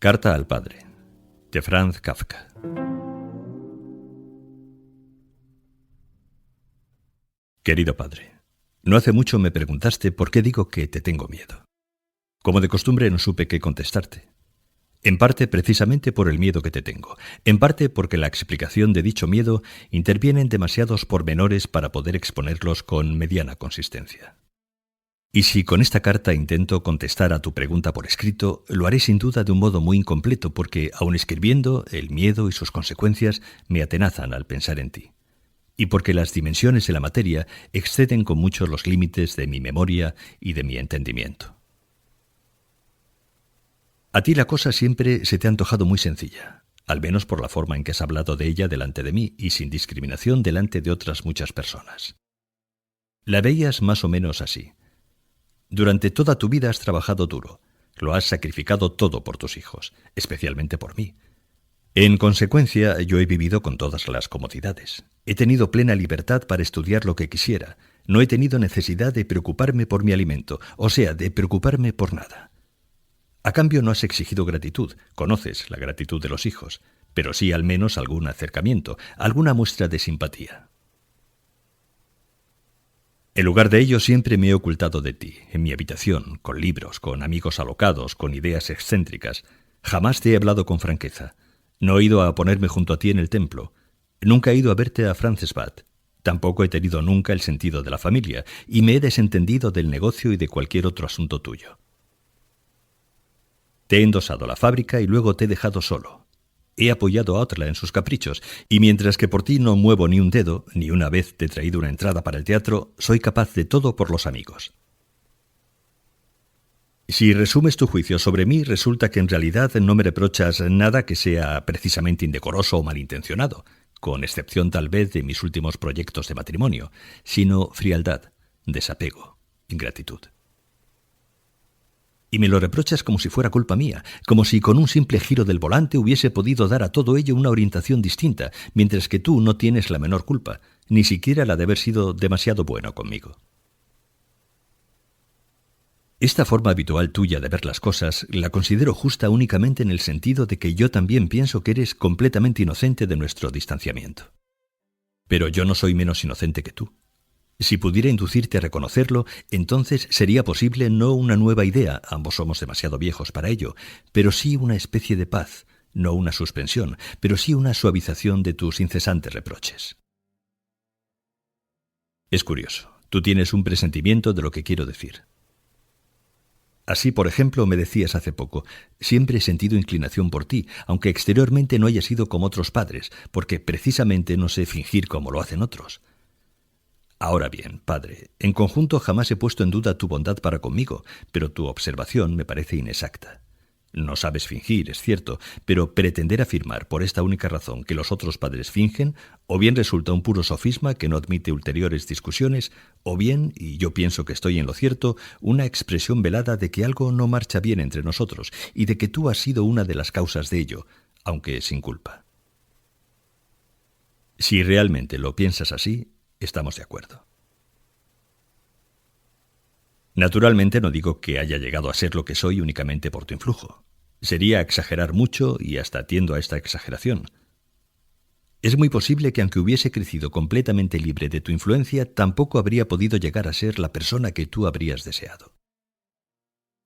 Carta al padre, de Franz Kafka. Querido padre, no hace mucho me preguntaste por qué digo que te tengo miedo. Como de costumbre no supe qué contestarte. En parte precisamente por el miedo que te tengo, en parte porque la explicación de dicho miedo interviene en demasiados pormenores para poder exponerlos con mediana consistencia. Y si con esta carta intento contestar a tu pregunta por escrito, lo haré sin duda de un modo muy incompleto porque, aun escribiendo, el miedo y sus consecuencias me atenazan al pensar en ti. Y porque las dimensiones de la materia exceden con mucho los límites de mi memoria y de mi entendimiento. A ti la cosa siempre se te ha antojado muy sencilla, al menos por la forma en que has hablado de ella delante de mí y sin discriminación delante de otras muchas personas. La veías más o menos así. Durante toda tu vida has trabajado duro, lo has sacrificado todo por tus hijos, especialmente por mí. En consecuencia, yo he vivido con todas las comodidades. He tenido plena libertad para estudiar lo que quisiera. No he tenido necesidad de preocuparme por mi alimento, o sea, de preocuparme por nada. A cambio no has exigido gratitud, conoces la gratitud de los hijos, pero sí al menos algún acercamiento, alguna muestra de simpatía. En lugar de ello siempre me he ocultado de ti, en mi habitación, con libros, con amigos alocados, con ideas excéntricas. Jamás te he hablado con franqueza. No he ido a ponerme junto a ti en el templo. Nunca he ido a verte a Franzensbad. Tampoco he tenido nunca el sentido de la familia, y me he desentendido del negocio y de cualquier otro asunto tuyo. Te he endosado la fábrica y luego te he dejado solo. He apoyado a otra en sus caprichos, y mientras que por ti no muevo ni un dedo, ni una vez te he traído una entrada para el teatro, soy capaz de todo por los amigos. Si resumes tu juicio sobre mí, resulta que en realidad no me reprochas nada que sea precisamente indecoroso o malintencionado, con excepción tal vez de mis últimos proyectos de matrimonio, sino frialdad, desapego, ingratitud. Y me lo reprochas como si fuera culpa mía, como si con un simple giro del volante hubiese podido dar a todo ello una orientación distinta, mientras que tú no tienes la menor culpa, ni siquiera la de haber sido demasiado bueno conmigo. Esta forma habitual tuya de ver las cosas la considero justa únicamente en el sentido de que yo también pienso que eres completamente inocente de nuestro distanciamiento. Pero yo no soy menos inocente que tú. Si pudiera inducirte a reconocerlo, entonces sería posible no una nueva idea, ambos somos demasiado viejos para ello, pero sí una especie de paz, no una suspensión, pero sí una suavización de tus incesantes reproches. Es curioso, tú tienes un presentimiento de lo que quiero decir. Así, por ejemplo, me decías hace poco, siempre he sentido inclinación por ti, aunque exteriormente no haya sido como otros padres, porque precisamente no sé fingir como lo hacen otros. Ahora bien, padre, en conjunto jamás he puesto en duda tu bondad para conmigo, pero tu observación me parece inexacta. No sabes fingir, es cierto, pero pretender afirmar por esta única razón que los otros padres fingen, o bien resulta un puro sofisma que no admite ulteriores discusiones, o bien, y yo pienso que estoy en lo cierto, una expresión velada de que algo no marcha bien entre nosotros y de que tú has sido una de las causas de ello, aunque sin culpa. Si realmente lo piensas así, estamos de acuerdo. Naturalmente no digo que haya llegado a ser lo que soy únicamente por tu influjo. Sería exagerar mucho y hasta tiendo a esta exageración. Es muy posible que aunque hubiese crecido completamente libre de tu influencia, tampoco habría podido llegar a ser la persona que tú habrías deseado.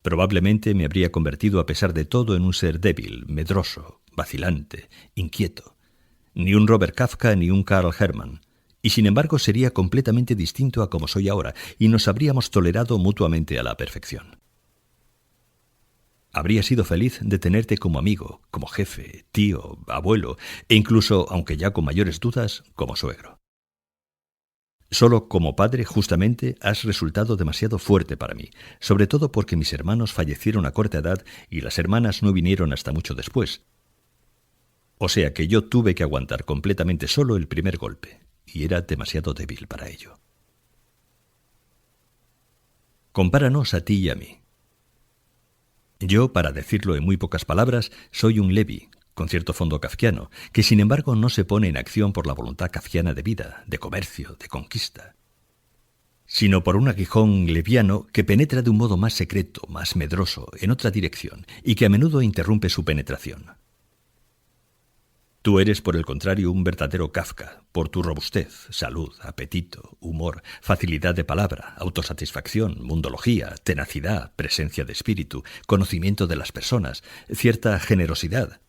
Probablemente me habría convertido a pesar de todo en un ser débil, medroso, vacilante, inquieto. Ni un Robert Kafka ni un Carl Hermann. Y sin embargo sería completamente distinto a como soy ahora, y nos habríamos tolerado mutuamente a la perfección. Habría sido feliz de tenerte como amigo, como jefe, tío, abuelo, e incluso, aunque ya con mayores dudas, como suegro. Solo como padre, justamente, has resultado demasiado fuerte para mí, sobre todo porque mis hermanos fallecieron a corta edad y las hermanas no vinieron hasta mucho después. O sea que yo tuve que aguantar completamente solo el primer golpe. Y era demasiado débil para ello. Compáranos a ti y a mí. Yo, para decirlo en muy pocas palabras, soy un Levi, con cierto fondo kafkiano, que sin embargo no se pone en acción por la voluntad kafkiana de vida, de comercio, de conquista. sino por un aguijón leviano que penetra de un modo más secreto, más medroso, en otra dirección, y que a menudo interrumpe su penetración. Tú eres, por el contrario, un verdadero Kafka, por tu robustez, salud, apetito, humor, facilidad de palabra, autosatisfacción, mundología, tenacidad, presencia de espíritu, conocimiento de las personas, cierta generosidad.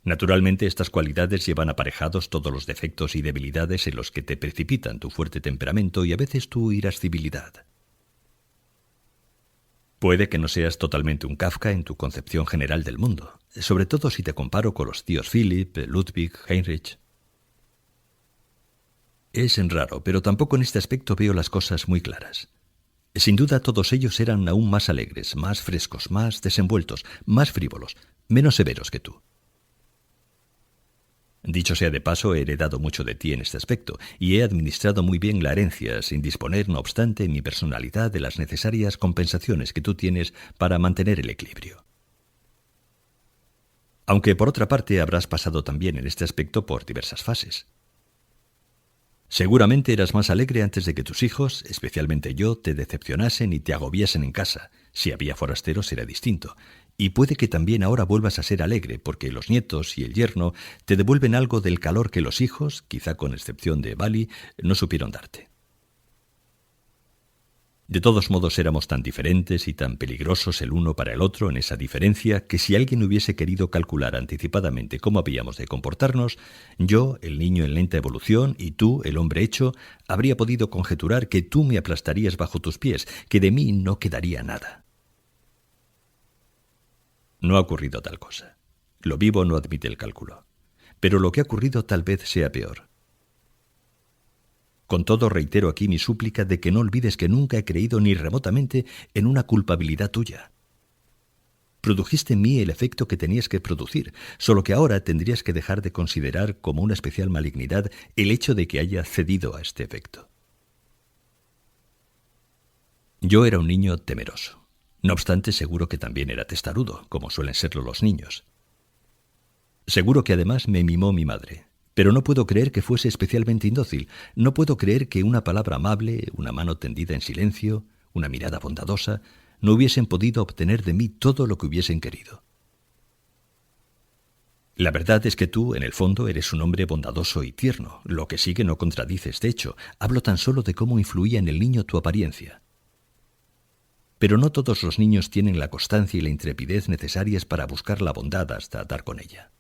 Naturalmente, estas cualidades llevan aparejados todos los defectos y debilidades en los que te precipitan tu fuerte temperamento y a veces tu irascibilidad. Puede que no seas totalmente un Kafka en tu concepción general del mundo, sobre todo si te comparo con los tíos Philipp, Ludwig, Heinrich. Es raro, pero tampoco en este aspecto veo las cosas muy claras. Sin duda todos ellos eran aún más alegres, más frescos, más desenvueltos, más frívolos, menos severos que tú. Dicho sea de paso, he heredado mucho de ti en este aspecto y he administrado muy bien la herencia, sin disponer, no obstante, en mi personalidad de las necesarias compensaciones que tú tienes para mantener el equilibrio. Aunque, por otra parte, habrás pasado también en este aspecto por diversas fases. Seguramente eras más alegre antes de que tus hijos, especialmente yo, te decepcionasen y te agobiasen en casa. Si había forasteros era distinto. Y puede que también ahora vuelvas a ser alegre, porque los nietos y el yerno te devuelven algo del calor que los hijos, quizá con excepción de Bali, no supieron darte. De todos modos éramos tan diferentes y tan peligrosos el uno para el otro en esa diferencia que si alguien hubiese querido calcular anticipadamente cómo habíamos de comportarnos, yo, el niño en lenta evolución, y tú, el hombre hecho, habría podido conjeturar que tú me aplastarías bajo tus pies, que de mí no quedaría nada. No ha ocurrido tal cosa. Lo vivo no admite el cálculo. Pero lo que ha ocurrido tal vez sea peor. Con todo, reitero aquí mi súplica de que no olvides que nunca he creído ni remotamente en una culpabilidad tuya. Produjiste en mí el efecto que tenías que producir, solo que ahora tendrías que dejar de considerar como una especial malignidad el hecho de que haya cedido a este efecto. Yo era un niño temeroso. No obstante, seguro que también era testarudo, como suelen serlo los niños. Seguro que además me mimó mi madre. Pero no puedo creer que fuese especialmente indócil. No puedo creer que una palabra amable, una mano tendida en silencio, una mirada bondadosa, no hubiesen podido obtener de mí todo lo que hubiesen querido. La verdad es que tú, en el fondo, eres un hombre bondadoso y tierno. Lo que sigue no contradice este hecho. Hablo tan solo de cómo influía en el niño tu apariencia. Pero no todos los niños tienen la constancia y la intrepidez necesarias para buscar la bondad hasta dar con ella.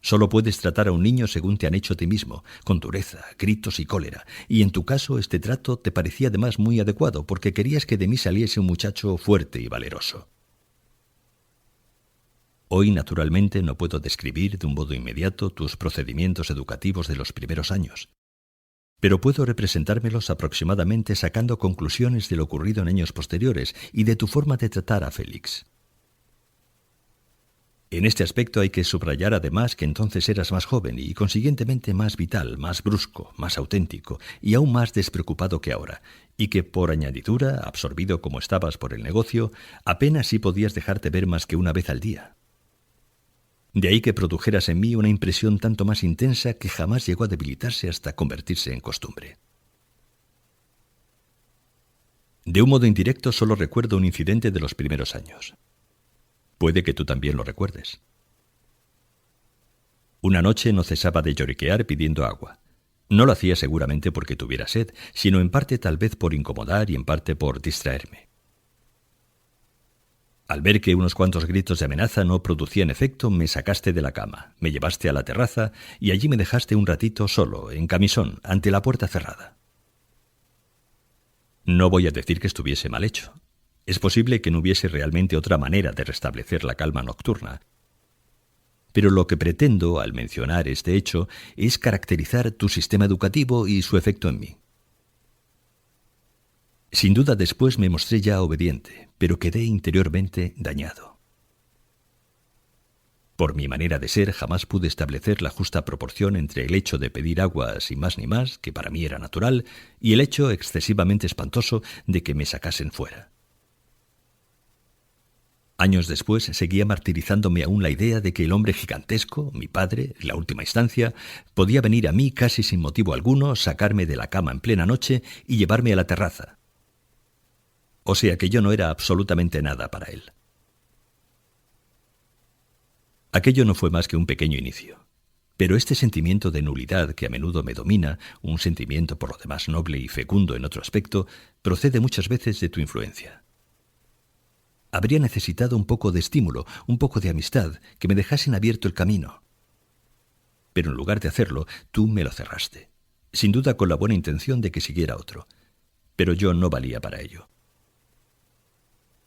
Solo puedes tratar a un niño según te han hecho a ti mismo, con dureza, gritos y cólera, y en tu caso este trato te parecía además muy adecuado porque querías que de mí saliese un muchacho fuerte y valeroso. Hoy, naturalmente, no puedo describir de un modo inmediato tus procedimientos educativos de los primeros años, pero puedo representármelos aproximadamente sacando conclusiones de lo ocurrido en años posteriores y de tu forma de tratar a Félix. En este aspecto hay que subrayar además que entonces eras más joven y consiguientemente más vital, más brusco, más auténtico y aún más despreocupado que ahora, y que por añadidura, absorbido como estabas por el negocio, apenas sí podías dejarte ver más que una vez al día. De ahí que produjeras en mí una impresión tanto más intensa que jamás llegó a debilitarse hasta convertirse en costumbre. De un modo indirecto solo recuerdo un incidente de los primeros años. Puede que tú también lo recuerdes. Una noche no cesaba de lloriquear pidiendo agua. No lo hacía seguramente porque tuviera sed, sino en parte tal vez por incomodar y en parte por distraerme. Al ver que unos cuantos gritos de amenaza no producían efecto, me sacaste de la cama, me llevaste a la terraza y allí me dejaste un ratito solo, en camisón, ante la puerta cerrada. No voy a decir que estuviese mal hecho. Es posible que no hubiese realmente otra manera de restablecer la calma nocturna. Pero lo que pretendo, al mencionar este hecho, es caracterizar tu sistema educativo y su efecto en mí. Sin duda después me mostré ya obediente, pero quedé interiormente dañado. Por mi manera de ser jamás pude establecer la justa proporción entre el hecho de pedir agua sin más ni más, que para mí era natural, y el hecho excesivamente espantoso de que me sacasen fuera. Años después seguía martirizándome aún la idea de que el hombre gigantesco, mi padre, en la última instancia, podía venir a mí casi sin motivo alguno, sacarme de la cama en plena noche y llevarme a la terraza. O sea que yo no era absolutamente nada para él. Aquello no fue más que un pequeño inicio. Pero este sentimiento de nulidad que a menudo me domina, un sentimiento por lo demás noble y fecundo en otro aspecto, procede muchas veces de tu influencia. Habría necesitado un poco de estímulo, un poco de amistad, que me dejasen abierto el camino. Pero en lugar de hacerlo, tú me lo cerraste, sin duda con la buena intención de que siguiera otro. Pero yo no valía para ello.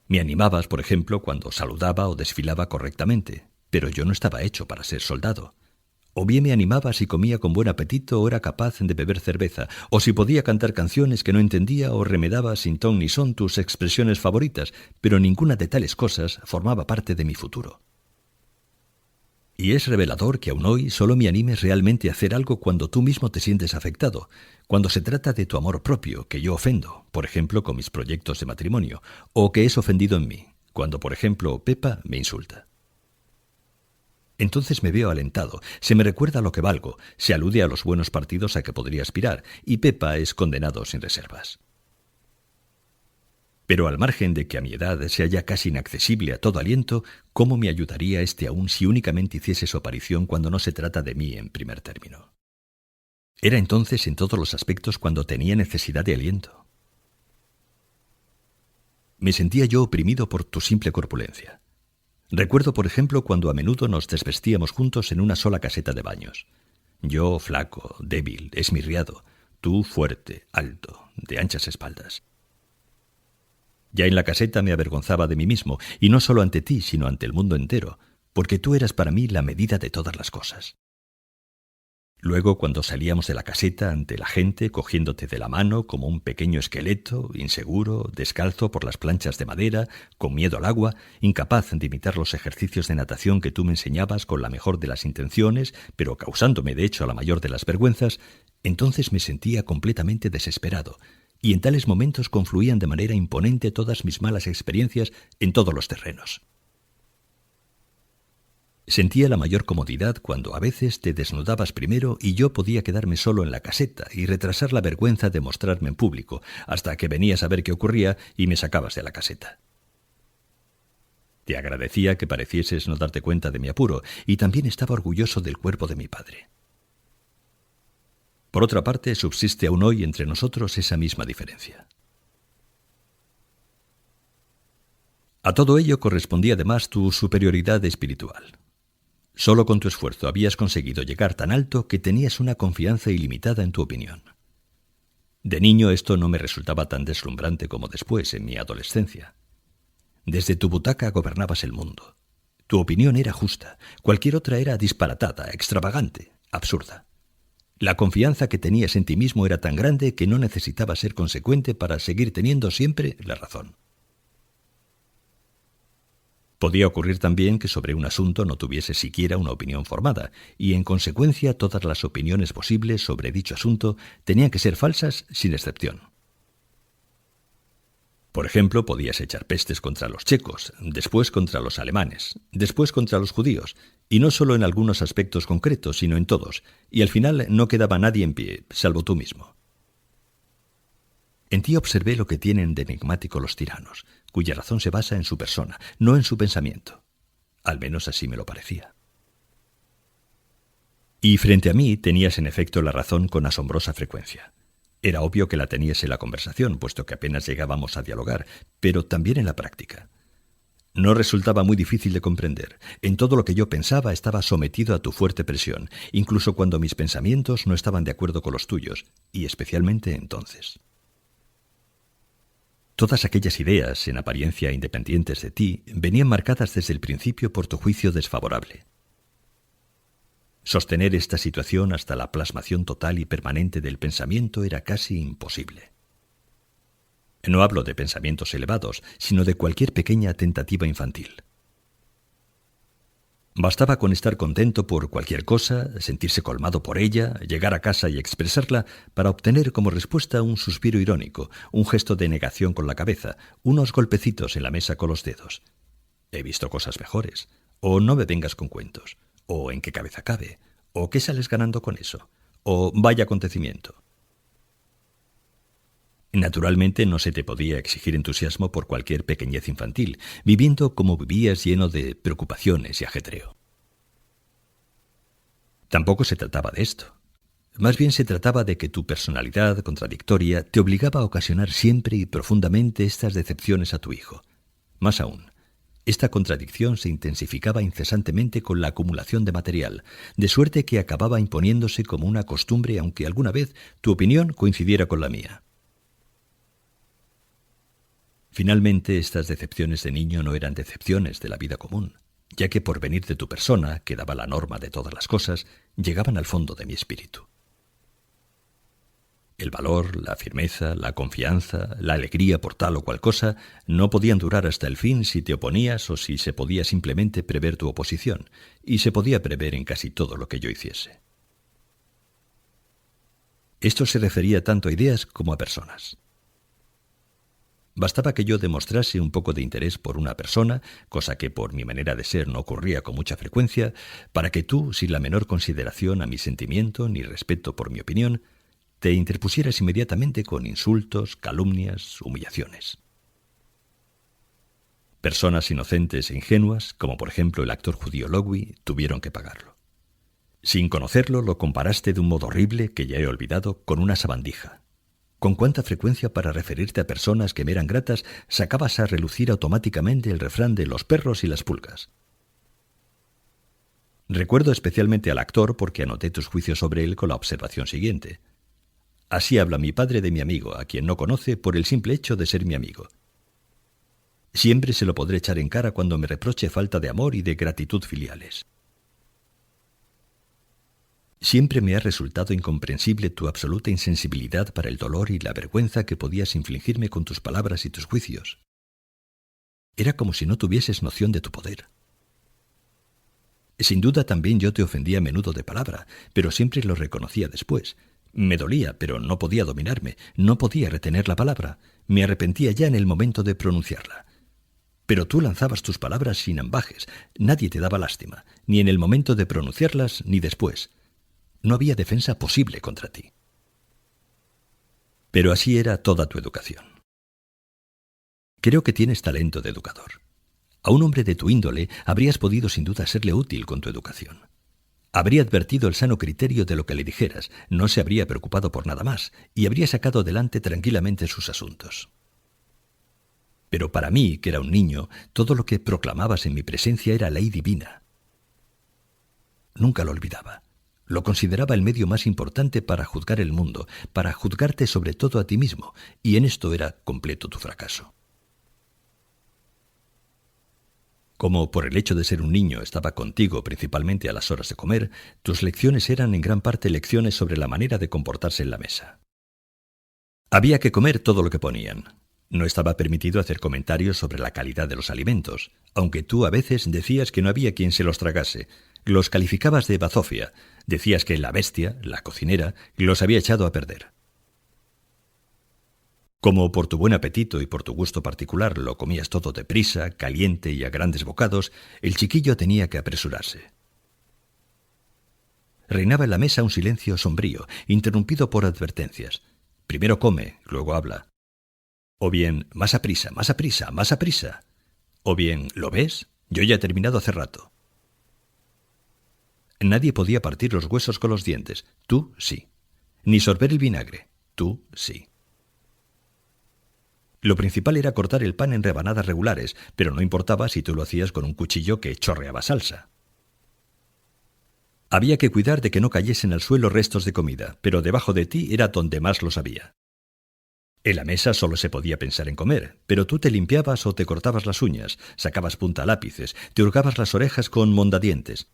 Me animabas, por ejemplo, cuando saludaba o desfilaba correctamente, pero yo no estaba hecho para ser soldado. O bien me animaba si comía con buen apetito o era capaz de beber cerveza, o si podía cantar canciones que no entendía o remedaba sin ton ni son tus expresiones favoritas, pero ninguna de tales cosas formaba parte de mi futuro. Y es revelador que aún hoy solo me animes realmente a hacer algo cuando tú mismo te sientes afectado, cuando se trata de tu amor propio, que yo ofendo, por ejemplo con mis proyectos de matrimonio, o que es ofendido en mí, cuando por ejemplo Pepa me insulta. Entonces me veo alentado, se me recuerda lo que valgo, se alude a los buenos partidos a que podría aspirar, y Pepa es condenado sin reservas. Pero al margen de que a mi edad sea ya casi inaccesible a todo aliento, ¿cómo me ayudaría este aún si únicamente hiciese su aparición cuando no se trata de mí en primer término? Era entonces en todos los aspectos cuando tenía necesidad de aliento. Me sentía yo oprimido por tu simple corpulencia. Recuerdo, por ejemplo, cuando a menudo nos desvestíamos juntos en una sola caseta de baños. Yo flaco, débil, esmirriado, tú fuerte, alto, de anchas espaldas. Ya en la caseta me avergonzaba de mí mismo, y no solo ante ti, sino ante el mundo entero, porque tú eras para mí la medida de todas las cosas. Luego, cuando salíamos de la caseta ante la gente, cogiéndote de la mano como un pequeño esqueleto, inseguro, descalzo por las planchas de madera, con miedo al agua, incapaz de imitar los ejercicios de natación que tú me enseñabas con la mejor de las intenciones, pero causándome de hecho la mayor de las vergüenzas, entonces me sentía completamente desesperado, y en tales momentos confluían de manera imponente todas mis malas experiencias en todos los terrenos. Sentía la mayor comodidad cuando a veces te desnudabas primero y yo podía quedarme solo en la caseta y retrasar la vergüenza de mostrarme en público, hasta que venías a ver qué ocurría y me sacabas de la caseta. Te agradecía que parecieses no darte cuenta de mi apuro, y también estaba orgulloso del cuerpo de mi padre. Por otra parte, subsiste aún hoy entre nosotros esa misma diferencia. A todo ello correspondía además tu superioridad espiritual. Solo con tu esfuerzo habías conseguido llegar tan alto que tenías una confianza ilimitada en tu opinión. De niño esto no me resultaba tan deslumbrante como después, en mi adolescencia. Desde tu butaca gobernabas el mundo. Tu opinión era justa, cualquier otra era disparatada, extravagante, absurda. La confianza que tenías en ti mismo era tan grande que no necesitabas ser consecuente para seguir teniendo siempre la razón. Podía ocurrir también que sobre un asunto no tuviese siquiera una opinión formada, y en consecuencia todas las opiniones posibles sobre dicho asunto tenían que ser falsas sin excepción. Por ejemplo, podías echar pestes contra los checos, después contra los alemanes, después contra los judíos, y no solo en algunos aspectos concretos, sino en todos, y al final no quedaba nadie en pie, salvo tú mismo. En ti observé lo que tienen de enigmático los tiranos, cuya razón se basa en su persona, no en su pensamiento. Al menos así me lo parecía. Y frente a mí tenías en efecto la razón con asombrosa frecuencia. Era obvio que la tenías en la conversación, puesto que apenas llegábamos a dialogar, pero también en la práctica. No resultaba muy difícil de comprender. En todo lo que yo pensaba estaba sometido a tu fuerte presión, incluso cuando mis pensamientos no estaban de acuerdo con los tuyos, y especialmente entonces. Todas aquellas ideas, en apariencia independientes de ti, venían marcadas desde el principio por tu juicio desfavorable. Sostener esta situación hasta la plasmación total y permanente del pensamiento era casi imposible. No hablo de pensamientos elevados, sino de cualquier pequeña tentativa infantil. Bastaba con estar contento por cualquier cosa, sentirse colmado por ella, llegar a casa y expresarla para obtener como respuesta un suspiro irónico, un gesto de negación con la cabeza, unos golpecitos en la mesa con los dedos. he visto cosas mejores, o no me vengas con cuentos, o en qué cabeza cabe, o qué sales ganando con eso, o vaya acontecimiento. Naturalmente no se te podía exigir entusiasmo por cualquier pequeñez infantil, viviendo como vivías lleno de preocupaciones y ajetreo. Tampoco se trataba de esto. Más bien se trataba de que tu personalidad contradictoria te obligaba a ocasionar siempre y profundamente estas decepciones a tu hijo. Más aún, esta contradicción se intensificaba incesantemente con la acumulación de material, de suerte que acababa imponiéndose como una costumbre, aunque alguna vez tu opinión coincidiera con la mía. Finalmente, estas decepciones de niño no eran decepciones de la vida común, ya que por venir de tu persona, que daba la norma de todas las cosas, llegaban al fondo de mi espíritu. El valor, la firmeza, la confianza, la alegría por tal o cual cosa no podían durar hasta el fin si te oponías o si se podía simplemente prever tu oposición, y se podía prever en casi todo lo que yo hiciese. Esto se refería tanto a ideas como a personas. Bastaba que yo demostrase un poco de interés por una persona, cosa que por mi manera de ser no ocurría con mucha frecuencia, para que tú, sin la menor consideración a mi sentimiento ni respeto por mi opinión, te interpusieras inmediatamente con insultos, calumnias, humillaciones. Personas inocentes e ingenuas, como por ejemplo el actor judío Lowy, tuvieron que pagarlo. Sin conocerlo, lo comparaste de un modo horrible, que ya he olvidado, con una sabandija. Con cuánta frecuencia para referirte a personas que me eran gratas sacabas a relucir automáticamente el refrán de los perros y las pulgas. Recuerdo especialmente al actor porque anoté tus juicios sobre él con la observación siguiente. Así habla mi padre de mi amigo, a quien no conoce por el simple hecho de ser mi amigo. Siempre se lo podré echar en cara cuando me reproche falta de amor y de gratitud filiales. Siempre me ha resultado incomprensible tu absoluta insensibilidad para el dolor y la vergüenza que podías infligirme con tus palabras y tus juicios. Era como si no tuvieses noción de tu poder. Sin duda también yo te ofendía a menudo de palabra, pero siempre lo reconocía después. Me dolía, pero no podía dominarme, no podía retener la palabra. Me arrepentía ya en el momento de pronunciarla. Pero tú lanzabas tus palabras sin ambajes, nadie te daba lástima, ni en el momento de pronunciarlas ni después. No había defensa posible contra ti. Pero así era toda tu educación. Creo que tienes talento de educador. A un hombre de tu índole habrías podido sin duda serle útil con tu educación. Habría advertido el sano criterio de lo que le dijeras, no se habría preocupado por nada más, y habría sacado adelante tranquilamente sus asuntos. Pero para mí, que era un niño, todo lo que proclamabas en mi presencia era ley divina. Nunca lo olvidaba. Lo consideraba el medio más importante para juzgar el mundo, para juzgarte sobre todo a ti mismo, y en esto era completo tu fracaso. Como por el hecho de ser un niño estaba contigo principalmente a las horas de comer, tus lecciones eran en gran parte lecciones sobre la manera de comportarse en la mesa. Había que comer todo lo que ponían. No estaba permitido hacer comentarios sobre la calidad de los alimentos, aunque tú a veces decías que no había quien se los tragase. Los calificabas de bazofia, decías que la bestia, la cocinera, los había echado a perder. Como por tu buen apetito y por tu gusto particular lo comías todo deprisa, caliente y a grandes bocados, el chiquillo tenía que apresurarse. Reinaba en la mesa un silencio sombrío, interrumpido por advertencias. Primero come, luego habla. O bien, más aprisa, más aprisa, más aprisa. O bien, ¿lo ves? Yo ya he terminado hace rato. Nadie podía partir los huesos con los dientes. Tú, sí. Ni sorber el vinagre. Tú, sí. Lo principal era cortar el pan en rebanadas regulares, pero no importaba si tú lo hacías con un cuchillo que chorreaba salsa. Había que cuidar de que no cayesen al suelo restos de comida, pero debajo de ti era donde más los había. En la mesa solo se podía pensar en comer, pero tú te limpiabas o te cortabas las uñas, sacabas punta lápices, te hurgabas las orejas con mondadientes.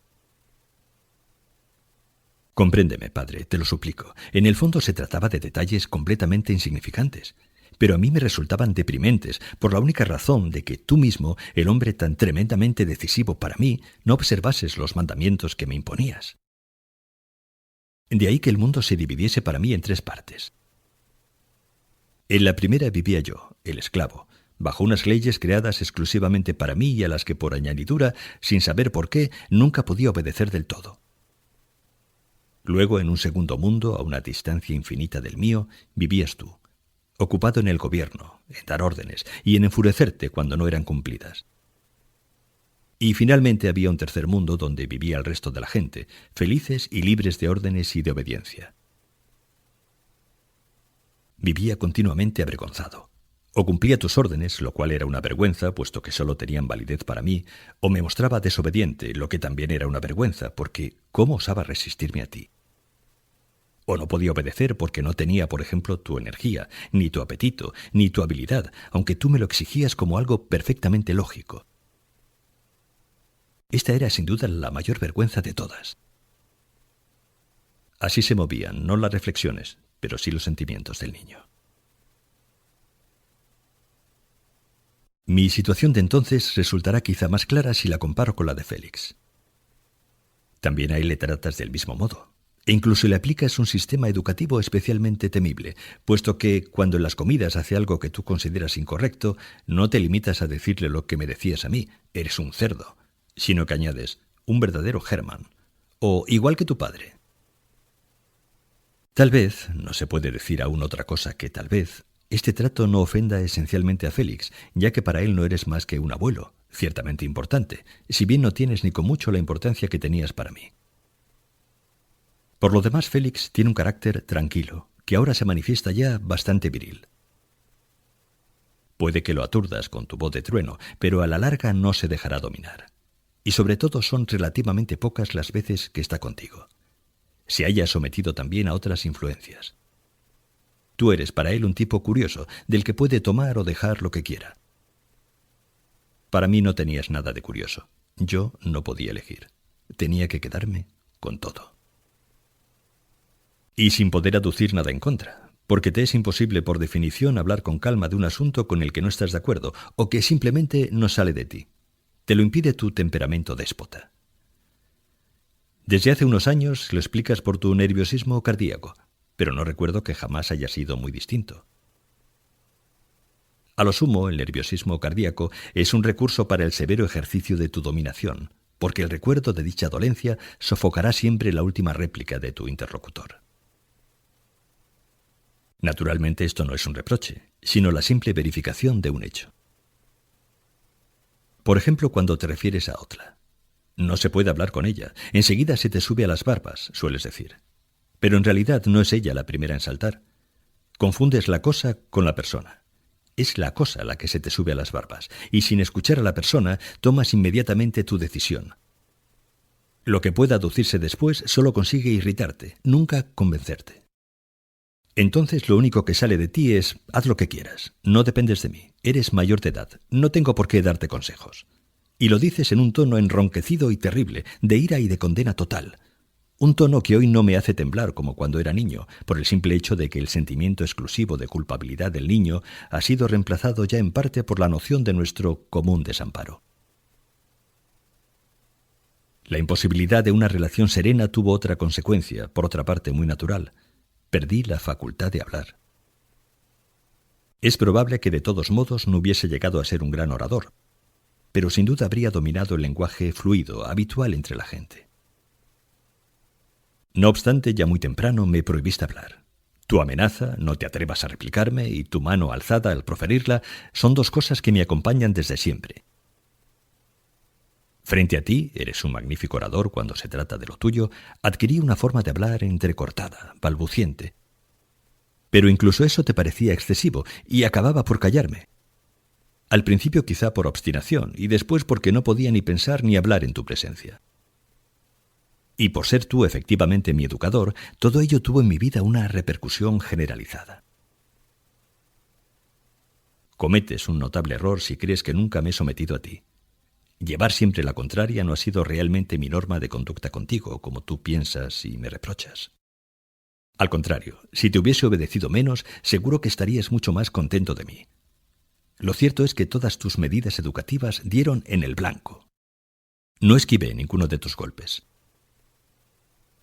Compréndeme, padre, te lo suplico. En el fondo se trataba de detalles completamente insignificantes, pero a mí me resultaban deprimentes por la única razón de que tú mismo, el hombre tan tremendamente decisivo para mí, no observases los mandamientos que me imponías. De ahí que el mundo se dividiese para mí en tres partes. En la primera vivía yo, el esclavo, bajo unas leyes creadas exclusivamente para mí y a las que por añadidura, sin saber por qué, nunca podía obedecer del todo. Luego, en un segundo mundo, a una distancia infinita del mío, vivías tú, ocupado en el gobierno, en dar órdenes y en enfurecerte cuando no eran cumplidas. Y finalmente había un tercer mundo donde vivía el resto de la gente, felices y libres de órdenes y de obediencia. Vivía continuamente avergonzado. O cumplía tus órdenes, lo cual era una vergüenza, puesto que solo tenían validez para mí, o me mostraba desobediente, lo que también era una vergüenza, porque ¿cómo osaba resistirme a ti? O no podía obedecer porque no tenía, por ejemplo, tu energía, ni tu apetito, ni tu habilidad, aunque tú me lo exigías como algo perfectamente lógico. Esta era sin duda la mayor vergüenza de todas. Así se movían, no las reflexiones, pero sí los sentimientos del niño. Mi situación de entonces resultará quizá más clara si la comparo con la de Félix. También a él le tratas del mismo modo, e incluso le aplicas un sistema educativo especialmente temible, puesto que cuando en las comidas hace algo que tú consideras incorrecto, no te limitas a decirle lo que me decías a mí, eres un cerdo, sino que añades, un verdadero Hermann, o igual que tu padre. Tal vez, no se puede decir aún otra cosa que tal vez, este trato no ofenda esencialmente a Félix, ya que para él no eres más que un abuelo, ciertamente importante, si bien no tienes ni con mucho la importancia que tenías para mí. Por lo demás, Félix tiene un carácter tranquilo, que ahora se manifiesta ya bastante viril. Puede que lo aturdas con tu voz de trueno, pero a la larga no se dejará dominar. Y sobre todo son relativamente pocas las veces que está contigo. Se haya sometido también a otras influencias. Tú eres para él un tipo curioso, del que puede tomar o dejar lo que quiera. Para mí no tenías nada de curioso. Yo no podía elegir. Tenía que quedarme con todo. Y sin poder aducir nada en contra, porque te es imposible por definición hablar con calma de un asunto con el que no estás de acuerdo o que simplemente no sale de ti. Te lo impide tu temperamento déspota. Desde hace unos años lo explicas por tu nerviosismo cardíaco, pero no recuerdo que jamás haya sido muy distinto. A lo sumo, el nerviosismo cardíaco es un recurso para el severo ejercicio de tu dominación, porque el recuerdo de dicha dolencia sofocará siempre la última réplica de tu interlocutor. Naturalmente esto no es un reproche, sino la simple verificación de un hecho. Por ejemplo, cuando te refieres a otra. No se puede hablar con ella. Enseguida se te sube a las barbas, sueles decir. Pero en realidad no es ella la primera en saltar. Confundes la cosa con la persona. Es la cosa la que se te sube a las barbas, y sin escuchar a la persona, tomas inmediatamente tu decisión. Lo que pueda aducirse después solo consigue irritarte, nunca convencerte. Entonces lo único que sale de ti es, haz lo que quieras, no dependes de mí, eres mayor de edad, no tengo por qué darte consejos. Y lo dices en un tono enronquecido y terrible, de ira y de condena total. Un tono que hoy no me hace temblar como cuando era niño, por el simple hecho de que el sentimiento exclusivo de culpabilidad del niño ha sido reemplazado ya en parte por la noción de nuestro común desamparo. La imposibilidad de una relación serena tuvo otra consecuencia, por otra parte muy natural. Perdí la facultad de hablar. Es probable que de todos modos no hubiese llegado a ser un gran orador, pero sin duda habría dominado el lenguaje fluido, habitual entre la gente. No obstante, ya muy temprano me prohibiste hablar. Tu amenaza, no te atrevas a replicarme, y tu mano alzada al proferirla, son dos cosas que me acompañan desde siempre. Frente a ti, eres un magnífico orador cuando se trata de lo tuyo, adquirí una forma de hablar entrecortada, balbuciente. Pero incluso eso te parecía excesivo, y acababa por callarme. Al principio quizá por obstinación, y después porque no podía ni pensar ni hablar en tu presencia. Y por ser tú efectivamente mi educador, todo ello tuvo en mi vida una repercusión generalizada. Cometes un notable error si crees que nunca me he sometido a ti. Llevar siempre la contraria no ha sido realmente mi norma de conducta contigo, como tú piensas y me reprochas. Al contrario, si te hubiese obedecido menos, seguro que estarías mucho más contento de mí. Lo cierto es que todas tus medidas educativas dieron en el blanco. No esquivé ninguno de tus golpes.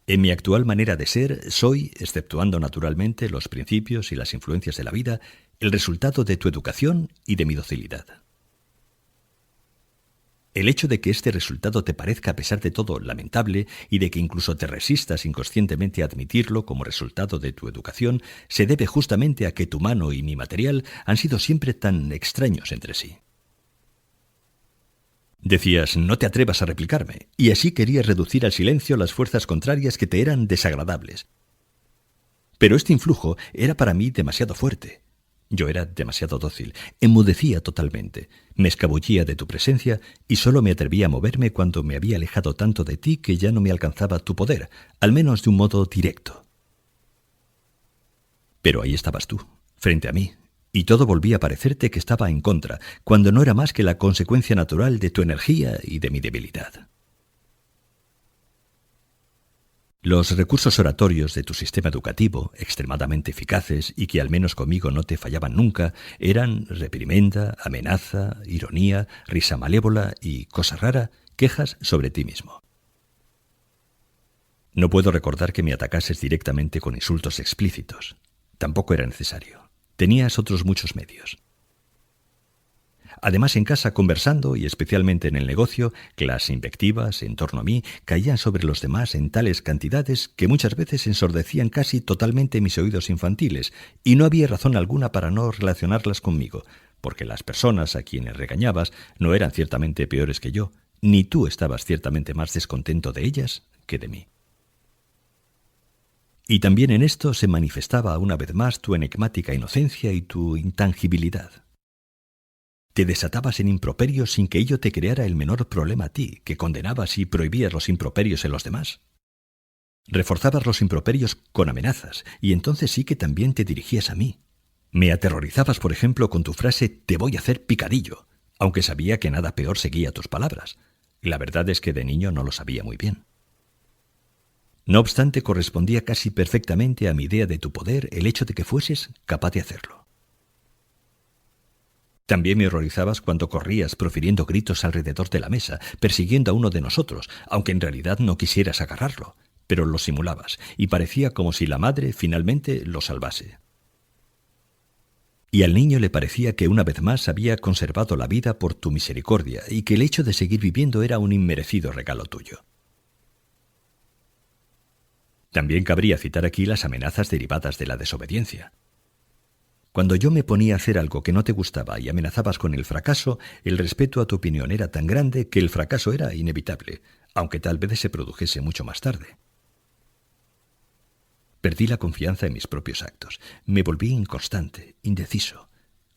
En mi actual manera de ser, soy, exceptuando naturalmente los principios y las influencias de la vida, el resultado de tu educación y de mi docilidad. El hecho de que este resultado te parezca a pesar de todo lamentable y de que incluso te resistas inconscientemente a admitirlo como resultado de tu educación se debe justamente a que tu mano y mi material han sido siempre tan extraños entre sí. Decías, no te atrevas a replicarme, y así querías reducir al silencio las fuerzas contrarias que te eran desagradables. Pero este influjo era para mí demasiado fuerte. Yo era demasiado dócil, enmudecía totalmente, me escabullía de tu presencia y solo me atrevía a moverme cuando me había alejado tanto de ti que ya no me alcanzaba tu poder, al menos de un modo directo. Pero ahí estabas tú, frente a mí, y todo volvía a parecerte que estaba en contra, cuando no era más que la consecuencia natural de tu energía y de mi debilidad. Los recursos oratorios de tu sistema educativo, extremadamente eficaces y que al menos conmigo no te fallaban nunca, eran reprimenda, amenaza, ironía, risa malévola y, cosa rara, quejas sobre ti mismo. No puedo recordar que me atacases directamente con insultos explícitos. Tampoco era necesario. Tenías otros muchos medios. Además, en casa, conversando, y especialmente en el negocio, que las invectivas en torno a mí caían sobre los demás en tales cantidades que muchas veces ensordecían casi totalmente mis oídos infantiles, y no había razón alguna para no relacionarlas conmigo, porque las personas a quienes regañabas no eran ciertamente peores que yo, ni tú estabas ciertamente más descontento de ellas que de mí. Y también en esto se manifestaba una vez más tu enigmática inocencia y tu intangibilidad. Te desatabas en improperios sin que ello te creara el menor problema a ti, que condenabas y prohibías los improperios en los demás. Reforzabas los improperios con amenazas, y entonces sí que también te dirigías a mí. Me aterrorizabas, por ejemplo, con tu frase «te voy a hacer picadillo», aunque sabía que nada peor seguía tus palabras. La verdad es que de niño no lo sabía muy bien. No obstante, correspondía casi perfectamente a mi idea de tu poder el hecho de que fueses capaz de hacerlo. También me horrorizabas cuando corrías profiriendo gritos alrededor de la mesa, persiguiendo a uno de nosotros, aunque en realidad no quisieras agarrarlo, pero lo simulabas, y parecía como si la madre finalmente lo salvase. Y al niño le parecía que una vez más había conservado la vida por tu misericordia y que el hecho de seguir viviendo era un inmerecido regalo tuyo. También cabría citar aquí las amenazas derivadas de la desobediencia. Cuando yo me ponía a hacer algo que no te gustaba y amenazabas con el fracaso, el respeto a tu opinión era tan grande que el fracaso era inevitable, aunque tal vez se produjese mucho más tarde. Perdí la confianza en mis propios actos. Me volví inconstante, indeciso.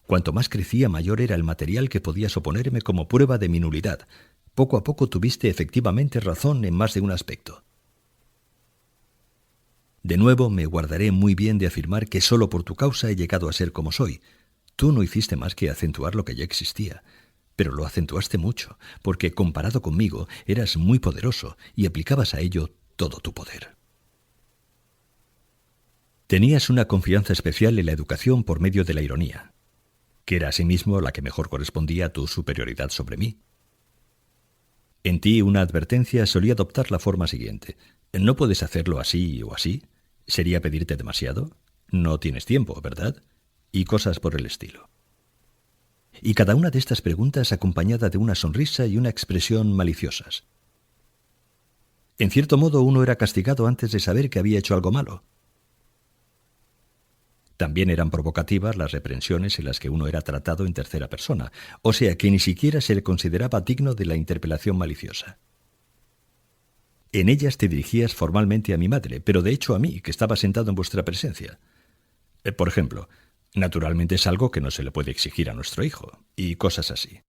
Cuanto más crecía, mayor era el material que podías oponerme como prueba de mi nulidad. Poco a poco tuviste efectivamente razón en más de un aspecto. De nuevo, me guardaré muy bien de afirmar que solo por tu causa he llegado a ser como soy. Tú no hiciste más que acentuar lo que ya existía, pero lo acentuaste mucho, porque comparado conmigo eras muy poderoso y aplicabas a ello todo tu poder. Tenías una confianza especial en la educación por medio de la ironía, que era asimismo la que mejor correspondía a tu superioridad sobre mí. En ti una advertencia solía adoptar la forma siguiente: ¿no puedes hacerlo así o así? ¿Sería pedirte demasiado? No tienes tiempo, ¿verdad? Y cosas por el estilo. Y cada una de estas preguntas acompañada de una sonrisa y una expresión maliciosas. En cierto modo uno era castigado antes de saber que había hecho algo malo. También eran provocativas las reprensiones en las que uno era tratado en tercera persona, o sea que ni siquiera se le consideraba digno de la interpelación maliciosa. En ellas te dirigías formalmente a mi madre, pero de hecho a mí, que estaba sentado en vuestra presencia. Por ejemplo, naturalmente es algo que no se le puede exigir a nuestro hijo, y cosas así.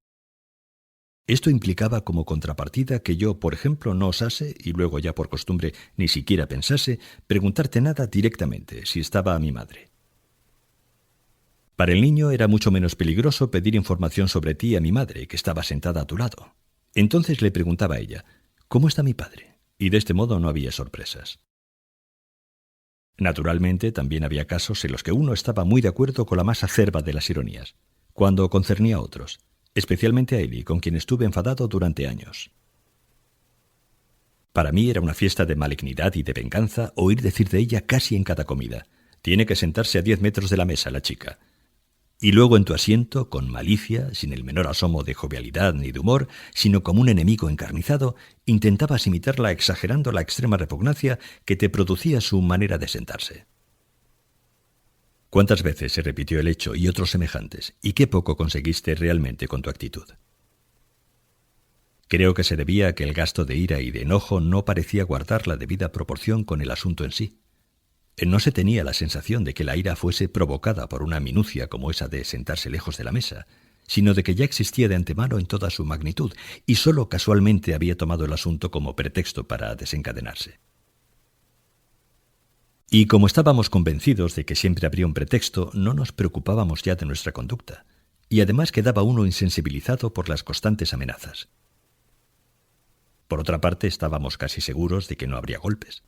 Esto implicaba como contrapartida que yo, por ejemplo, no osase, y luego ya por costumbre ni siquiera pensase, preguntarte nada directamente, si estaba a mi madre. Para el niño era mucho menos peligroso pedir información sobre ti a mi madre, que estaba sentada a tu lado. Entonces le preguntaba a ella, ¿cómo está mi padre? Y de este modo no había sorpresas. Naturalmente, también había casos en los que uno estaba muy de acuerdo con la más acerba de las ironías, cuando concernía a otros, especialmente a Eli, con quien estuve enfadado durante años. Para mí era una fiesta de malignidad y de venganza oír decir de ella casi en cada comida: tiene que sentarse a 10 metros de la mesa la chica. Y luego en tu asiento, con malicia, sin el menor asomo de jovialidad ni de humor, sino como un enemigo encarnizado, intentabas imitarla exagerando la extrema repugnancia que te producía su manera de sentarse. ¿Cuántas veces se repitió el hecho y otros semejantes, y qué poco conseguiste realmente con tu actitud? Creo que se debía a que el gasto de ira y de enojo no parecía guardar la debida proporción con el asunto en sí. No se tenía la sensación de que la ira fuese provocada por una minucia como esa de sentarse lejos de la mesa, sino de que ya existía de antemano en toda su magnitud y sólo casualmente había tomado el asunto como pretexto para desencadenarse. Y como estábamos convencidos de que siempre habría un pretexto, no nos preocupábamos ya de nuestra conducta, y además quedaba uno insensibilizado por las constantes amenazas. Por otra parte, estábamos casi seguros de que no habría golpes.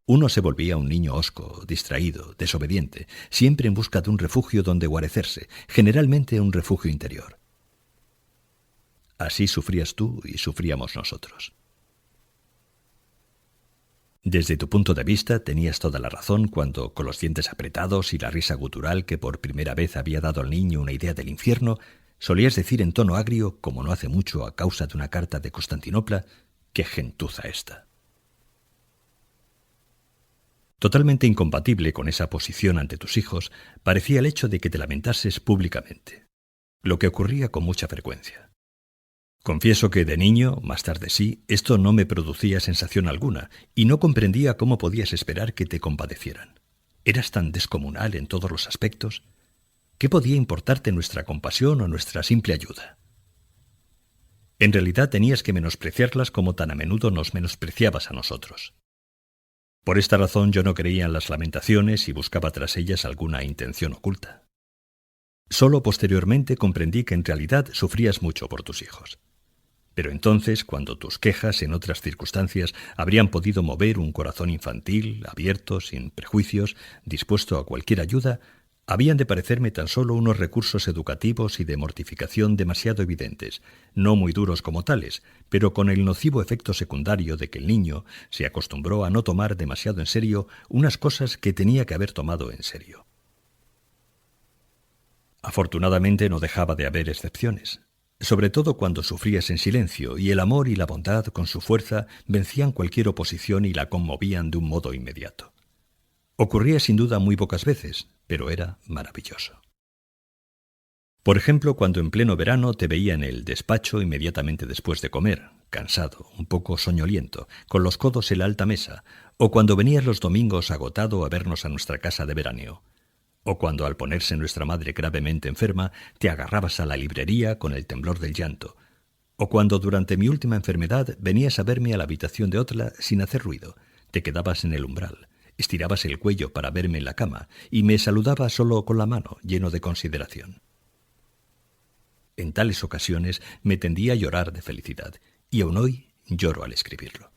Uno se volvía un niño hosco, distraído, desobediente, siempre en busca de un refugio donde guarecerse, generalmente un refugio interior. Así sufrías tú y sufríamos nosotros. Desde tu punto de vista tenías toda la razón cuando, con los dientes apretados y la risa gutural que por primera vez había dado al niño una idea del infierno, solías decir en tono agrio, como no hace mucho a causa de una carta de Constantinopla: «¡Qué gentuza esta!». Totalmente incompatible con esa posición ante tus hijos, parecía el hecho de que te lamentases públicamente, lo que ocurría con mucha frecuencia. Confieso que de niño, más tarde sí, esto no me producía sensación alguna, y no comprendía cómo podías esperar que te compadecieran. ¿Eras tan descomunal en todos los aspectos? ¿Qué podía importarte nuestra compasión o nuestra simple ayuda? En realidad tenías que menospreciarlas como tan a menudo nos menospreciabas a nosotros. Por esta razón yo no creía en las lamentaciones y buscaba tras ellas alguna intención oculta. Solo posteriormente comprendí que en realidad sufrías mucho por tus hijos. Pero entonces, cuando tus quejas en otras circunstancias habrían podido mover un corazón infantil, abierto, sin prejuicios, dispuesto a cualquier ayuda, habían de parecerme tan solo unos recursos educativos y de mortificación demasiado evidentes, no muy duros como tales, pero con el nocivo efecto secundario de que el niño se acostumbró a no tomar demasiado en serio unas cosas que tenía que haber tomado en serio. Afortunadamente no dejaba de haber excepciones, sobre todo cuando sufrías en silencio y el amor y la bondad con su fuerza vencían cualquier oposición y la conmovían de un modo inmediato. Ocurría sin duda muy pocas veces, pero era maravilloso. Por ejemplo, cuando en pleno verano te veía en el despacho inmediatamente después de comer, cansado, un poco soñoliento, con los codos en la alta mesa, o cuando venías los domingos agotado a vernos a nuestra casa de veraneo, o cuando al ponerse nuestra madre gravemente enferma te agarrabas a la librería con el temblor del llanto, o cuando durante mi última enfermedad venías a verme a la habitación de otra sin hacer ruido, te quedabas en el umbral, estirabas el cuello para verme en la cama y me saludabas solo con la mano, lleno de consideración. En tales ocasiones me tendía a llorar de felicidad, y aún hoy lloro al escribirlo.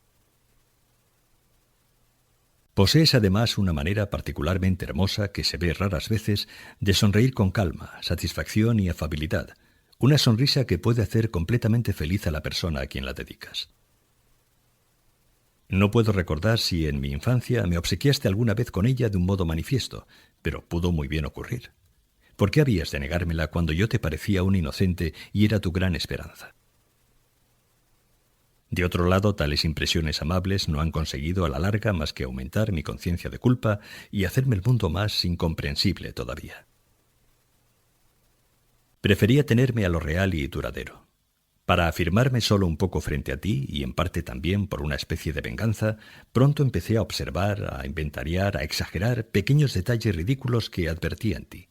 Posees además una manera particularmente hermosa que se ve raras veces de sonreír con calma, satisfacción y afabilidad, una sonrisa que puede hacer completamente feliz a la persona a quien la dedicas. No puedo recordar si en mi infancia me obsequiaste alguna vez con ella de un modo manifiesto, pero pudo muy bien ocurrir. ¿Por qué habías de negármela cuando yo te parecía un inocente y era tu gran esperanza? De otro lado, tales impresiones amables no han conseguido a la larga más que aumentar mi conciencia de culpa y hacerme el mundo más incomprensible todavía. Prefería tenerme a lo real y duradero. Para afirmarme solo un poco frente a ti, y en parte también por una especie de venganza, pronto empecé a observar, a inventariar, a exagerar pequeños detalles ridículos que advertía en ti.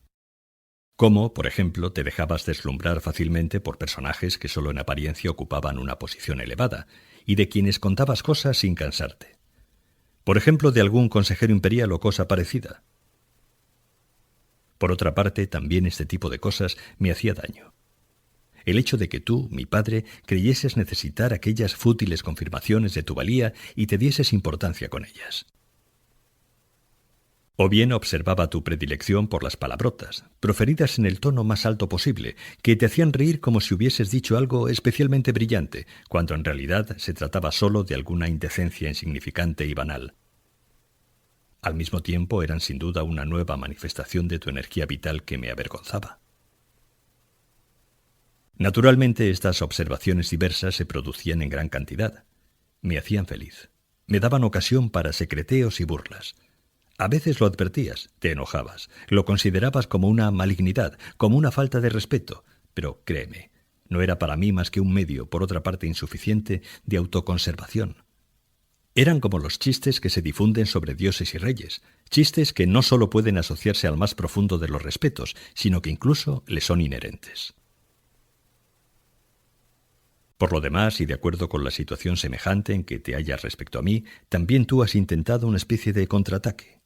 Cómo, por ejemplo, te dejabas deslumbrar fácilmente por personajes que solo en apariencia ocupaban una posición elevada, y de quienes contabas cosas sin cansarte. Por ejemplo, de algún consejero imperial o cosa parecida. Por otra parte, también este tipo de cosas me hacía daño. El hecho de que tú, mi padre, creyeses necesitar aquellas fútiles confirmaciones de tu valía y te dieses importancia con ellas. O bien observaba tu predilección por las palabrotas, proferidas en el tono más alto posible, que te hacían reír como si hubieses dicho algo especialmente brillante, cuando en realidad se trataba solo de alguna indecencia insignificante y banal. Al mismo tiempo eran sin duda una nueva manifestación de tu energía vital que me avergonzaba. Naturalmente, estas observaciones diversas se producían en gran cantidad. Me hacían feliz. Me daban ocasión para secreteos y burlas. A veces lo advertías, te enojabas, lo considerabas como una malignidad, como una falta de respeto, pero créeme, no era para mí más que un medio, por otra parte insuficiente, de autoconservación. Eran como los chistes que se difunden sobre dioses y reyes, chistes que no solo pueden asociarse al más profundo de los respetos, sino que incluso les son inherentes. Por lo demás, y de acuerdo con la situación semejante en que te hallas respecto a mí, también tú has intentado una especie de contraataque.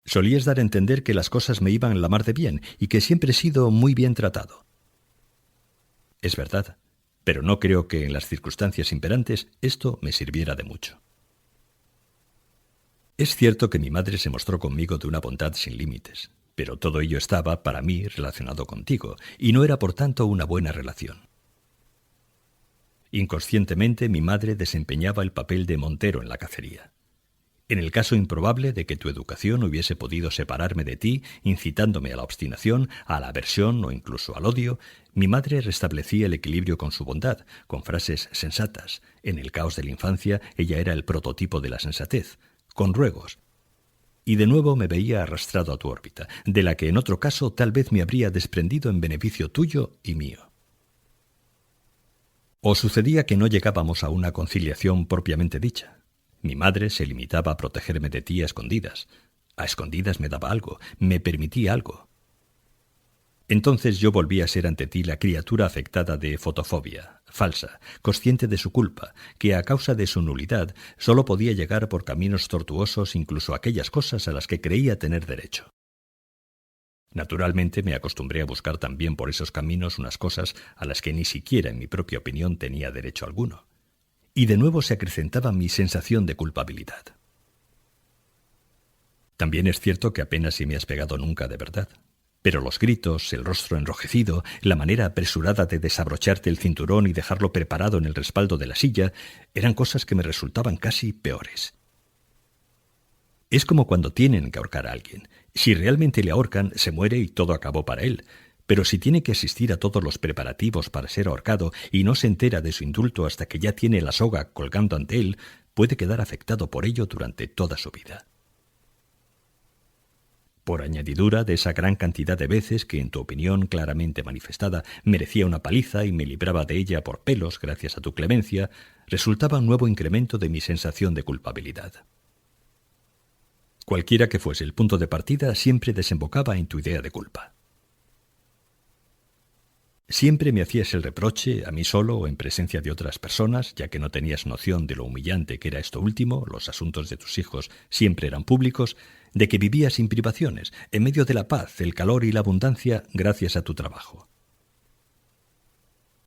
Solías dar a entender que las cosas me iban la mar de bien y que siempre he sido muy bien tratado. Es verdad, pero no creo que en las circunstancias imperantes esto me sirviera de mucho. Es cierto que mi madre se mostró conmigo de una bondad sin límites, pero todo ello estaba, para mí, relacionado contigo, y no era por tanto una buena relación. Inconscientemente mi madre desempeñaba el papel de montero en la cacería. En el caso improbable de que tu educación hubiese podido separarme de ti, incitándome a la obstinación, a la aversión o incluso al odio, mi madre restablecía el equilibrio con su bondad, con frases sensatas. En el caos de la infancia ella era el prototipo de la sensatez, con ruegos. Y de nuevo me veía arrastrado a tu órbita, de la que en otro caso tal vez me habría desprendido en beneficio tuyo y mío. O sucedía que no llegábamos a una conciliación propiamente dicha. Mi madre se limitaba a protegerme de ti a escondidas. A escondidas me daba algo, me permitía algo. Entonces yo volví a ser ante ti la criatura afectada de fotofobia, falsa, consciente de su culpa, que a causa de su nulidad solo podía llegar por caminos tortuosos incluso a aquellas cosas a las que creía tener derecho. Naturalmente me acostumbré a buscar también por esos caminos unas cosas a las que ni siquiera en mi propia opinión tenía derecho alguno. Y de nuevo se acrecentaba mi sensación de culpabilidad. También es cierto que apenas si me has pegado nunca de verdad. Pero los gritos, el rostro enrojecido, la manera apresurada de desabrocharte el cinturón y dejarlo preparado en el respaldo de la silla, eran cosas que me resultaban casi peores. Es como cuando tienen que ahorcar a alguien. Si realmente le ahorcan, se muere y todo acabó para él. Pero si tiene que asistir a todos los preparativos para ser ahorcado y no se entera de su indulto hasta que ya tiene la soga colgando ante él, puede quedar afectado por ello durante toda su vida. Por añadidura de esa gran cantidad de veces que, en tu opinión claramente manifestada, merecía una paliza y me libraba de ella por pelos gracias a tu clemencia, resultaba un nuevo incremento de mi sensación de culpabilidad. Cualquiera que fuese el punto de partida, siempre desembocaba en tu idea de culpa. Siempre me hacías el reproche, a mí solo o en presencia de otras personas, ya que no tenías noción de lo humillante que era esto último, los asuntos de tus hijos siempre eran públicos, de que vivías sin privaciones, en medio de la paz, el calor y la abundancia, gracias a tu trabajo.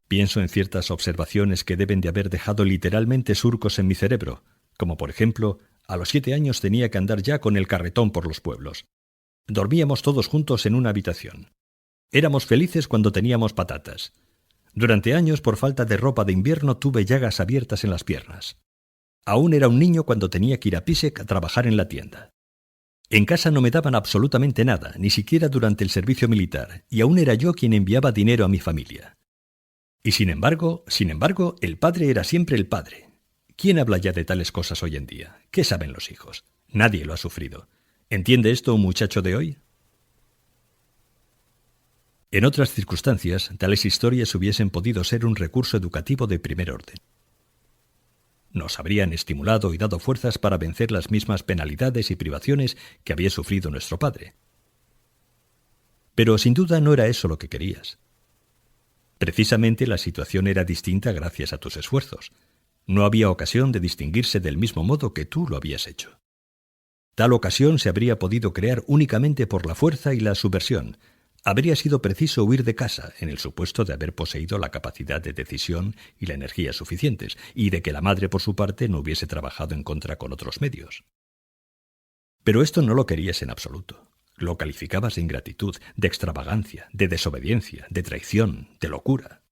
Pienso en ciertas observaciones que deben de haber dejado literalmente surcos en mi cerebro, como por ejemplo, a los 7 años tenía que andar ya con el carretón por los pueblos. Dormíamos todos juntos en una habitación. Éramos felices cuando teníamos patatas. Durante años, por falta de ropa de invierno, tuve llagas abiertas en las piernas. Aún era un niño cuando tenía que ir a Pisek a trabajar en la tienda. En casa no me daban absolutamente nada, ni siquiera durante el servicio militar, y aún era yo quien enviaba dinero a mi familia. Y sin embargo, el padre era siempre el padre. ¿Quién habla ya de tales cosas hoy en día? ¿Qué saben los hijos? Nadie lo ha sufrido. ¿Entiende esto un muchacho de hoy? En otras circunstancias, tales historias hubiesen podido ser un recurso educativo de primer orden. Nos habrían estimulado y dado fuerzas para vencer las mismas penalidades y privaciones que había sufrido nuestro padre. Pero sin duda no era eso lo que querías. Precisamente la situación era distinta gracias a tus esfuerzos. No había ocasión de distinguirse del mismo modo que tú lo habías hecho. Tal ocasión se habría podido crear únicamente por la fuerza y la subversión. Habría sido preciso huir de casa, en el supuesto de haber poseído la capacidad de decisión y la energía suficientes, y de que la madre por su parte no hubiese trabajado en contra con otros medios. Pero esto no lo querías en absoluto. Lo calificabas de ingratitud, de extravagancia, de desobediencia, de traición, de locura.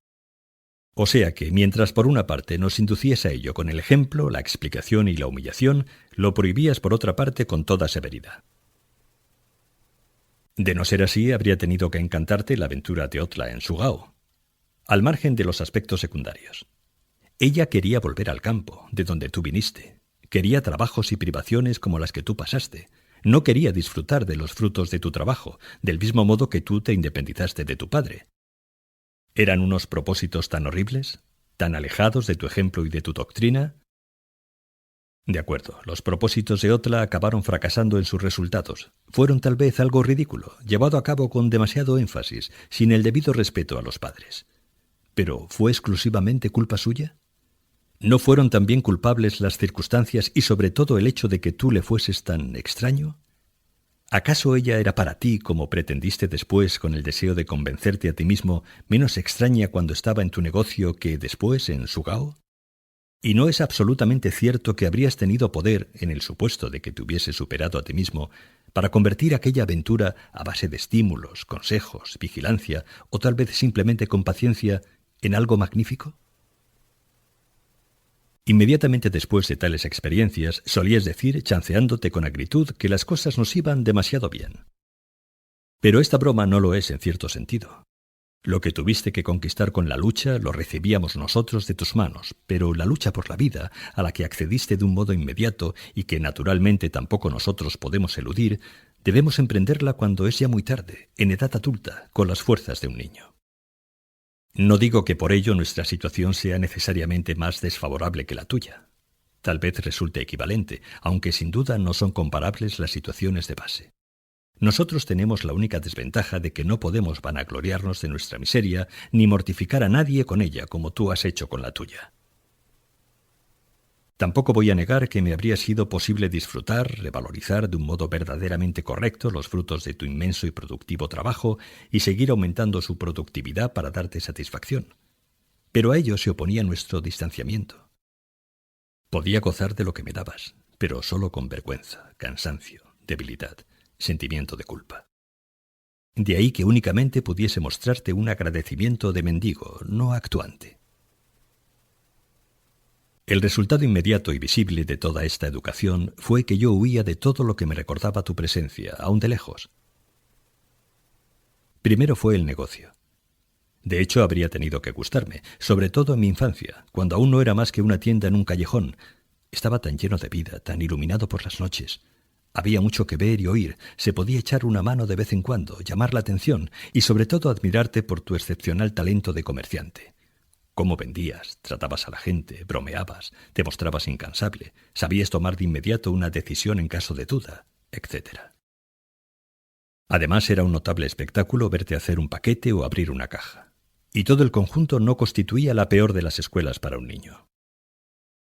O sea que, mientras por una parte nos inducías a ello con el ejemplo, la explicación y la humillación, lo prohibías por otra parte con toda severidad. De no ser así, habría tenido que encantarte la aventura de Otla en Sugao, al margen de los aspectos secundarios. Ella quería volver al campo, de donde tú viniste. Quería trabajos y privaciones como las que tú pasaste. No quería disfrutar de los frutos de tu trabajo, del mismo modo que tú te independizaste de tu padre. ¿Eran unos propósitos tan horribles? ¿Tan alejados de tu ejemplo y de tu doctrina? De acuerdo, los propósitos de Otla acabaron fracasando en sus resultados. Fueron tal vez algo ridículo, llevado a cabo con demasiado énfasis, sin el debido respeto a los padres. ¿Pero fue exclusivamente culpa suya? ¿No fueron también culpables las circunstancias y sobre todo el hecho de que tú le fueses tan extraño? ¿Acaso ella era para ti, como pretendiste después con el deseo de convencerte a ti mismo, menos extraña cuando estaba en tu negocio que después en Sugao? ¿Y no es absolutamente cierto que habrías tenido poder, en el supuesto de que te hubieses superado a ti mismo, para convertir aquella aventura a base de estímulos, consejos, vigilancia o tal vez simplemente con paciencia en algo magnífico? Inmediatamente después de tales experiencias, solías decir, chanceándote con agritud, que las cosas nos iban demasiado bien. Pero esta broma no lo es en cierto sentido. Lo que tuviste que conquistar con la lucha lo recibíamos nosotros de tus manos, pero la lucha por la vida, a la que accediste de un modo inmediato y que naturalmente tampoco nosotros podemos eludir, debemos emprenderla cuando es ya muy tarde, en edad adulta, con las fuerzas de un niño. No digo que por ello nuestra situación sea necesariamente más desfavorable que la tuya. Tal vez resulte equivalente, aunque sin duda no son comparables las situaciones de base. Nosotros tenemos la única desventaja de que no podemos vanagloriarnos de nuestra miseria ni mortificar a nadie con ella como tú has hecho con la tuya. Tampoco voy a negar que me habría sido posible disfrutar, revalorizar de un modo verdaderamente correcto los frutos de tu inmenso y productivo trabajo y seguir aumentando su productividad para darte satisfacción. Pero a ello se oponía nuestro distanciamiento. Podía gozar de lo que me dabas, pero solo con vergüenza, cansancio, debilidad, sentimiento de culpa. De ahí que únicamente pudiese mostrarte un agradecimiento de mendigo, no actuante. El resultado inmediato y visible de toda esta educación fue que yo huía de todo lo que me recordaba tu presencia, aún de lejos. Primero fue el negocio. De hecho, habría tenido que gustarme, sobre todo en mi infancia, cuando aún no era más que una tienda en un callejón. Estaba tan lleno de vida, tan iluminado por las noches. Había mucho que ver y oír, se podía echar una mano de vez en cuando, llamar la atención y sobre todo admirarte por tu excepcional talento de comerciante. Cómo vendías, tratabas a la gente, bromeabas, te mostrabas incansable, sabías tomar de inmediato una decisión en caso de duda, etc. Además, era un notable espectáculo verte hacer un paquete o abrir una caja. Y todo el conjunto no constituía la peor de las escuelas para un niño.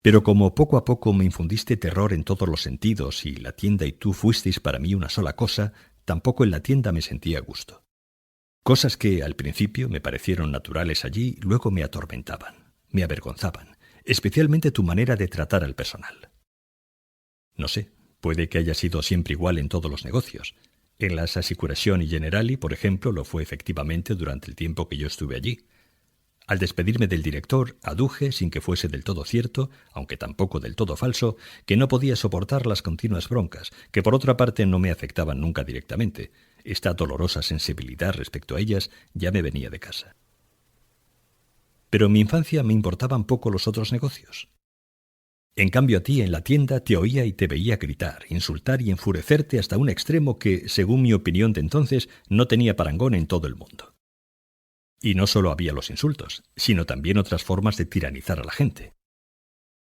Pero como poco a poco me infundiste terror en todos los sentidos y la tienda y tú fuisteis para mí una sola cosa, tampoco en la tienda me sentía a gusto. Cosas que al principio me parecieron naturales allí, luego me atormentaban, me avergonzaban, especialmente tu manera de tratar al personal. No sé, puede que haya sido siempre igual en todos los negocios. En las Assicurazioni Generali, por ejemplo, lo fue efectivamente durante el tiempo que yo estuve allí. Al despedirme del director, aduje, sin que fuese del todo cierto, aunque tampoco del todo falso, que no podía soportar las continuas broncas, que por otra parte no me afectaban nunca directamente. Esta dolorosa sensibilidad respecto a ellas ya me venía de casa. Pero en mi infancia me importaban poco los otros negocios. En cambio a ti en la tienda te oía y te veía gritar, insultar y enfurecerte hasta un extremo que, según mi opinión de entonces, no tenía parangón en todo el mundo. Y no solo había los insultos, sino también otras formas de tiranizar a la gente.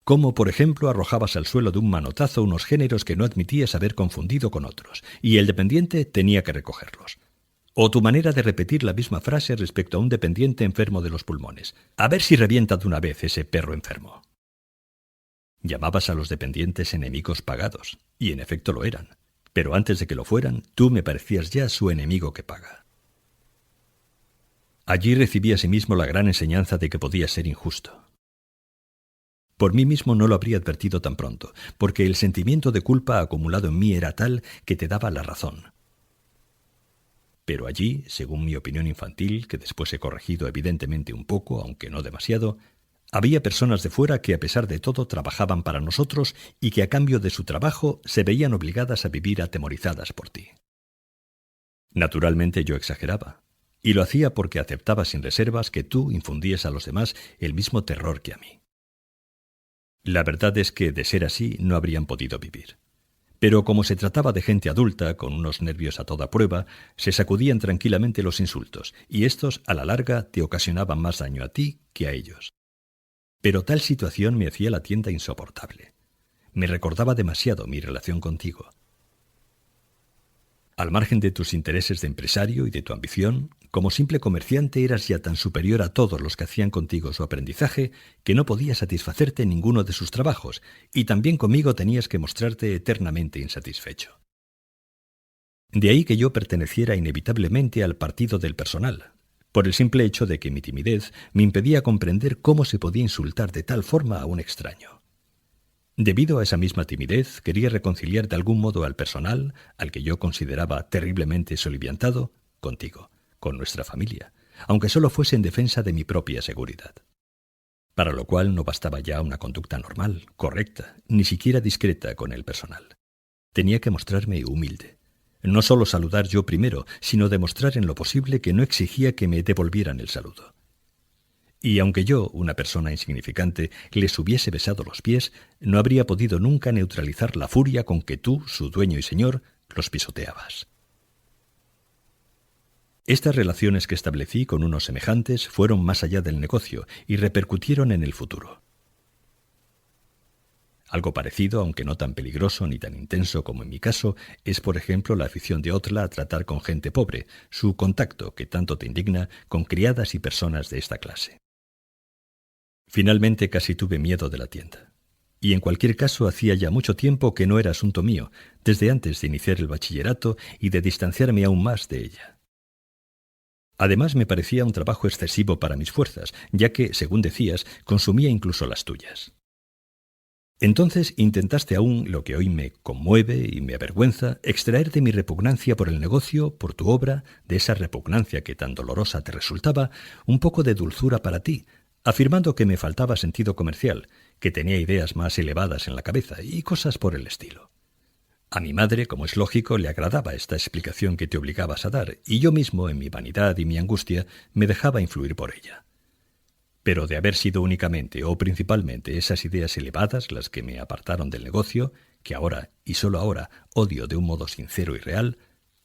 Como, por ejemplo, arrojabas al suelo de un manotazo unos géneros que no admitías haber confundido con otros, y el dependiente tenía que recogerlos. O tu manera de repetir la misma frase respecto a un dependiente enfermo de los pulmones. A ver si revienta de una vez ese perro enfermo. Llamabas a los dependientes enemigos pagados, y en efecto lo eran. Pero antes de que lo fueran, tú me parecías ya su enemigo que paga. Allí recibí asimismo la gran enseñanza de que podía ser injusto. Por mí mismo no lo habría advertido tan pronto, porque el sentimiento de culpa acumulado en mí era tal que te daba la razón. Pero allí, según mi opinión infantil, que después he corregido evidentemente un poco, aunque no demasiado, había personas de fuera que a pesar de todo trabajaban para nosotros y que a cambio de su trabajo se veían obligadas a vivir atemorizadas por ti. Naturalmente yo exageraba, y lo hacía porque aceptaba sin reservas que tú infundías a los demás el mismo terror que a mí. La verdad es que, de ser así, no habrían podido vivir. Pero como se trataba de gente adulta, con unos nervios a toda prueba, se sacudían tranquilamente los insultos, y estos, a la larga, te ocasionaban más daño a ti que a ellos. Pero tal situación me hacía la tienda insoportable. Me recordaba demasiado mi relación contigo. Al margen de tus intereses de empresario y de tu ambición, como simple comerciante eras ya tan superior a todos los que hacían contigo su aprendizaje que no podía satisfacerte en ninguno de sus trabajos, y también conmigo tenías que mostrarte eternamente insatisfecho. De ahí que yo perteneciera inevitablemente al partido del personal, por el simple hecho de que mi timidez me impedía comprender cómo se podía insultar de tal forma a un extraño. Debido a esa misma timidez, quería reconciliar de algún modo al personal, al que yo consideraba terriblemente soliviantado, contigo, con nuestra familia, aunque solo fuese en defensa de mi propia seguridad. Para lo cual no bastaba ya una conducta normal, correcta, ni siquiera discreta con el personal. Tenía que mostrarme humilde. No solo saludar yo primero, sino demostrar en lo posible que no exigía que me devolvieran el saludo. Y aunque yo, una persona insignificante, les hubiese besado los pies, no habría podido nunca neutralizar la furia con que tú, su dueño y señor, los pisoteabas. Estas relaciones que establecí con unos semejantes fueron más allá del negocio y repercutieron en el futuro. Algo parecido, aunque no tan peligroso ni tan intenso como en mi caso, es por ejemplo la afición de Otla a tratar con gente pobre, su contacto, que tanto te indigna, con criadas y personas de esta clase. Finalmente casi tuve miedo de la tienda. Y en cualquier caso hacía ya mucho tiempo que no era asunto mío, desde antes de iniciar el bachillerato y de distanciarme aún más de ella. Además me parecía un trabajo excesivo para mis fuerzas, ya que, según decías, consumía incluso las tuyas. Entonces intentaste aún, lo que hoy me conmueve y me avergüenza, extraer de mi repugnancia por el negocio, por tu obra, de esa repugnancia que tan dolorosa te resultaba, un poco de dulzura para ti, afirmando que me faltaba sentido comercial, que tenía ideas más elevadas en la cabeza y cosas por el estilo. A mi madre, como es lógico, le agradaba esta explicación que te obligabas a dar, y yo mismo, en mi vanidad y mi angustia, me dejaba influir por ella. Pero de haber sido únicamente o principalmente esas ideas elevadas las que me apartaron del negocio, que ahora, y solo ahora, odio de un modo sincero y real,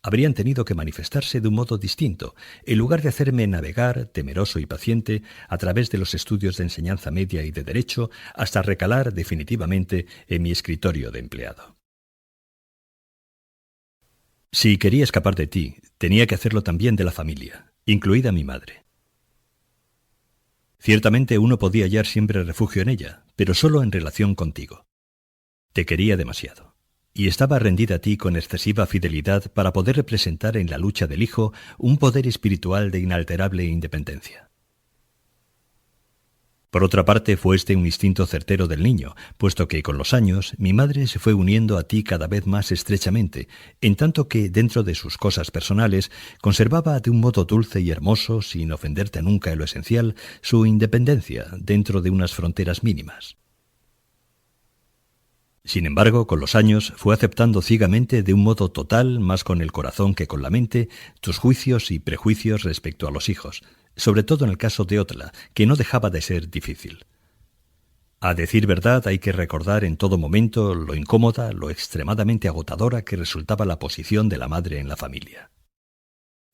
habrían tenido que manifestarse de un modo distinto, en lugar de hacerme navegar, temeroso y paciente, a través de los estudios de enseñanza media y de derecho, hasta recalar definitivamente en mi escritorio de empleado. Si quería escapar de ti, tenía que hacerlo también de la familia, incluida mi madre. Ciertamente uno podía hallar siempre refugio en ella, pero solo en relación contigo. Te quería demasiado, y estaba rendida a ti con excesiva fidelidad para poder representar en la lucha del hijo un poder espiritual de inalterable independencia. Por otra parte, fue este un instinto certero del niño, puesto que con los años mi madre se fue uniendo a ti cada vez más estrechamente, en tanto que, dentro de sus cosas personales, conservaba de un modo dulce y hermoso, sin ofenderte nunca en lo esencial, su independencia dentro de unas fronteras mínimas. Sin embargo, con los años fue aceptando ciegamente de un modo total, más con el corazón que con la mente, tus juicios y prejuicios respecto a los hijos, sobre todo en el caso de Otla, que no dejaba de ser difícil. A decir verdad, hay que recordar en todo momento lo incómoda, lo extremadamente agotadora que resultaba la posición de la madre en la familia.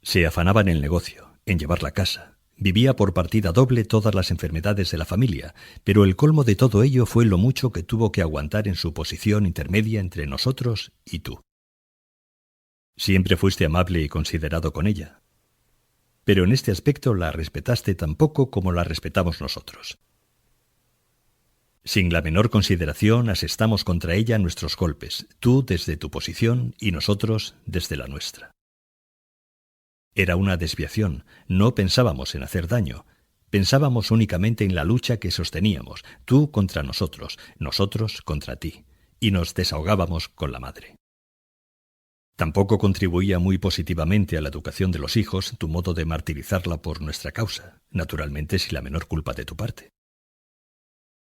Se afanaba en el negocio, en llevar la casa. Vivía por partida doble todas las enfermedades de la familia, pero el colmo de todo ello fue lo mucho que tuvo que aguantar en su posición intermedia entre nosotros y tú. Siempre fuiste amable y considerado con ella, pero en este aspecto la respetaste tan poco como la respetamos nosotros. Sin la menor consideración asestamos contra ella nuestros golpes, tú desde tu posición y nosotros desde la nuestra. Era una desviación, no pensábamos en hacer daño, Pensábamos únicamente en la lucha que sosteníamos, tú contra nosotros, nosotros contra ti, y nos desahogábamos con la madre. Tampoco contribuía muy positivamente a la educación de los hijos tu modo de martirizarla por nuestra causa, naturalmente sin la menor culpa de tu parte.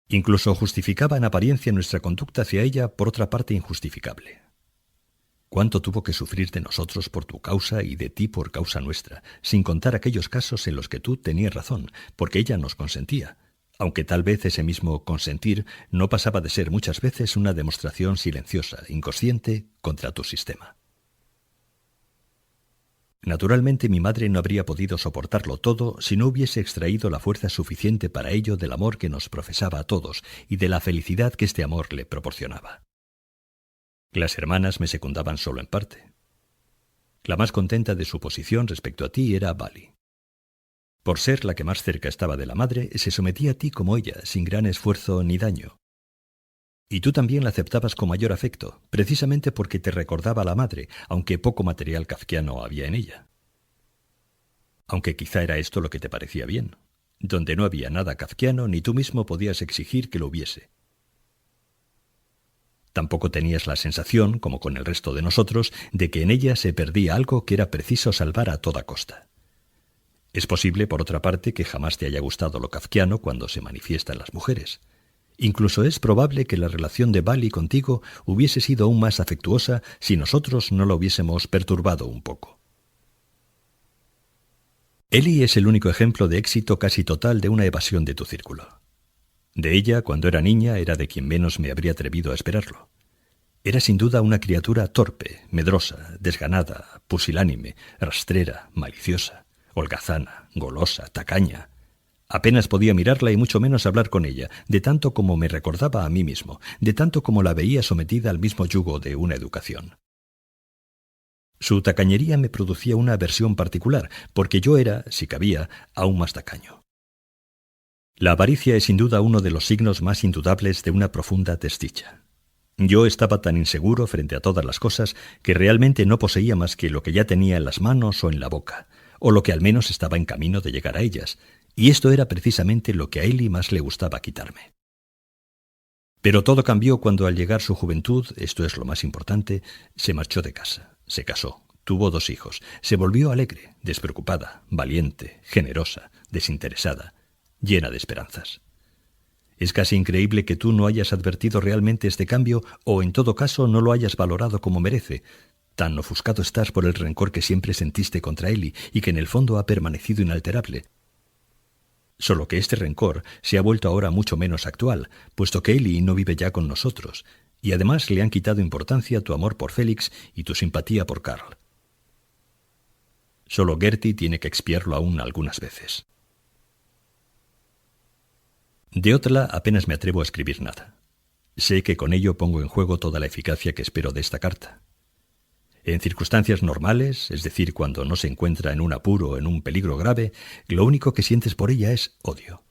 Incluso justificaba en apariencia nuestra conducta hacia ella por otra parte injustificable. Cuánto tuvo que sufrir de nosotros por tu causa y de ti por causa nuestra, sin contar aquellos casos en los que tú tenías razón, porque ella nos consentía, aunque tal vez ese mismo consentir no pasaba de ser muchas veces una demostración silenciosa, inconsciente, contra tu sistema. Naturalmente mi madre no habría podido soportarlo todo si no hubiese extraído la fuerza suficiente para ello del amor que nos profesaba a todos y de la felicidad que este amor le proporcionaba. Las hermanas me secundaban solo en parte. La más contenta de su posición respecto a ti era Vali. Por ser la que más cerca estaba de la madre, se sometía a ti como ella, sin gran esfuerzo ni daño. Y tú también la aceptabas con mayor afecto, precisamente porque te recordaba a la madre, aunque poco material kafkiano había en ella. Aunque quizá era esto lo que te parecía bien. Donde no había nada kafkiano, ni tú mismo podías exigir que lo hubiese. Tampoco tenías la sensación, como con el resto de nosotros, de que en ella se perdía algo que era preciso salvar a toda costa. Es posible, por otra parte, que jamás te haya gustado lo kafkiano cuando se manifiesta en las mujeres. Incluso es probable que la relación de Vali contigo hubiese sido aún más afectuosa si nosotros no la hubiésemos perturbado un poco. Eli es el único ejemplo de éxito casi total de una evasión de tu círculo. De ella, cuando era niña, era de quien menos me habría atrevido a esperarlo. Era sin duda una criatura torpe, medrosa, desganada, pusilánime, rastrera, maliciosa, holgazana, golosa, tacaña. Apenas podía mirarla y mucho menos hablar con ella, de tanto como me recordaba a mí mismo, de tanto como la veía sometida al mismo yugo de una educación. Su tacañería me producía una aversión particular, porque yo era, si cabía, aún más tacaño. La avaricia es sin duda uno de los signos más indudables de una profunda desdicha. Yo estaba tan inseguro frente a todas las cosas que realmente no poseía más que lo que ya tenía en las manos o en la boca, o lo que al menos estaba en camino de llegar a ellas, y esto era precisamente lo que a Eli más le gustaba quitarme. Pero todo cambió cuando al llegar su juventud, esto es lo más importante, se marchó de casa, se casó, tuvo 2 hijos, se volvió alegre, despreocupada, valiente, generosa, desinteresada, llena de esperanzas. Es casi increíble que tú no hayas advertido realmente este cambio o en todo caso no lo hayas valorado como merece. Tan ofuscado estás por el rencor que siempre sentiste contra Eli y que en el fondo ha permanecido inalterable. Solo que este rencor se ha vuelto ahora mucho menos actual, puesto que Eli no vive ya con nosotros, y además le han quitado importancia tu amor por Félix y tu simpatía por Karl. Solo Gertie tiene que expiarlo aún algunas veces. De Otla apenas me atrevo a escribir nada. Sé que con ello pongo en juego toda la eficacia que espero de esta carta. En circunstancias normales, es decir, cuando no se encuentra en un apuro o en un peligro grave, lo único que sientes por ella es odio.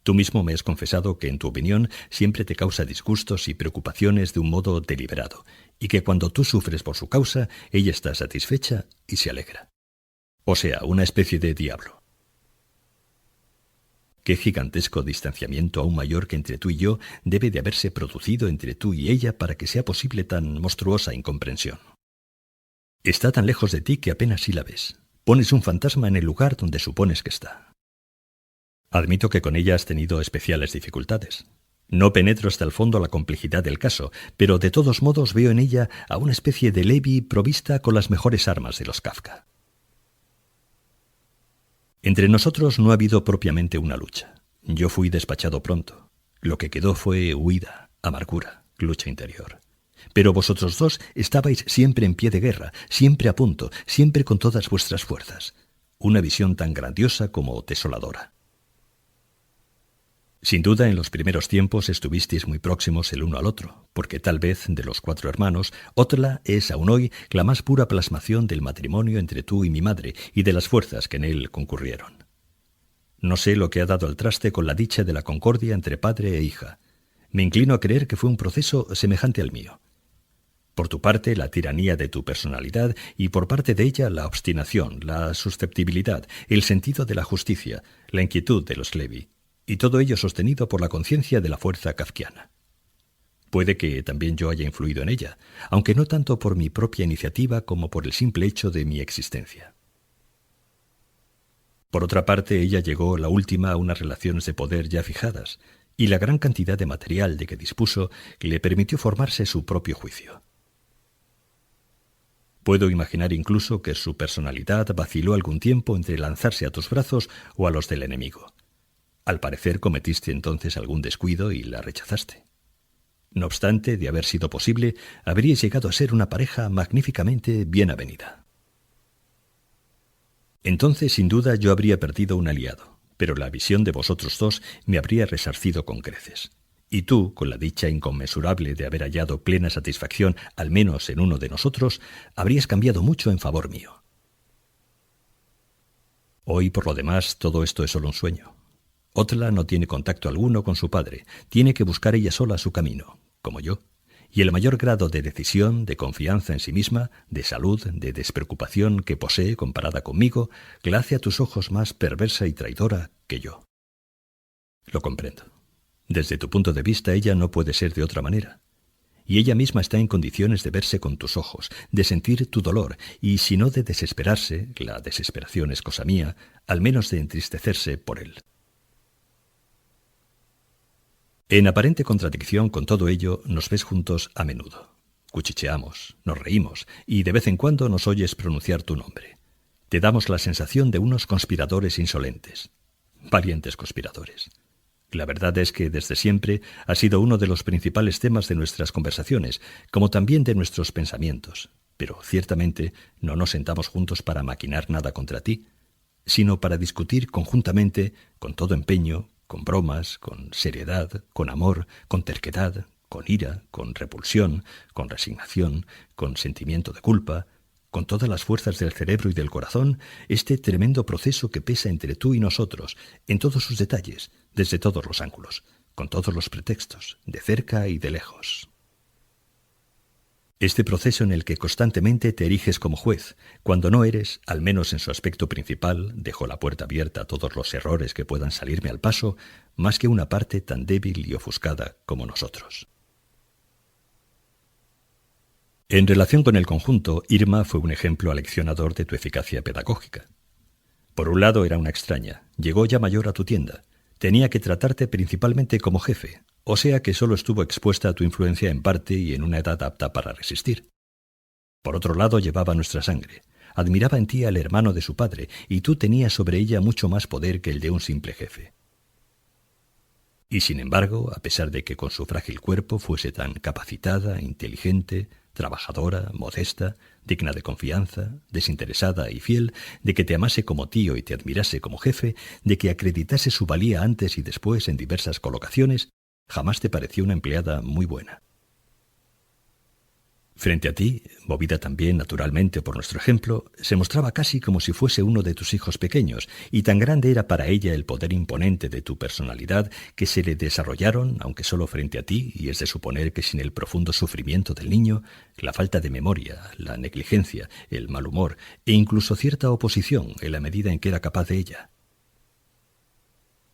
Tú mismo me has confesado que, en tu opinión, siempre te causa disgustos y preocupaciones de un modo deliberado, y que cuando tú sufres por su causa, ella está satisfecha y se alegra. O sea, una especie de diablo. Qué gigantesco distanciamiento aún mayor que entre tú y yo debe de haberse producido entre tú y ella para que sea posible tan monstruosa incomprensión. Está tan lejos de ti que apenas sí la ves. Pones un fantasma en el lugar donde supones que está. Admito que con ella has tenido especiales dificultades. No penetro hasta el fondo la complejidad del caso, pero de todos modos veo en ella a una especie de Levi provista con las mejores armas de los Kafka. Entre nosotros no ha habido propiamente una lucha. Yo fui despachado pronto. Lo que quedó fue huida, amargura, lucha interior. Pero vosotros 2 estabais siempre en pie de guerra, siempre a punto, siempre con todas vuestras fuerzas. Una visión tan grandiosa como desoladora. Sin duda, en los primeros tiempos estuvisteis muy próximos el uno al otro, porque tal vez, de los 4 hermanos, Otla es aún hoy la más pura plasmación del matrimonio entre tú y mi madre y de las fuerzas que en él concurrieron. No sé lo que ha dado al traste con la dicha de la concordia entre padre e hija. Me inclino a creer que fue un proceso semejante al mío. Por tu parte, la tiranía de tu personalidad y por parte de ella la obstinación, la susceptibilidad, el sentido de la justicia, la inquietud de los Levi, y todo ello sostenido por la conciencia de la fuerza kafkiana. Puede que también yo haya influido en ella, aunque no tanto por mi propia iniciativa como por el simple hecho de mi existencia. Por otra parte, ella llegó la última a unas relaciones de poder ya fijadas, y la gran cantidad de material de que dispuso le permitió formarse su propio juicio. Puedo imaginar incluso que su personalidad vaciló algún tiempo entre lanzarse a tus brazos o a los del enemigo. Al parecer cometiste entonces algún descuido y la rechazaste. No obstante, de haber sido posible, habríais llegado a ser una pareja magníficamente bien avenida. Entonces, sin duda, yo habría perdido un aliado, pero la visión de vosotros dos me habría resarcido con creces. Y tú, con la dicha inconmensurable de haber hallado plena satisfacción, al menos en uno de nosotros, habrías cambiado mucho en favor mío. Hoy, por lo demás, todo esto es solo un sueño. Otla no tiene contacto alguno con su padre, tiene que buscar ella sola su camino, como yo, y el mayor grado de decisión, de confianza en sí misma, de salud, de despreocupación que posee comparada conmigo, la hace a tus ojos más perversa y traidora que yo. Lo comprendo. Desde tu punto de vista ella no puede ser de otra manera. Y ella misma está en condiciones de verse con tus ojos, de sentir tu dolor, y si no de desesperarse, la desesperación es cosa mía, al menos de entristecerse por él. En aparente contradicción con todo ello, nos ves juntos a menudo. Cuchicheamos, nos reímos, y de vez en cuando nos oyes pronunciar tu nombre. Te damos la sensación de unos conspiradores insolentes. Valientes conspiradores. La verdad es que desde siempre ha sido uno de los principales temas de nuestras conversaciones, como también de nuestros pensamientos, pero ciertamente no nos sentamos juntos para maquinar nada contra ti, sino para discutir conjuntamente, con todo empeño, con bromas, con seriedad, con amor, con terquedad, con ira, con repulsión, con resignación, con sentimiento de culpa, con todas las fuerzas del cerebro y del corazón, este tremendo proceso que pesa entre tú y nosotros, en todos sus detalles, desde todos los ángulos, con todos los pretextos, de cerca y de lejos. Este proceso en el que constantemente te eriges como juez, cuando no eres, al menos en su aspecto principal, dejo la puerta abierta a todos los errores que puedan salirme al paso, más que una parte tan débil y ofuscada como nosotros. En relación con el conjunto, Irma fue un ejemplo aleccionador de tu eficacia pedagógica. Por un lado era una extraña, llegó ya mayor a tu tienda, tenía que tratarte principalmente como jefe, o sea que solo estuvo expuesta a tu influencia en parte y en una edad apta para resistir. Por otro lado llevaba nuestra sangre, admiraba en ti al hermano de su padre, y tú tenías sobre ella mucho más poder que el de un simple jefe. Y sin embargo, a pesar de que con su frágil cuerpo fuese tan capacitada, inteligente, trabajadora, modesta, digna de confianza, desinteresada y fiel, de que te amase como tío y te admirase como jefe, de que acreditase su valía antes y después en diversas colocaciones, jamás te pareció una empleada muy buena. Frente a ti, movida también naturalmente por nuestro ejemplo, se mostraba casi como si fuese uno de tus hijos pequeños, y tan grande era para ella el poder imponente de tu personalidad que se le desarrollaron, aunque solo frente a ti, y es de suponer que sin el profundo sufrimiento del niño, la falta de memoria, la negligencia, el mal humor e incluso cierta oposición en la medida en que era capaz de ella.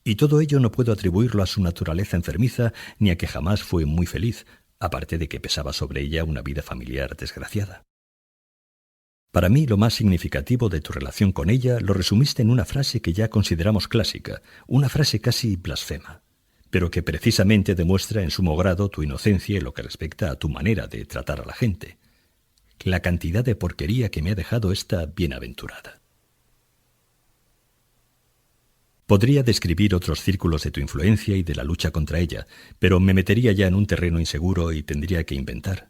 Y todo ello no puedo atribuirlo a su naturaleza enfermiza ni a que jamás fue muy feliz, aparte de que pesaba sobre ella una vida familiar desgraciada. Para mí lo más significativo de tu relación con ella lo resumiste en una frase que ya consideramos clásica, una frase casi blasfema, pero que precisamente demuestra en sumo grado tu inocencia en lo que respecta a tu manera de tratar a la gente. La cantidad de porquería que me ha dejado esta bienaventurada. Podría describir otros círculos de tu influencia y de la lucha contra ella, pero me metería ya en un terreno inseguro y tendría que inventar.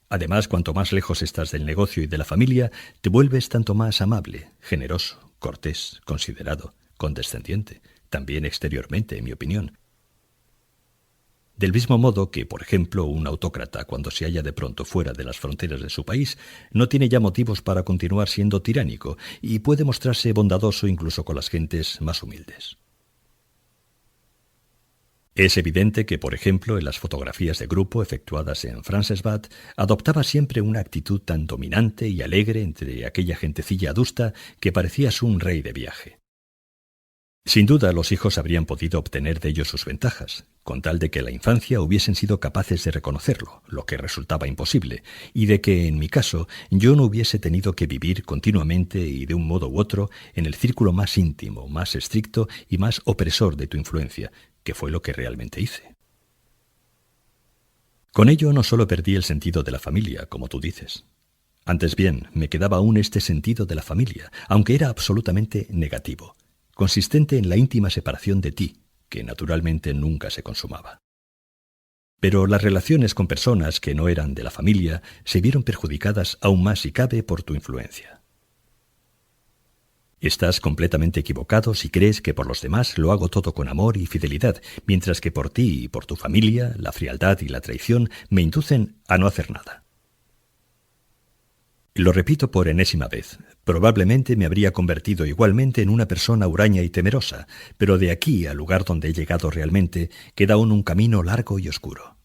Además, cuanto más lejos estás del negocio y de la familia, te vuelves tanto más amable, generoso, cortés, considerado, condescendiente, también exteriormente, en mi opinión. Del mismo modo que, por ejemplo, un autócrata, cuando se halla de pronto fuera de las fronteras de su país, no tiene ya motivos para continuar siendo tiránico y puede mostrarse bondadoso incluso con las gentes más humildes. Es evidente que, por ejemplo, en las fotografías de grupo efectuadas en Francesbad, adoptaba siempre una actitud tan dominante y alegre entre aquella gentecilla adusta que parecías un rey de viaje. Sin duda, los hijos habrían podido obtener de ello sus ventajas, con tal de que en la infancia hubiesen sido capaces de reconocerlo, lo que resultaba imposible, y de que, en mi caso, yo no hubiese tenido que vivir continuamente y de un modo u otro en el círculo más íntimo, más estricto y más opresor de tu influencia, que fue lo que realmente hice. Con ello no solo perdí el sentido de la familia, como tú dices. Antes bien, me quedaba aún este sentido de la familia, aunque era absolutamente negativo, consistente en la íntima separación de ti, que naturalmente nunca se consumaba. Pero las relaciones con personas que no eran de la familia se vieron perjudicadas aún más si cabe por tu influencia. Estás completamente equivocado si crees que por los demás lo hago todo con amor y fidelidad, mientras que por ti y por tu familia, la frialdad y la traición me inducen a no hacer nada. Lo repito por enésima vez. Probablemente me habría convertido igualmente en una persona huraña y temerosa, pero de aquí al lugar donde he llegado realmente queda aún un camino largo y oscuro.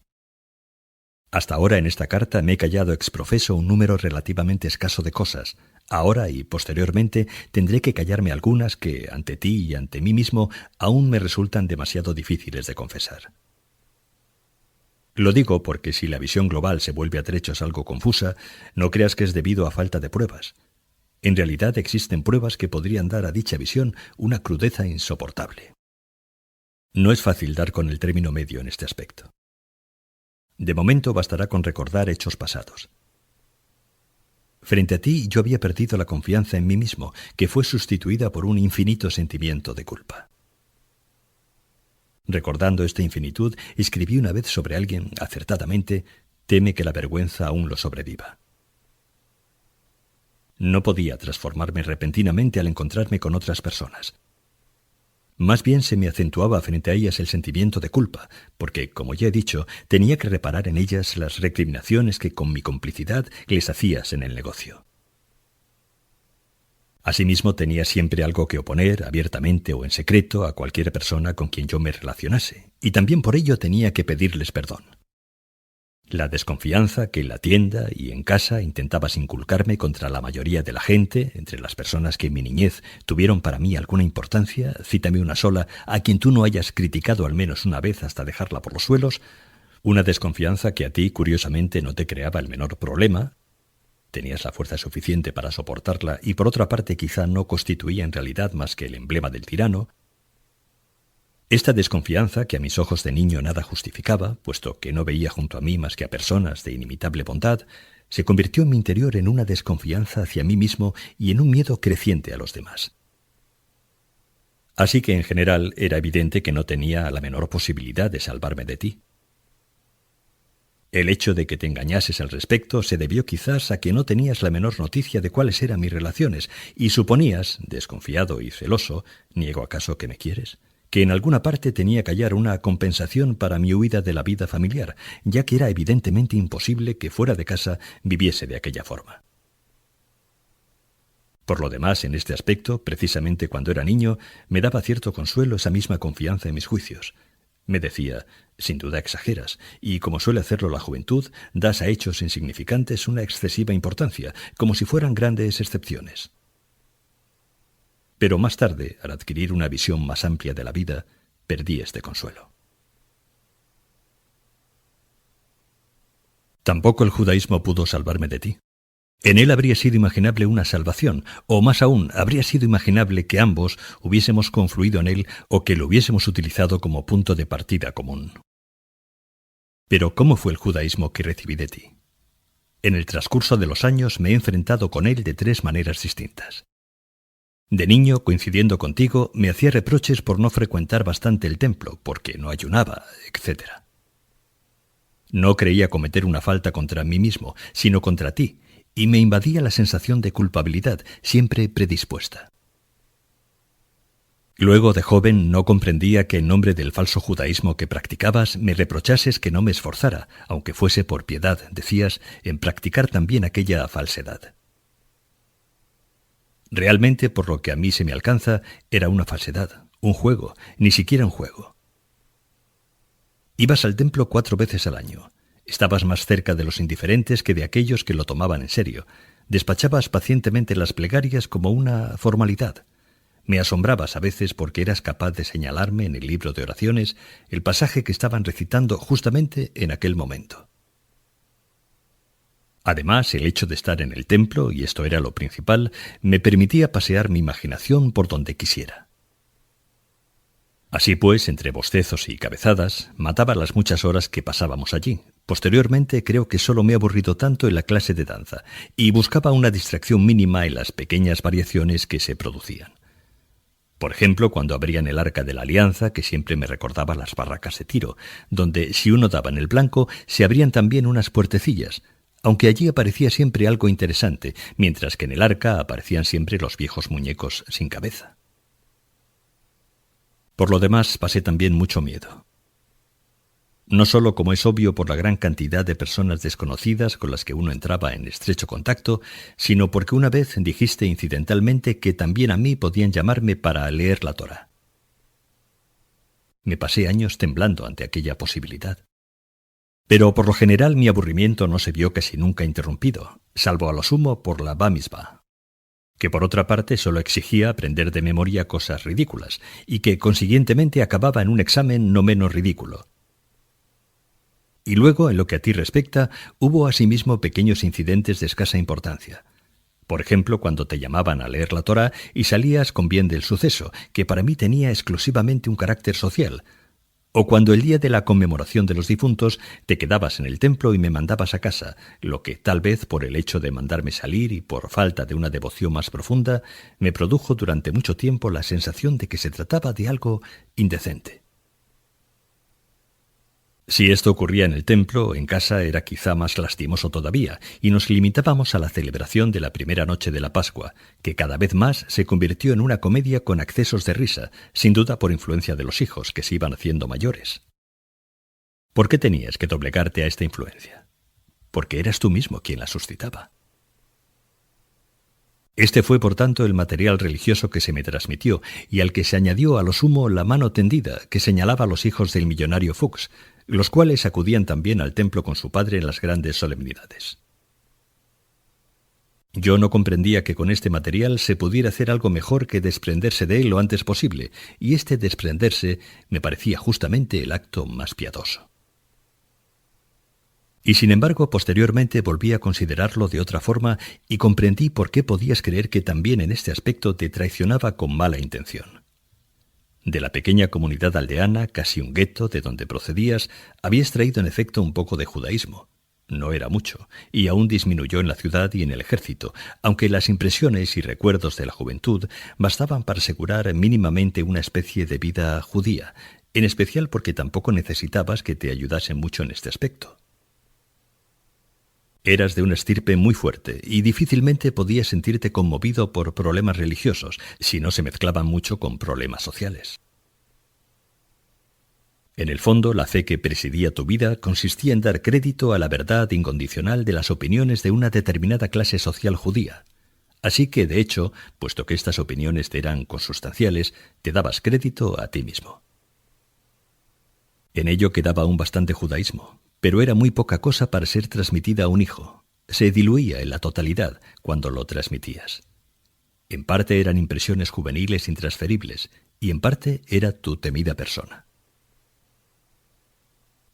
Hasta ahora en esta carta me he callado exprofeso un número relativamente escaso de cosas. Ahora y posteriormente tendré que callarme algunas que, ante ti y ante mí mismo, aún me resultan demasiado difíciles de confesar. Lo digo porque si la visión global se vuelve a trechos algo confusa, no creas que es debido a falta de pruebas. En realidad existen pruebas que podrían dar a dicha visión una crudeza insoportable. No es fácil dar con el término medio en este aspecto. De momento bastará con recordar hechos pasados. Frente a ti yo había perdido la confianza en mí mismo, que fue sustituida por un infinito sentimiento de culpa. Recordando esta infinitud, escribí una vez sobre alguien, acertadamente, teme que la vergüenza aún lo sobreviva. No podía transformarme repentinamente al encontrarme con otras personas. Más bien se me acentuaba frente a ellas el sentimiento de culpa, porque, como ya he dicho, tenía que reparar en ellas las recriminaciones que con mi complicidad les hacías en el negocio. Asimismo, tenía siempre algo que oponer, abiertamente o en secreto, a cualquier persona con quien yo me relacionase, y también por ello tenía que pedirles perdón. La desconfianza que en la tienda y en casa intentabas inculcarme contra la mayoría de la gente, entre las personas que en mi niñez tuvieron para mí alguna importancia, cítame una sola, a quien tú no hayas criticado al menos una vez hasta dejarla por los suelos, una desconfianza que a ti, curiosamente, no te creaba el menor problema, tenías la fuerza suficiente para soportarla y por otra parte quizá no constituía en realidad más que el emblema del tirano. Esta desconfianza, que a mis ojos de niño nada justificaba, puesto que no veía junto a mí más que a personas de inimitable bondad, se convirtió en mi interior en una desconfianza hacia mí mismo y en un miedo creciente a los demás. Así que en general era evidente que no tenía la menor posibilidad de salvarme de ti. El hecho de que te engañases al respecto se debió quizás a que no tenías la menor noticia de cuáles eran mis relaciones y suponías, desconfiado y celoso, ¿niego acaso que me quieres?, que en alguna parte tenía que hallar una compensación para mi huida de la vida familiar, ya que era evidentemente imposible que fuera de casa viviese de aquella forma. Por lo demás, en este aspecto, precisamente cuando era niño, me daba cierto consuelo esa misma confianza en mis juicios. Me decía, sin duda exageras, y como suele hacerlo la juventud, das a hechos insignificantes una excesiva importancia, como si fueran grandes excepciones. Pero más tarde, al adquirir una visión más amplia de la vida, perdí este consuelo. Tampoco el judaísmo pudo salvarme de ti. En él habría sido imaginable una salvación, o más aún, habría sido imaginable que ambos hubiésemos confluido en él o que lo hubiésemos utilizado como punto de partida común. Pero ¿cómo fue el judaísmo que recibí de ti? En el transcurso de los años me he enfrentado con él de 3 maneras distintas. De niño, coincidiendo contigo, me hacía reproches por no frecuentar bastante el templo, porque no ayunaba, etc. No creía cometer una falta contra mí mismo, sino contra ti, y me invadía la sensación de culpabilidad, siempre predispuesta. Luego, de joven, no comprendía que en nombre del falso judaísmo que practicabas me reprochases que no me esforzara, aunque fuese por piedad, decías, en practicar también aquella falsedad. Realmente, por lo que a mí se me alcanza, era una falsedad, un juego, ni siquiera un juego. Ibas al templo 4 veces al año. Estabas más cerca de los indiferentes que de aquellos que lo tomaban en serio. Despachabas pacientemente las plegarias como una formalidad. Me asombrabas a veces porque eras capaz de señalarme en el libro de oraciones el pasaje que estaban recitando justamente en aquel momento. Además, el hecho de estar en el templo, y esto era lo principal, me permitía pasear mi imaginación por donde quisiera. Así pues, entre bostezos y cabezadas, mataba las muchas horas que pasábamos allí. Posteriormente creo que solo me he aburrido tanto en la clase de danza, y buscaba una distracción mínima en las pequeñas variaciones que se producían. Por ejemplo, cuando abrían el Arca de la Alianza, que siempre me recordaba las barracas de Tiro, donde si uno daba en el blanco, se abrían también unas puertecillas, aunque allí aparecía siempre algo interesante, mientras que en el arca aparecían siempre los viejos muñecos sin cabeza. Por lo demás, pasé también mucho miedo. No solo, como es obvio, por la gran cantidad de personas desconocidas con las que uno entraba en estrecho contacto, sino porque una vez dijiste incidentalmente que también a mí podían llamarme para leer la Torá. Me pasé años temblando ante aquella posibilidad. Pero por lo general mi aburrimiento no se vio casi nunca interrumpido, salvo a lo sumo por la Bar Mitzvah, que por otra parte solo exigía aprender de memoria cosas ridículas, y que consiguientemente acababa en un examen no menos ridículo. Y luego, en lo que a ti respecta, hubo asimismo pequeños incidentes de escasa importancia. Por ejemplo, cuando te llamaban a leer la Torá y salías con bien del suceso, que para mí tenía exclusivamente un carácter social, o cuando el día de la conmemoración de los difuntos te quedabas en el templo y me mandabas a casa, lo que tal vez por el hecho de mandarme salir y por falta de una devoción más profunda, me produjo durante mucho tiempo la sensación de que se trataba de algo indecente. Si esto ocurría en el templo, en casa era quizá más lastimoso todavía, y nos limitábamos a la celebración de la primera noche de la Pascua, que cada vez más se convirtió en una comedia con accesos de risa, sin duda por influencia de los hijos, que se iban haciendo mayores. ¿Por qué tenías que doblegarte a esta influencia? Porque eras tú mismo quien la suscitaba. Este fue, por tanto, el material religioso que se me transmitió, y al que se añadió a lo sumo la mano tendida que señalaba a los hijos del millonario Fuchs, los cuales acudían también al templo con su padre en las grandes solemnidades. Yo no comprendía que con este material se pudiera hacer algo mejor que desprenderse de él lo antes posible, y este desprenderse me parecía justamente el acto más piadoso. Y sin embargo, posteriormente volví a considerarlo de otra forma y comprendí por qué podías creer que también en este aspecto te traicionaba con mala intención. De la pequeña comunidad aldeana, casi un gueto de donde procedías, habías traído en efecto un poco de judaísmo. No era mucho, y aún disminuyó en la ciudad y en el ejército, aunque las impresiones y recuerdos de la juventud bastaban para asegurar mínimamente una especie de vida judía, en especial porque tampoco necesitabas que te ayudasen mucho en este aspecto. Eras de una estirpe muy fuerte y difícilmente podías sentirte conmovido por problemas religiosos si no se mezclaban mucho con problemas sociales. En el fondo, la fe que presidía tu vida consistía en dar crédito a la verdad incondicional de las opiniones de una determinada clase social judía. Así que, de hecho, puesto que estas opiniones te eran consustanciales, te dabas crédito a ti mismo. En ello quedaba aún bastante judaísmo, pero era muy poca cosa para ser transmitida a un hijo. Se diluía en la totalidad cuando lo transmitías. En parte eran impresiones juveniles intransferibles, y en parte era tu temida persona.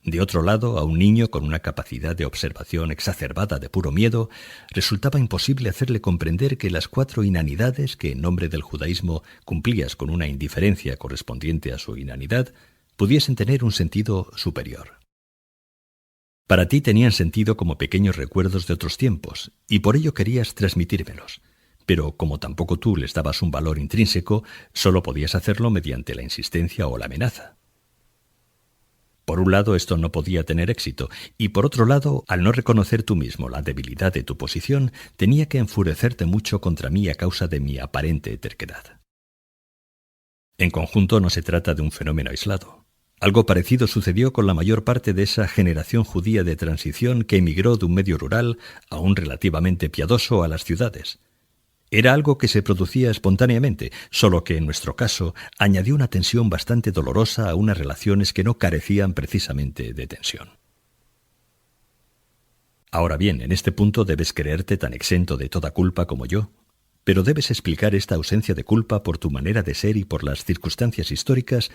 De otro lado, a un niño con una capacidad de observación exacerbada de puro miedo, resultaba imposible hacerle comprender que las 4 inanidades que en nombre del judaísmo cumplías con una indiferencia correspondiente a su inanidad, pudiesen tener un sentido superior. Para ti tenían sentido como pequeños recuerdos de otros tiempos, y por ello querías transmitírmelos, pero como tampoco tú les dabas un valor intrínseco, solo podías hacerlo mediante la insistencia o la amenaza. Por un lado, esto no podía tener éxito, y por otro lado, al no reconocer tú mismo la debilidad de tu posición, tenía que enfurecerte mucho contra mí a causa de mi aparente terquedad. En conjunto, no se trata de un fenómeno aislado. Algo parecido sucedió con la mayor parte de esa generación judía de transición que emigró de un medio rural, aún relativamente piadoso, a las ciudades. Era algo que se producía espontáneamente, solo que en nuestro caso añadió una tensión bastante dolorosa a unas relaciones que no carecían precisamente de tensión. Ahora bien, en este punto debes creerte tan exento de toda culpa como yo, pero debes explicar esta ausencia de culpa por tu manera de ser y por las circunstancias históricas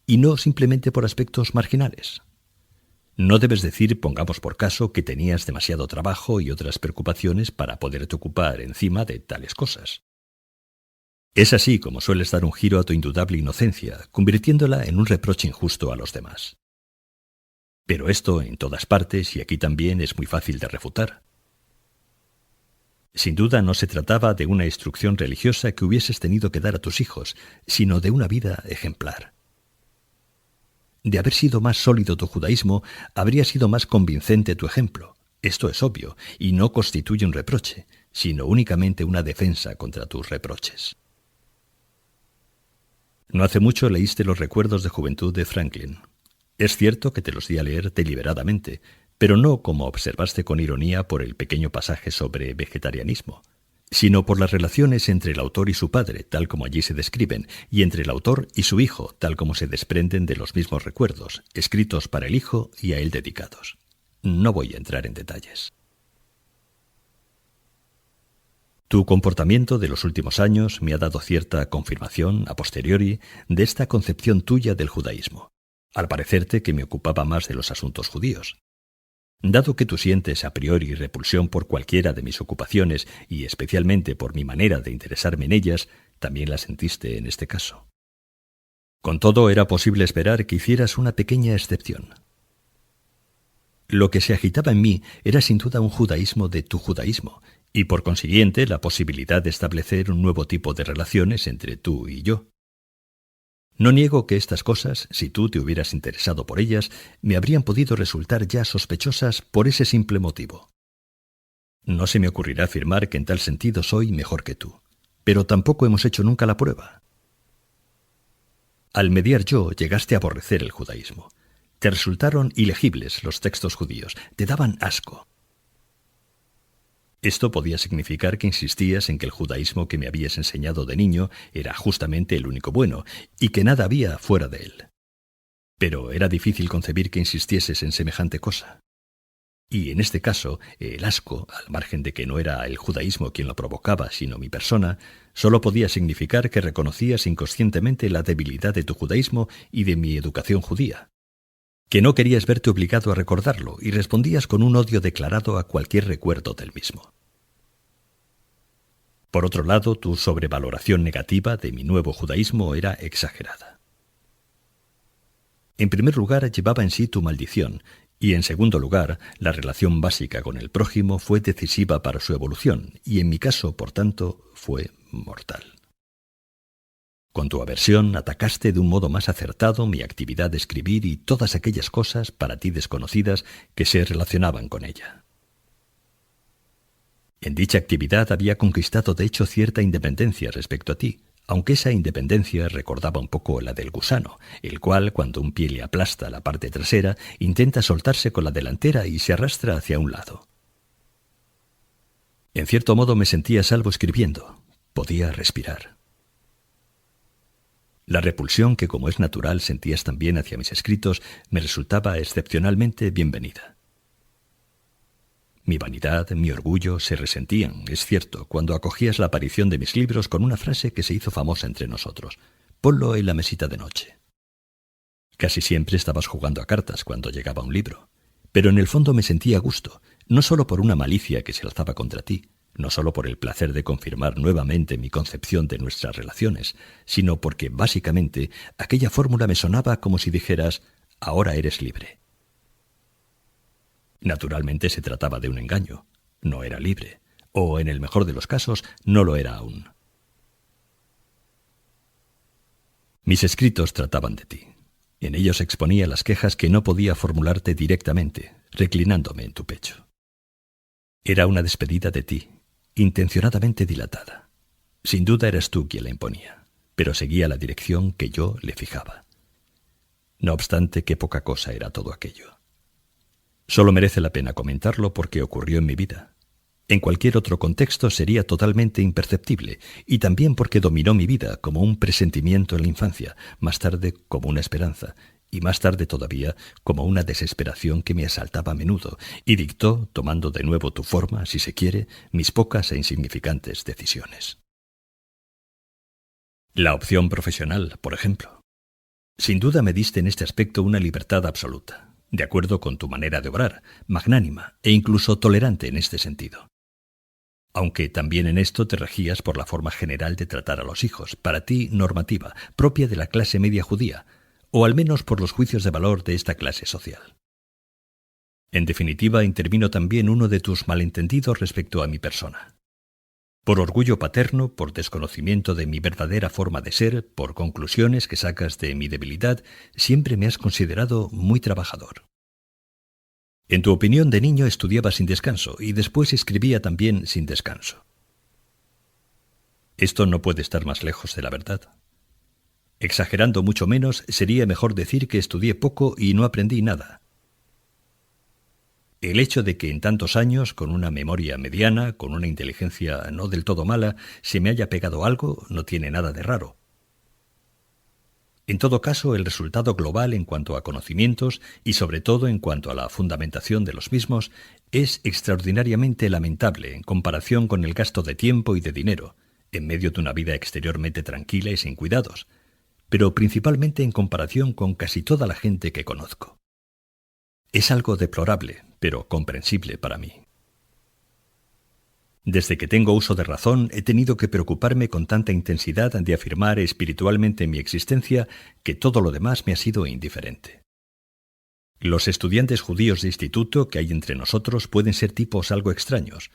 y no simplemente por aspectos marginales. No debes decir, pongamos por caso, que tenías demasiado trabajo y otras preocupaciones para poderte ocupar encima de tales cosas. Es así como sueles dar un giro a tu indudable inocencia, convirtiéndola en un reproche injusto a los demás. Pero esto en todas partes y aquí también es muy fácil de refutar. Sin duda no se trataba de una instrucción religiosa que hubieses tenido que dar a tus hijos, sino de una vida ejemplar. De haber sido más sólido tu judaísmo, habría sido más convincente tu ejemplo. Esto es obvio, y no constituye un reproche, sino únicamente una defensa contra tus reproches. No hace mucho leíste los recuerdos de juventud de Franklin. Es cierto que te los di a leer deliberadamente, pero no como observaste con ironía por el pequeño pasaje sobre vegetarianismo, sino por las relaciones entre el autor y su padre, tal como allí se describen, y entre el autor y su hijo, tal como se desprenden de los mismos recuerdos, escritos para el hijo y a él dedicados. No voy a entrar en detalles. Tu comportamiento de los últimos años me ha dado cierta confirmación, a posteriori, de esta concepción tuya del judaísmo, al parecerte que me ocupaba más de los asuntos judíos. Dado que tú sientes a priori repulsión por cualquiera de mis ocupaciones y especialmente por mi manera de interesarme en ellas, también la sentiste en este caso. Con todo, era posible esperar que hicieras una pequeña excepción. Lo que se agitaba en mí era sin duda un judaísmo de tu judaísmo, y por consiguiente la posibilidad de establecer un nuevo tipo de relaciones entre tú y yo. No niego que estas cosas, si tú te hubieras interesado por ellas, me habrían podido resultar ya sospechosas por ese simple motivo. No se me ocurrirá afirmar que en tal sentido soy mejor que tú, pero tampoco hemos hecho nunca la prueba. Al mediar yo, llegaste a aborrecer el judaísmo. Te resultaron ilegibles los textos judíos, te daban asco. Esto podía significar que insistías en que el judaísmo que me habías enseñado de niño era justamente el único bueno, y que nada había fuera de él. Pero era difícil concebir que insistieses en semejante cosa. Y en este caso, el asco, al margen de que no era el judaísmo quien lo provocaba, sino mi persona, solo podía significar que reconocías inconscientemente la debilidad de tu judaísmo y de mi educación judía, que no querías verte obligado a recordarlo y respondías con un odio declarado a cualquier recuerdo del mismo. Por otro lado, tu sobrevaloración negativa de mi nuevo judaísmo era exagerada. En primer lugar, llevaba en sí tu maldición, y en segundo lugar, la relación básica con el prójimo fue decisiva para su evolución, y en mi caso, por tanto, fue mortal. Con tu aversión atacaste de un modo más acertado mi actividad de escribir y todas aquellas cosas, para ti desconocidas, que se relacionaban con ella. En dicha actividad había conquistado de hecho cierta independencia respecto a ti, aunque esa independencia recordaba un poco la del gusano, el cual, cuando un pie le aplasta la parte trasera, intenta soltarse con la delantera y se arrastra hacia un lado. En cierto modo me sentía a salvo escribiendo. Podía respirar. La repulsión que, como es natural, sentías también hacia mis escritos me resultaba excepcionalmente bienvenida. Mi vanidad, mi orgullo se resentían, es cierto, cuando acogías la aparición de mis libros con una frase que se hizo famosa entre nosotros: ponlo en la mesita de noche. Casi siempre estabas jugando a cartas cuando llegaba un libro, pero en el fondo me sentía a gusto, no solo por una malicia que se alzaba contra ti, no solo por el placer de confirmar nuevamente mi concepción de nuestras relaciones, sino porque, básicamente, aquella fórmula me sonaba como si dijeras: ahora eres libre. Naturalmente se trataba de un engaño. No era libre, o en el mejor de los casos, no lo era aún. Mis escritos trataban de ti. En ellos exponía las quejas que no podía formularte directamente, reclinándome en tu pecho. Era una despedida de ti, intencionadamente dilatada. Sin duda eras tú quien la imponía, pero seguía la dirección que yo le fijaba. No obstante, qué poca cosa era todo aquello. Solo merece la pena comentarlo porque ocurrió en mi vida. En cualquier otro contexto sería totalmente imperceptible, y también porque dominó mi vida como un presentimiento en la infancia, más tarde como una esperanza, y más tarde todavía como una desesperación que me asaltaba a menudo y dictó, tomando de nuevo tu forma, si se quiere, mis pocas e insignificantes decisiones. La opción profesional, por ejemplo. Sin duda me diste en este aspecto una libertad absoluta, de acuerdo con tu manera de obrar, magnánima e incluso tolerante en este sentido. Aunque también en esto te regías por la forma general de tratar a los hijos, para ti normativa, propia de la clase media judía, o al menos por los juicios de valor de esta clase social. En definitiva, intervino también uno de tus malentendidos respecto a mi persona. Por orgullo paterno, por desconocimiento de mi verdadera forma de ser, por conclusiones que sacas de mi debilidad, siempre me has considerado muy trabajador. En tu opinión de niño estudiaba sin descanso y después escribía también sin descanso. Esto no puede estar más lejos de la verdad. Exagerando mucho menos, sería mejor decir que estudié poco y no aprendí nada. El hecho de que en tantos años, con una memoria mediana, con una inteligencia no del todo mala, se me haya pegado algo, no tiene nada de raro. En todo caso, el resultado global en cuanto a conocimientos y sobre todo en cuanto a la fundamentación de los mismos es extraordinariamente lamentable en comparación con el gasto de tiempo y de dinero, en medio de una vida exteriormente tranquila y sin cuidados, pero principalmente en comparación con casi toda la gente que conozco. Es algo deplorable, pero comprensible para mí. Desde que tengo uso de razón, he tenido que preocuparme con tanta intensidad de afirmar espiritualmente mi existencia que todo lo demás me ha sido indiferente. Los estudiantes judíos de instituto que hay entre nosotros pueden ser tipos algo extraños.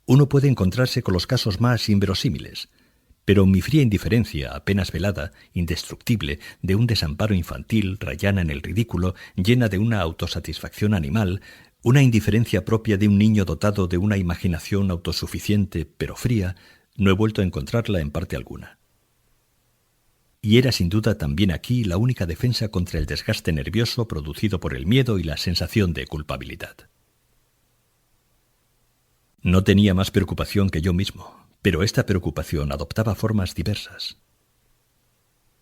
Uno puede encontrarse con los casos más inverosímiles, pero mi fría indiferencia, apenas velada, indestructible, de un desamparo infantil, rayana en el ridículo, llena de una autosatisfacción animal, una indiferencia propia de un niño dotado de una imaginación autosuficiente pero fría, no he vuelto a encontrarla en parte alguna. Y era sin duda también aquí la única defensa contra el desgaste nervioso producido por el miedo y la sensación de culpabilidad. No tenía más preocupación que yo mismo, pero esta preocupación adoptaba formas diversas.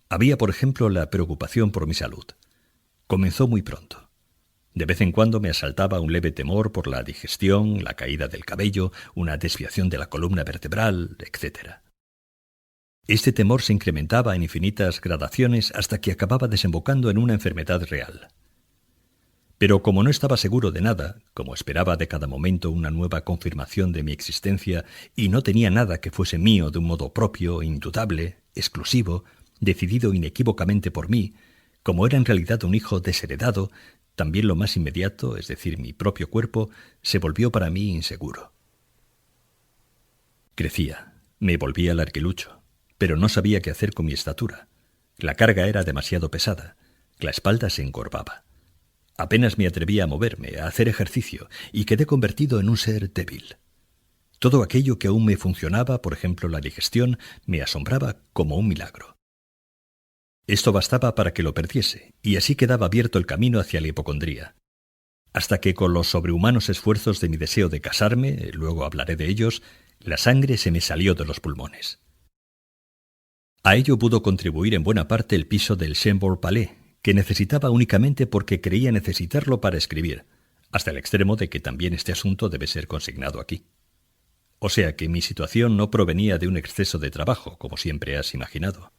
Había, por ejemplo, la preocupación por mi salud. Comenzó muy pronto. De vez en cuando me asaltaba un leve temor por la digestión, la caída del cabello, una desviación de la columna vertebral, etc. Este temor se incrementaba en infinitas gradaciones hasta que acababa desembocando en una enfermedad real. Pero como no estaba seguro de nada, como esperaba de cada momento una nueva confirmación de mi existencia y no tenía nada que fuese mío de un modo propio, indudable, exclusivo, decidido inequívocamente por mí, como era en realidad un hijo desheredado, también lo más inmediato, es decir, mi propio cuerpo, se volvió para mí inseguro. Crecía, me volvía larguilucho, pero no sabía qué hacer con mi estatura. La carga era demasiado pesada, la espalda se encorvaba. Apenas me atrevía a moverme, a hacer ejercicio, y quedé convertido en un ser débil. Todo aquello que aún me funcionaba, por ejemplo la digestión, me asombraba como un milagro. Esto bastaba para que lo perdiese, y así quedaba abierto el camino hacia la hipocondría. Hasta que con los sobrehumanos esfuerzos de mi deseo de casarme, luego hablaré de ellos, la sangre se me salió de los pulmones. A ello pudo contribuir en buena parte el piso del Chambord Palais, que necesitaba únicamente porque creía necesitarlo para escribir, hasta el extremo de que también este asunto debe ser consignado aquí. O sea que mi situación no provenía de un exceso de trabajo, como siempre has imaginado.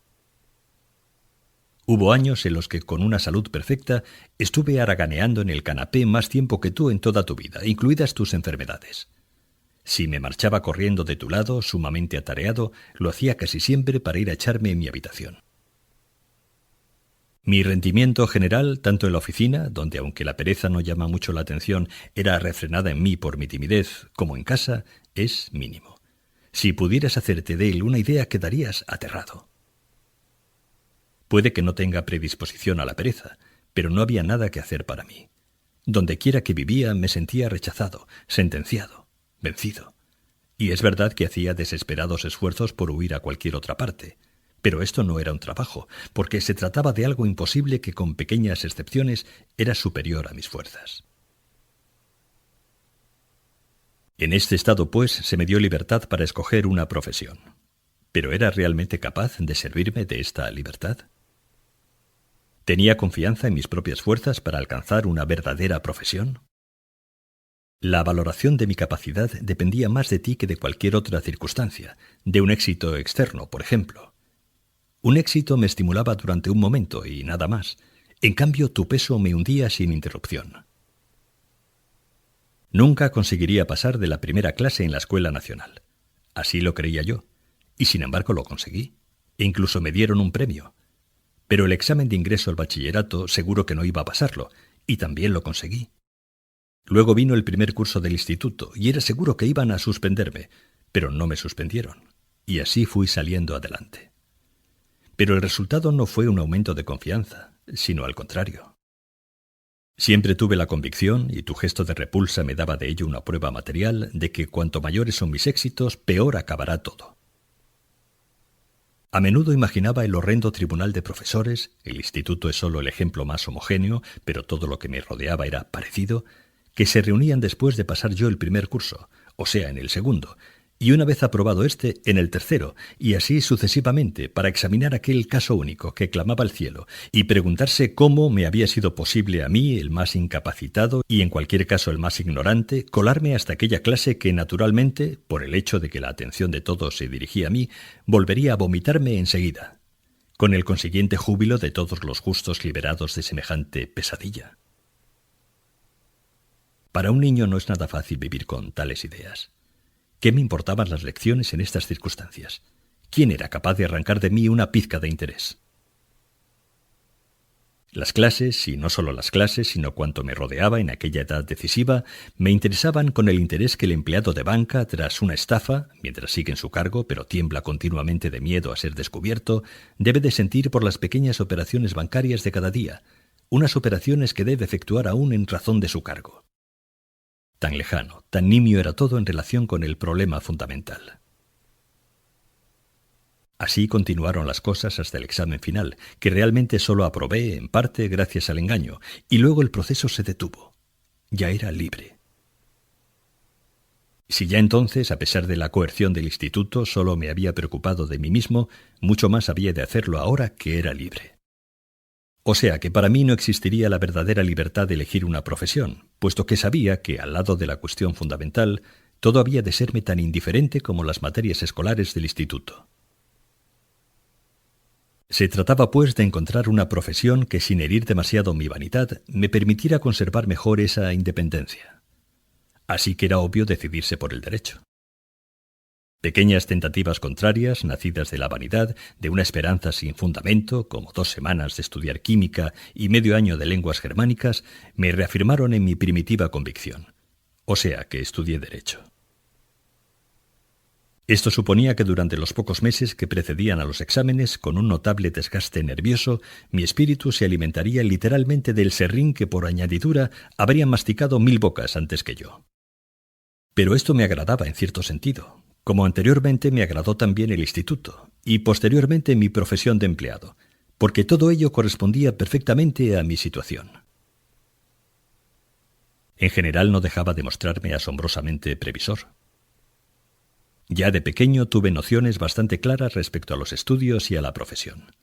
Hubo años en los que con una salud perfecta estuve haraganeando en el canapé más tiempo que tú en toda tu vida, incluidas tus enfermedades. Si me marchaba corriendo de tu lado, sumamente atareado, lo hacía casi siempre para ir a echarme en mi habitación. Mi rendimiento general, tanto en la oficina, donde aunque la pereza no llama mucho la atención, era refrenada en mí por mi timidez, como en casa, es mínimo. Si pudieras hacerte de él una idea, quedarías aterrado. Puede que no tenga predisposición a la pereza, pero no había nada que hacer para mí. Donde quiera que vivía me sentía rechazado, sentenciado, vencido. Y es verdad que hacía desesperados esfuerzos por huir a cualquier otra parte. Pero esto no era un trabajo, porque se trataba de algo imposible que con pequeñas excepciones era superior a mis fuerzas. En este estado, pues, se me dio libertad para escoger una profesión. ¿Pero era realmente capaz de servirme de esta libertad? ¿Tenía confianza en mis propias fuerzas para alcanzar una verdadera profesión? La valoración de mi capacidad dependía más de ti que de cualquier otra circunstancia, de un éxito externo, por ejemplo. Un éxito me estimulaba durante un momento y nada más. En cambio, tu peso me hundía sin interrupción. Nunca conseguiría pasar de la primera clase en la Escuela Nacional. Así lo creía yo, y sin embargo lo conseguí. E incluso me dieron un premio. Pero el examen de ingreso al bachillerato seguro que no iba a pasarlo, y también lo conseguí. Luego vino el primer curso del instituto, y era seguro que iban a suspenderme, pero no me suspendieron, y así fui saliendo adelante. Pero el resultado no fue un aumento de confianza, sino al contrario. Siempre tuve la convicción, y tu gesto de repulsa me daba de ello una prueba material, de que cuanto mayores son mis éxitos, peor acabará todo. A menudo imaginaba el horrendo tribunal de profesores, el instituto es solo el ejemplo más homogéneo, pero todo lo que me rodeaba era parecido, que se reunían después de pasar yo el primer curso, o sea, en el segundo, y una vez aprobado este, en el tercero, y así sucesivamente, para examinar aquel caso único que clamaba al cielo, y preguntarse cómo me había sido posible a mí, el más incapacitado y en cualquier caso el más ignorante, colarme hasta aquella clase que naturalmente, por el hecho de que la atención de todos se dirigía a mí, volvería a vomitarme enseguida, con el consiguiente júbilo de todos los justos liberados de semejante pesadilla. Para un niño no es nada fácil vivir con tales ideas. ¿Qué me importaban las lecciones en estas circunstancias? ¿Quién era capaz de arrancar de mí una pizca de interés? Las clases, y no solo las clases, sino cuanto me rodeaba en aquella edad decisiva, me interesaban con el interés que el empleado de banca, tras una estafa, mientras sigue en su cargo, pero tiembla continuamente de miedo a ser descubierto, debe de sentir por las pequeñas operaciones bancarias de cada día, unas operaciones que debe efectuar aún en razón de su cargo. Tan lejano, tan nimio era todo en relación con el problema fundamental. Así continuaron las cosas hasta el examen final, que realmente solo aprobé, en parte, gracias al engaño, y luego el proceso se detuvo. Ya era libre. Si ya entonces, a pesar de la coerción del instituto, solo me había preocupado de mí mismo, mucho más había de hacerlo ahora que era libre. O sea que para mí no existiría la verdadera libertad de elegir una profesión, puesto que sabía que, al lado de la cuestión fundamental, todo había de serme tan indiferente como las materias escolares del instituto. Se trataba, pues, de encontrar una profesión que, sin herir demasiado mi vanidad, me permitiera conservar mejor esa independencia. Así que era obvio decidirse por el derecho. Pequeñas tentativas contrarias, nacidas de la vanidad, de una esperanza sin fundamento, como 2 semanas de estudiar química y medio año de lenguas germánicas, me reafirmaron en mi primitiva convicción. O sea, que estudié Derecho. Esto suponía que durante los pocos meses que precedían a los exámenes, con un notable desgaste nervioso, mi espíritu se alimentaría literalmente del serrín que por añadidura habrían masticado 1000 bocas antes que yo. Pero esto me agradaba en cierto sentido, como anteriormente me agradó también el instituto, y posteriormente mi profesión de empleado, porque todo ello correspondía perfectamente a mi situación. En general no dejaba de mostrarme asombrosamente previsor. Ya de pequeño tuve nociones bastante claras respecto a los estudios y a la profesión.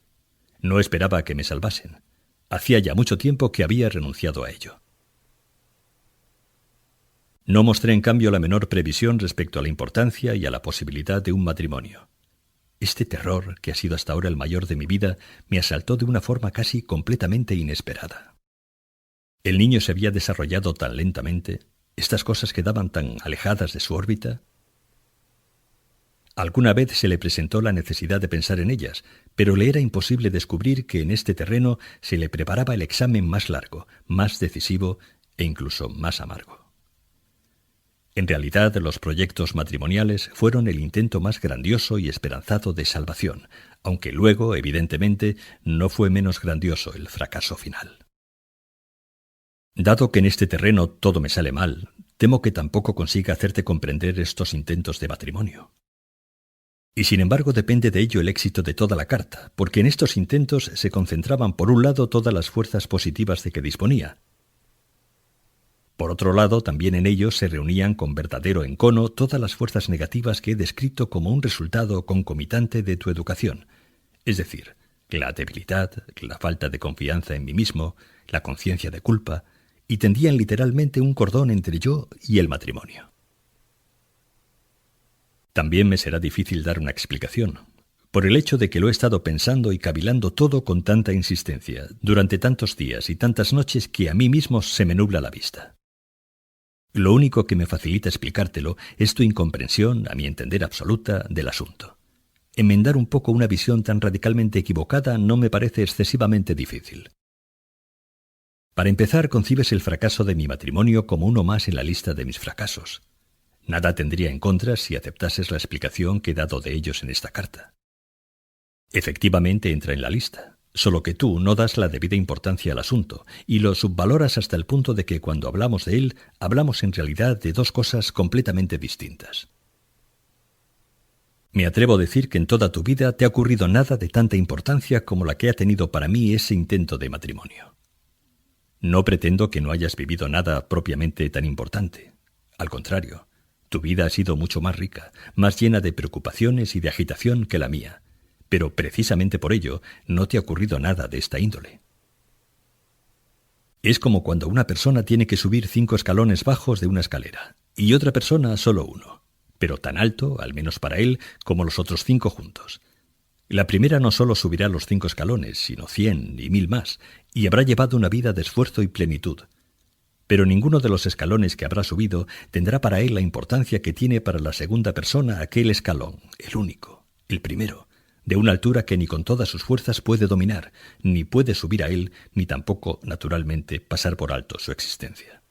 No esperaba que me salvasen. Hacía ya mucho tiempo que había renunciado a ello. No mostré en cambio la menor previsión respecto a la importancia y a la posibilidad de un matrimonio. Este terror, que ha sido hasta ahora el mayor de mi vida, me asaltó de una forma casi completamente inesperada. El niño se había desarrollado tan lentamente, estas cosas quedaban tan alejadas de su órbita. Alguna vez se le presentó la necesidad de pensar en ellas, pero le era imposible descubrir que en este terreno se le preparaba el examen más largo, más decisivo e incluso más amargo. En realidad, los proyectos matrimoniales fueron el intento más grandioso y esperanzado de salvación, aunque luego, evidentemente, no fue menos grandioso el fracaso final. Dado que en este terreno todo me sale mal, temo que tampoco consiga hacerte comprender estos intentos de matrimonio. Y sin embargo depende de ello el éxito de toda la carta, porque en estos intentos se concentraban por un lado todas las fuerzas positivas de que disponía, Por otro lado, también en ellos se reunían con verdadero encono todas las fuerzas negativas que he descrito como un resultado concomitante de tu educación, es decir, la debilidad, la falta de confianza en mí mismo, la conciencia de culpa, y tendían literalmente un cordón entre yo y el matrimonio. También me será difícil dar una explicación, por el hecho de que lo he estado pensando y cavilando todo con tanta insistencia, durante tantos días y tantas noches que a mí mismo se me nubla la vista. Lo único que me facilita explicártelo es tu incomprensión, a mi entender absoluta, del asunto. Enmendar un poco una visión tan radicalmente equivocada no me parece excesivamente difícil. Para empezar, concibes el fracaso de mi matrimonio como uno más en la lista de mis fracasos. Nada tendría en contra si aceptases la explicación que he dado de ellos en esta carta. Efectivamente entra en la lista, solo que tú no das la debida importancia al asunto y lo subvaloras hasta el punto de que cuando hablamos de él, hablamos en realidad de dos cosas completamente distintas. Me atrevo a decir que en toda tu vida te ha ocurrido nada de tanta importancia como la que ha tenido para mí ese intento de matrimonio. No pretendo que no hayas vivido nada propiamente tan importante. Al contrario, tu vida ha sido mucho más rica, más llena de preocupaciones y de agitación que la mía, pero precisamente por ello no te ha ocurrido nada de esta índole. Es como cuando una persona tiene que subir 5 escalones bajos de una escalera, y otra persona solo uno, pero tan alto, al menos para él, como los otros 5 juntos. La primera no solo subirá los 5 escalones, sino 100 y 1000 más, y habrá llevado una vida de esfuerzo y plenitud. Pero ninguno de los escalones que habrá subido tendrá para él la importancia que tiene para la segunda persona aquel escalón, el único, el primero, de una altura que ni con todas sus fuerzas puede dominar, ni puede subir a él, ni tampoco, naturalmente, pasar por alto su existencia.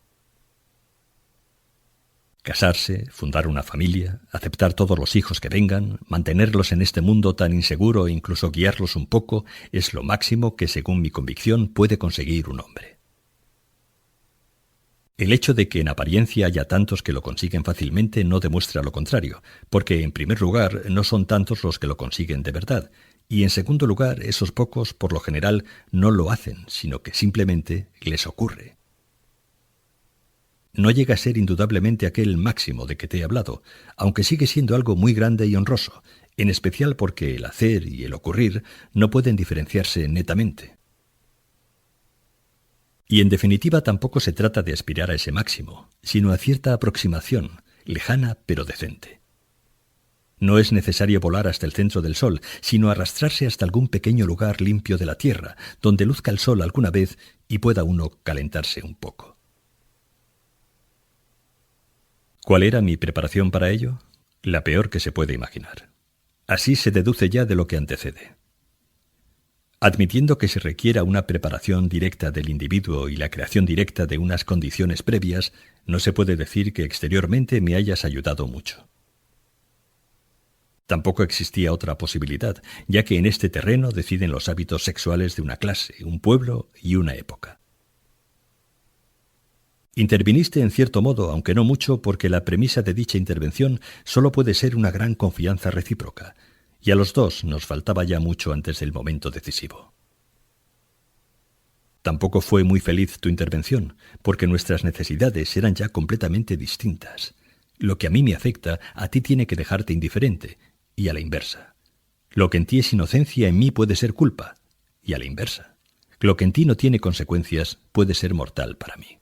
Casarse, fundar una familia, aceptar todos los hijos que vengan, mantenerlos en este mundo tan inseguro e incluso guiarlos un poco, es lo máximo que, según mi convicción, puede conseguir un hombre. El hecho de que en apariencia haya tantos que lo consiguen fácilmente no demuestra lo contrario, porque en primer lugar no son tantos los que lo consiguen de verdad, y en segundo lugar esos pocos por lo general no lo hacen, sino que simplemente les ocurre. No llega a ser indudablemente aquel máximo de que te he hablado, aunque sigue siendo algo muy grande y honroso, en especial porque el hacer y el ocurrir no pueden diferenciarse netamente. Y en definitiva tampoco se trata de aspirar a ese máximo, sino a cierta aproximación, lejana pero decente. No es necesario volar hasta el centro del sol, sino arrastrarse hasta algún pequeño lugar limpio de la tierra, donde luzca el sol alguna vez y pueda uno calentarse un poco. ¿Cuál era mi preparación para ello? La peor que se puede imaginar. Así se deduce ya de lo que antecede. Admitiendo que se requiera una preparación directa del individuo y la creación directa de unas condiciones previas, no se puede decir que exteriormente me hayas ayudado mucho. Tampoco existía otra posibilidad, ya que en este terreno deciden los hábitos sexuales de una clase, un pueblo y una época. Interviniste en cierto modo, aunque no mucho, porque la premisa de dicha intervención solo puede ser una gran confianza recíproca, y a los dos nos faltaba ya mucho antes del momento decisivo. Tampoco fue muy feliz tu intervención, porque nuestras necesidades eran ya completamente distintas. Lo que a mí me afecta, a ti tiene que dejarte indiferente, y a la inversa. Lo que en ti es inocencia, en mí puede ser culpa, y a la inversa. Lo que en ti no tiene consecuencias, puede ser mortal para mí.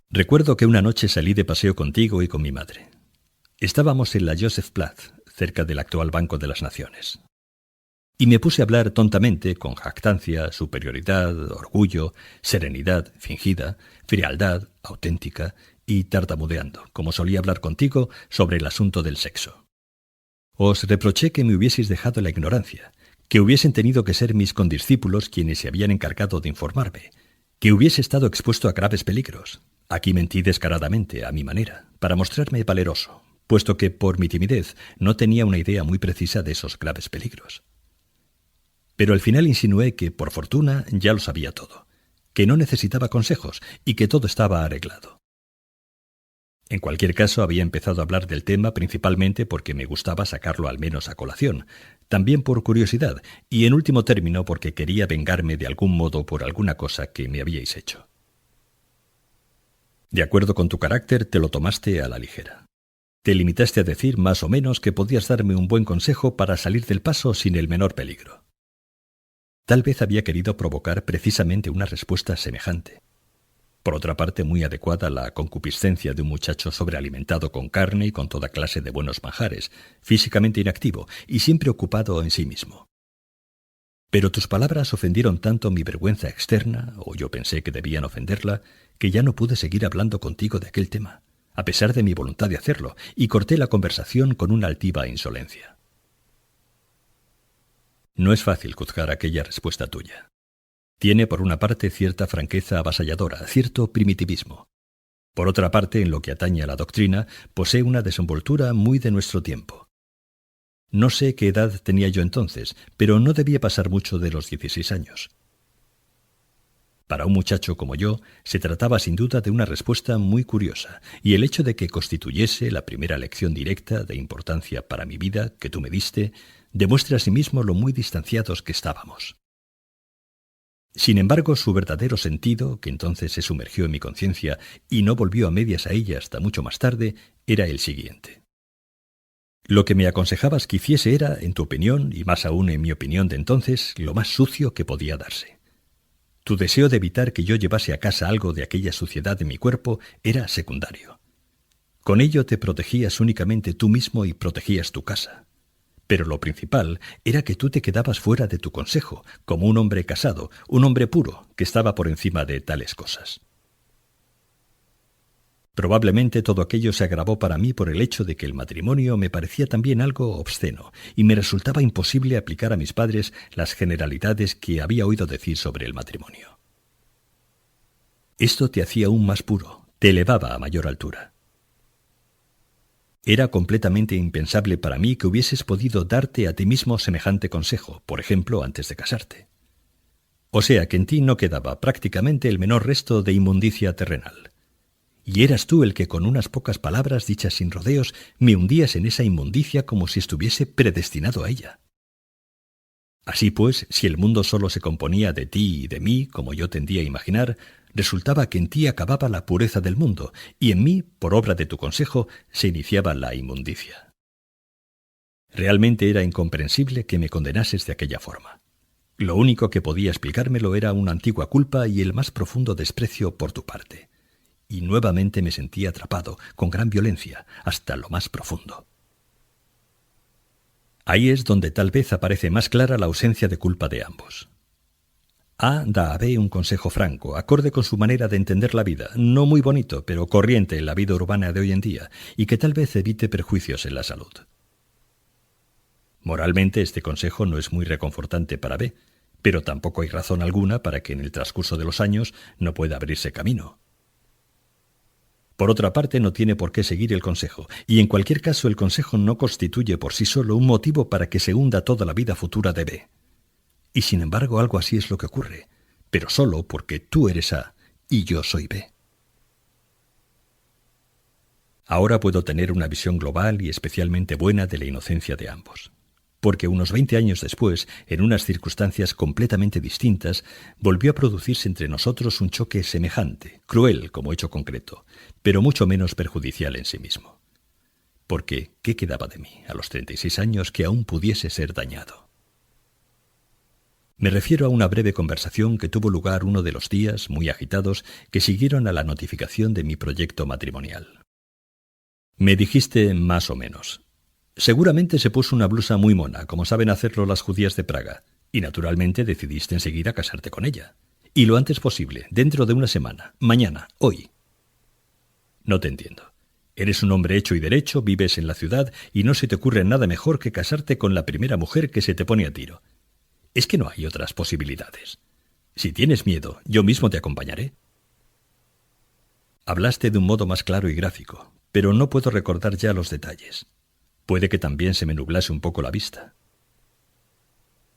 Recuerdo que una noche salí de paseo contigo y con mi madre. Estábamos en la Josefplatz, cerca del actual Banco de las Naciones. Y me puse a hablar tontamente, con jactancia, superioridad, orgullo, serenidad fingida, frialdad auténtica y tartamudeando, como solía hablar contigo, sobre el asunto del sexo. Os reproché que me hubieseis dejado la ignorancia, que hubiesen tenido que ser mis condiscípulos quienes se habían encargado de informarme, que hubiese estado expuesto a graves peligros. Aquí mentí descaradamente, a mi manera, para mostrarme valeroso, puesto que por mi timidez no tenía una idea muy precisa de esos graves peligros. Pero al final insinué que, por fortuna, ya lo sabía todo, que no necesitaba consejos y que todo estaba arreglado. En cualquier caso, había empezado a hablar del tema principalmente porque me gustaba sacarlo al menos a colación, también por curiosidad y en último término porque quería vengarme de algún modo por alguna cosa que me habíais hecho. De acuerdo con tu carácter, te lo tomaste a la ligera. Te limitaste a decir más o menos que podías darme un buen consejo para salir del paso sin el menor peligro. Tal vez había querido provocar precisamente una respuesta semejante. Por otra parte, muy adecuada a la concupiscencia de un muchacho sobrealimentado con carne y con toda clase de buenos manjares, físicamente inactivo y siempre ocupado en sí mismo. Pero tus palabras ofendieron tanto mi vergüenza externa, o yo pensé que debían ofenderla, que ya no pude seguir hablando contigo de aquel tema, a pesar de mi voluntad de hacerlo, y corté la conversación con una altiva insolencia. No es fácil juzgar aquella respuesta tuya. Tiene por una parte cierta franqueza avasalladora, cierto primitivismo. Por otra parte, en lo que atañe a la doctrina, posee una desenvoltura muy de nuestro tiempo. No sé qué edad tenía yo entonces, pero no debía pasar mucho de los 16 años. Para un muchacho como yo, se trataba sin duda de una respuesta muy curiosa, y el hecho de que constituyese la primera lección directa de importancia para mi vida que tú me diste, demuestra asimismo lo muy distanciados que estábamos. Sin embargo, su verdadero sentido, que entonces se sumergió en mi conciencia y no volvió a medias a ella hasta mucho más tarde, era el siguiente. Lo que me aconsejabas que hiciese era, en tu opinión, y más aún en mi opinión de entonces, lo más sucio que podía darse. Tu deseo de evitar que yo llevase a casa algo de aquella suciedad de mi cuerpo era secundario. Con ello te protegías únicamente tú mismo y protegías tu casa. Pero lo principal era que tú te quedabas fuera de tu consejo, como un hombre casado, un hombre puro, que estaba por encima de tales cosas. Probablemente todo aquello se agravó para mí por el hecho de que el matrimonio me parecía también algo obsceno, y me resultaba imposible aplicar a mis padres las generalidades que había oído decir sobre el matrimonio. Esto te hacía aún más puro, te elevaba a mayor altura. Era completamente impensable para mí que hubieses podido darte a ti mismo semejante consejo, por ejemplo, antes de casarte. O sea que en ti no quedaba prácticamente el menor resto de inmundicia terrenal. Y eras tú el que con unas pocas palabras dichas sin rodeos me hundías en esa inmundicia como si estuviese predestinado a ella. Así pues, si el mundo solo se componía de ti y de mí, como yo tendía a imaginar, resultaba que en ti acababa la pureza del mundo, y en mí, por obra de tu consejo, se iniciaba la inmundicia. Realmente era incomprensible que me condenases de aquella forma. Lo único que podía explicármelo era una antigua culpa y el más profundo desprecio por tu parte. Y nuevamente me sentí atrapado, con gran violencia, hasta lo más profundo. Ahí es donde tal vez aparece más clara la ausencia de culpa de ambos. A da a B un consejo franco, acorde con su manera de entender la vida, no muy bonito, pero corriente en la vida urbana de hoy en día, y que tal vez evite perjuicios en la salud. Moralmente este consejo no es muy reconfortante para B, pero tampoco hay razón alguna para que en el transcurso de los años no pueda abrirse camino. Por otra parte, no tiene por qué seguir el consejo, y en cualquier caso el consejo no constituye por sí solo un motivo para que se hunda toda la vida futura de B. Y sin embargo algo así es lo que ocurre, pero solo porque tú eres A y yo soy B. Ahora puedo tener una visión global y especialmente buena de la inocencia de ambos, porque unos 20 años después, en unas circunstancias completamente distintas, volvió a producirse entre nosotros un choque semejante, cruel como hecho concreto, pero mucho menos perjudicial en sí mismo. Porque, ¿qué quedaba de mí a los 36 años que aún pudiese ser dañado? Me refiero a una breve conversación que tuvo lugar uno de los días, muy agitados, que siguieron a la notificación de mi proyecto matrimonial. Me dijiste más o menos: seguramente se puso una blusa muy mona, como saben hacerlo las judías de Praga, y naturalmente decidiste enseguida casarte con ella. Y lo antes posible, dentro de una semana, mañana, hoy. No te entiendo. Eres un hombre hecho y derecho, vives en la ciudad y no se te ocurre nada mejor que casarte con la primera mujer que se te pone a tiro. ¿Es que no hay otras posibilidades? Si tienes miedo, yo mismo te acompañaré. Hablaste de un modo más claro y gráfico, pero no puedo recordar ya los detalles. Puede que también se me nublase un poco la vista.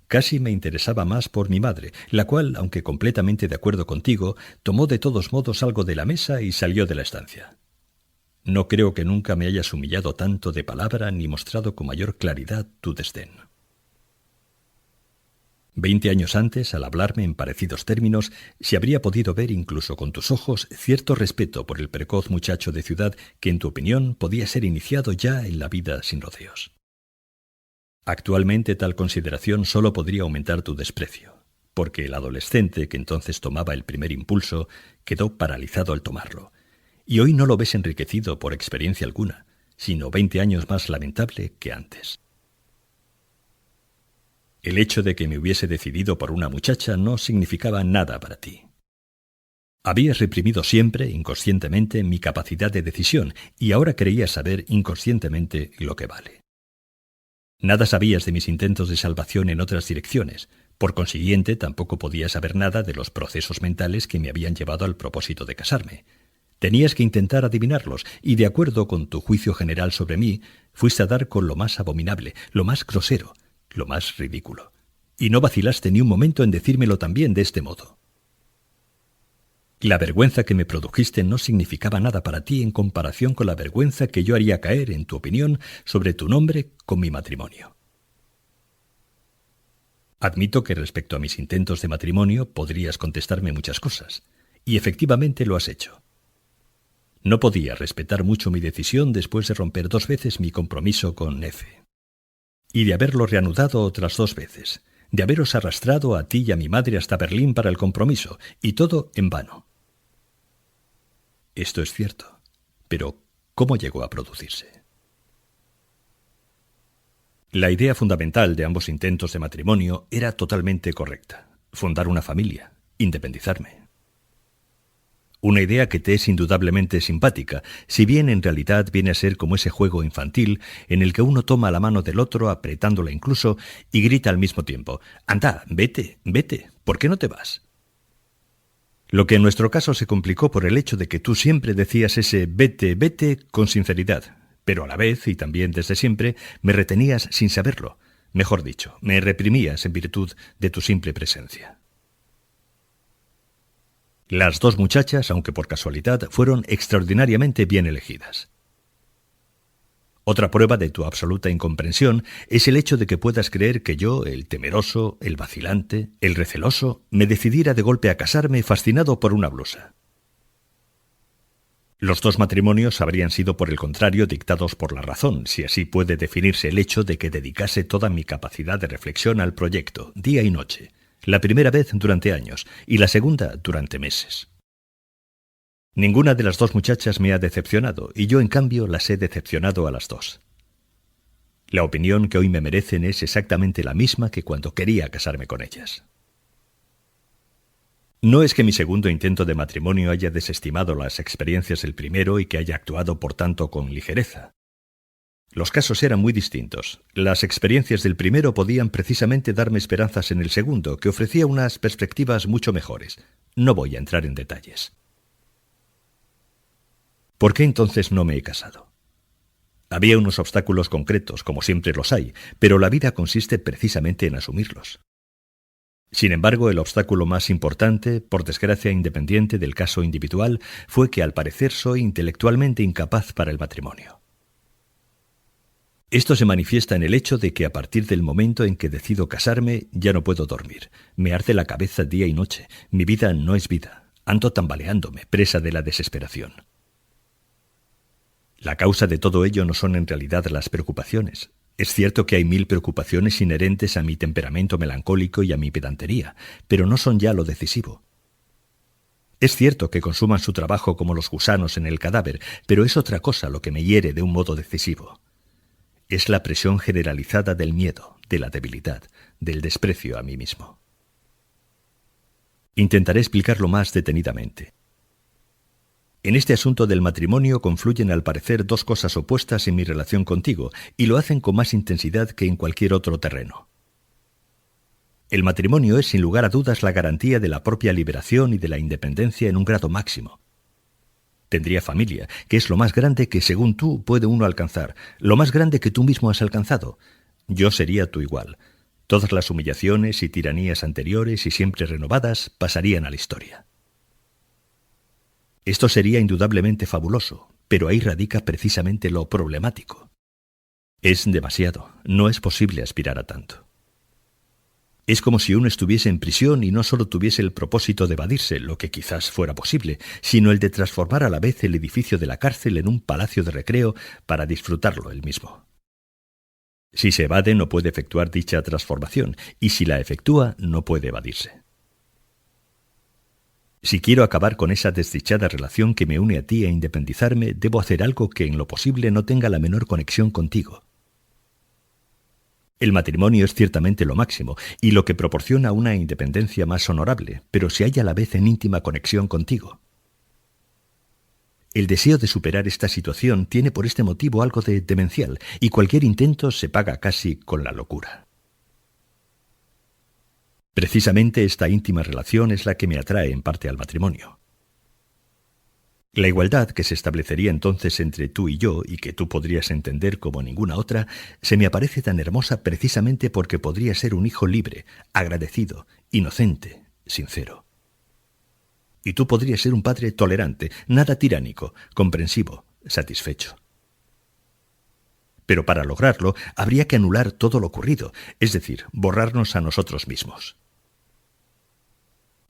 Casi me interesaba más por mi madre, la cual, aunque completamente de acuerdo contigo, tomó de todos modos algo de la mesa y salió de la estancia. No creo que nunca me hayas humillado tanto de palabra ni mostrado con mayor claridad tu desdén. 20 años antes, al hablarme en parecidos términos, se habría podido ver incluso con tus ojos cierto respeto por el precoz muchacho de ciudad que, en tu opinión, podía ser iniciado ya en la vida sin rodeos. Actualmente tal consideración solo podría aumentar tu desprecio, porque el adolescente que entonces tomaba el primer impulso quedó paralizado al tomarlo, y hoy no lo ves enriquecido por experiencia alguna, sino 20 años más lamentable que antes. El hecho de que me hubiese decidido por una muchacha no significaba nada para ti. Habías reprimido siempre, inconscientemente, mi capacidad de decisión, y ahora creías saber inconscientemente lo que vale. Nada sabías de mis intentos de salvación en otras direcciones, por consiguiente tampoco podías saber nada de los procesos mentales que me habían llevado al propósito de casarme. Tenías que intentar adivinarlos, y de acuerdo con tu juicio general sobre mí, fuiste a dar con lo más abominable, lo más grosero, lo más ridículo. Y no vacilaste ni un momento en decírmelo también de este modo. La vergüenza que me produjiste no significaba nada para ti en comparación con la vergüenza que yo haría caer, en tu opinión, sobre tu nombre con mi matrimonio. Admito que respecto a mis intentos de matrimonio podrías contestarme muchas cosas, y efectivamente lo has hecho. No podía respetar mucho mi decisión después de romper 2 veces mi compromiso con F. Y de haberlo reanudado otras 2 veces, de haberos arrastrado a ti y a mi madre hasta Berlín para el compromiso, y todo en vano. Esto es cierto, pero ¿cómo llegó a producirse? La idea fundamental de ambos intentos de matrimonio era totalmente correcta: fundar una familia, independizarme. Una idea que te es indudablemente simpática, si bien en realidad viene a ser como ese juego infantil en el que uno toma la mano del otro, apretándola incluso, y grita al mismo tiempo: «Anda, vete, vete, ¿por qué no te vas?». Lo que en nuestro caso se complicó por el hecho de que tú siempre decías ese «vete, vete» con sinceridad, pero a la vez, y también desde siempre, me retenías sin saberlo. Mejor dicho, me reprimías en virtud de tu simple presencia. Las 2 muchachas, aunque por casualidad, fueron extraordinariamente bien elegidas. Otra prueba de tu absoluta incomprensión es el hecho de que puedas creer que yo, el temeroso, el vacilante, el receloso, me decidiera de golpe a casarme fascinado por una blusa. Los 2 matrimonios habrían sido, por el contrario, dictados por la razón, si así puede definirse el hecho de que dedicase toda mi capacidad de reflexión al proyecto, día y noche. La primera vez durante años y la segunda durante meses. Ninguna de las 2 muchachas me ha decepcionado, y yo en cambio las he decepcionado a las 2. La opinión que hoy me merecen es exactamente la misma que cuando quería casarme con ellas. No es que mi segundo intento de matrimonio haya desestimado las experiencias del primero y que haya actuado por tanto con ligereza. Los casos eran muy distintos. Las experiencias del primero podían precisamente darme esperanzas en el segundo, que ofrecía unas perspectivas mucho mejores. No voy a entrar en detalles. ¿Por qué entonces no me he casado? Había unos obstáculos concretos, como siempre los hay, pero la vida consiste precisamente en asumirlos. Sin embargo, el obstáculo más importante, por desgracia independiente del caso individual, fue que al parecer soy intelectualmente incapaz para el matrimonio. Esto se manifiesta en el hecho de que a partir del momento en que decido casarme ya no puedo dormir. Me arde la cabeza día y noche. Mi vida no es vida. Ando tambaleándome, presa de la desesperación. La causa de todo ello no son en realidad las preocupaciones. Es cierto que hay 1000 preocupaciones inherentes a mi temperamento melancólico y a mi pedantería, pero no son ya lo decisivo. Es cierto que consuman su trabajo como los gusanos en el cadáver, pero es otra cosa lo que me hiere de un modo decisivo. Es la presión generalizada del miedo, de la debilidad, del desprecio a mí mismo. Intentaré explicarlo más detenidamente. En este asunto del matrimonio confluyen al parecer 2 cosas opuestas en mi relación contigo, y lo hacen con más intensidad que en cualquier otro terreno. El matrimonio es sin lugar a dudas la garantía de la propia liberación y de la independencia en un grado máximo. Tendría familia, que es lo más grande que, según tú, puede uno alcanzar, lo más grande que tú mismo has alcanzado. Yo sería tu igual. Todas las humillaciones y tiranías anteriores y siempre renovadas pasarían a la historia. Esto sería indudablemente fabuloso, pero ahí radica precisamente lo problemático. Es demasiado, no es posible aspirar a tanto. Es como si uno estuviese en prisión y no solo tuviese el propósito de evadirse, lo que quizás fuera posible, sino el de transformar a la vez el edificio de la cárcel en un palacio de recreo para disfrutarlo él mismo. Si se evade, no puede efectuar dicha transformación, y si la efectúa, no puede evadirse. Si quiero acabar con esa desdichada relación que me une a ti e independizarme, debo hacer algo que en lo posible no tenga la menor conexión contigo. El matrimonio es ciertamente lo máximo y lo que proporciona una independencia más honorable, pero se halla a la vez en íntima conexión contigo. El deseo de superar esta situación tiene por este motivo algo de demencial, y cualquier intento se paga casi con la locura. Precisamente esta íntima relación es la que me atrae en parte al matrimonio. La igualdad que se establecería entonces entre tú y yo, y que tú podrías entender como ninguna otra, se me aparece tan hermosa precisamente porque podría ser un hijo libre, agradecido, inocente, sincero. Y tú podrías ser un padre tolerante, nada tiránico, comprensivo, satisfecho. Pero para lograrlo habría que anular todo lo ocurrido, es decir, borrarnos a nosotros mismos.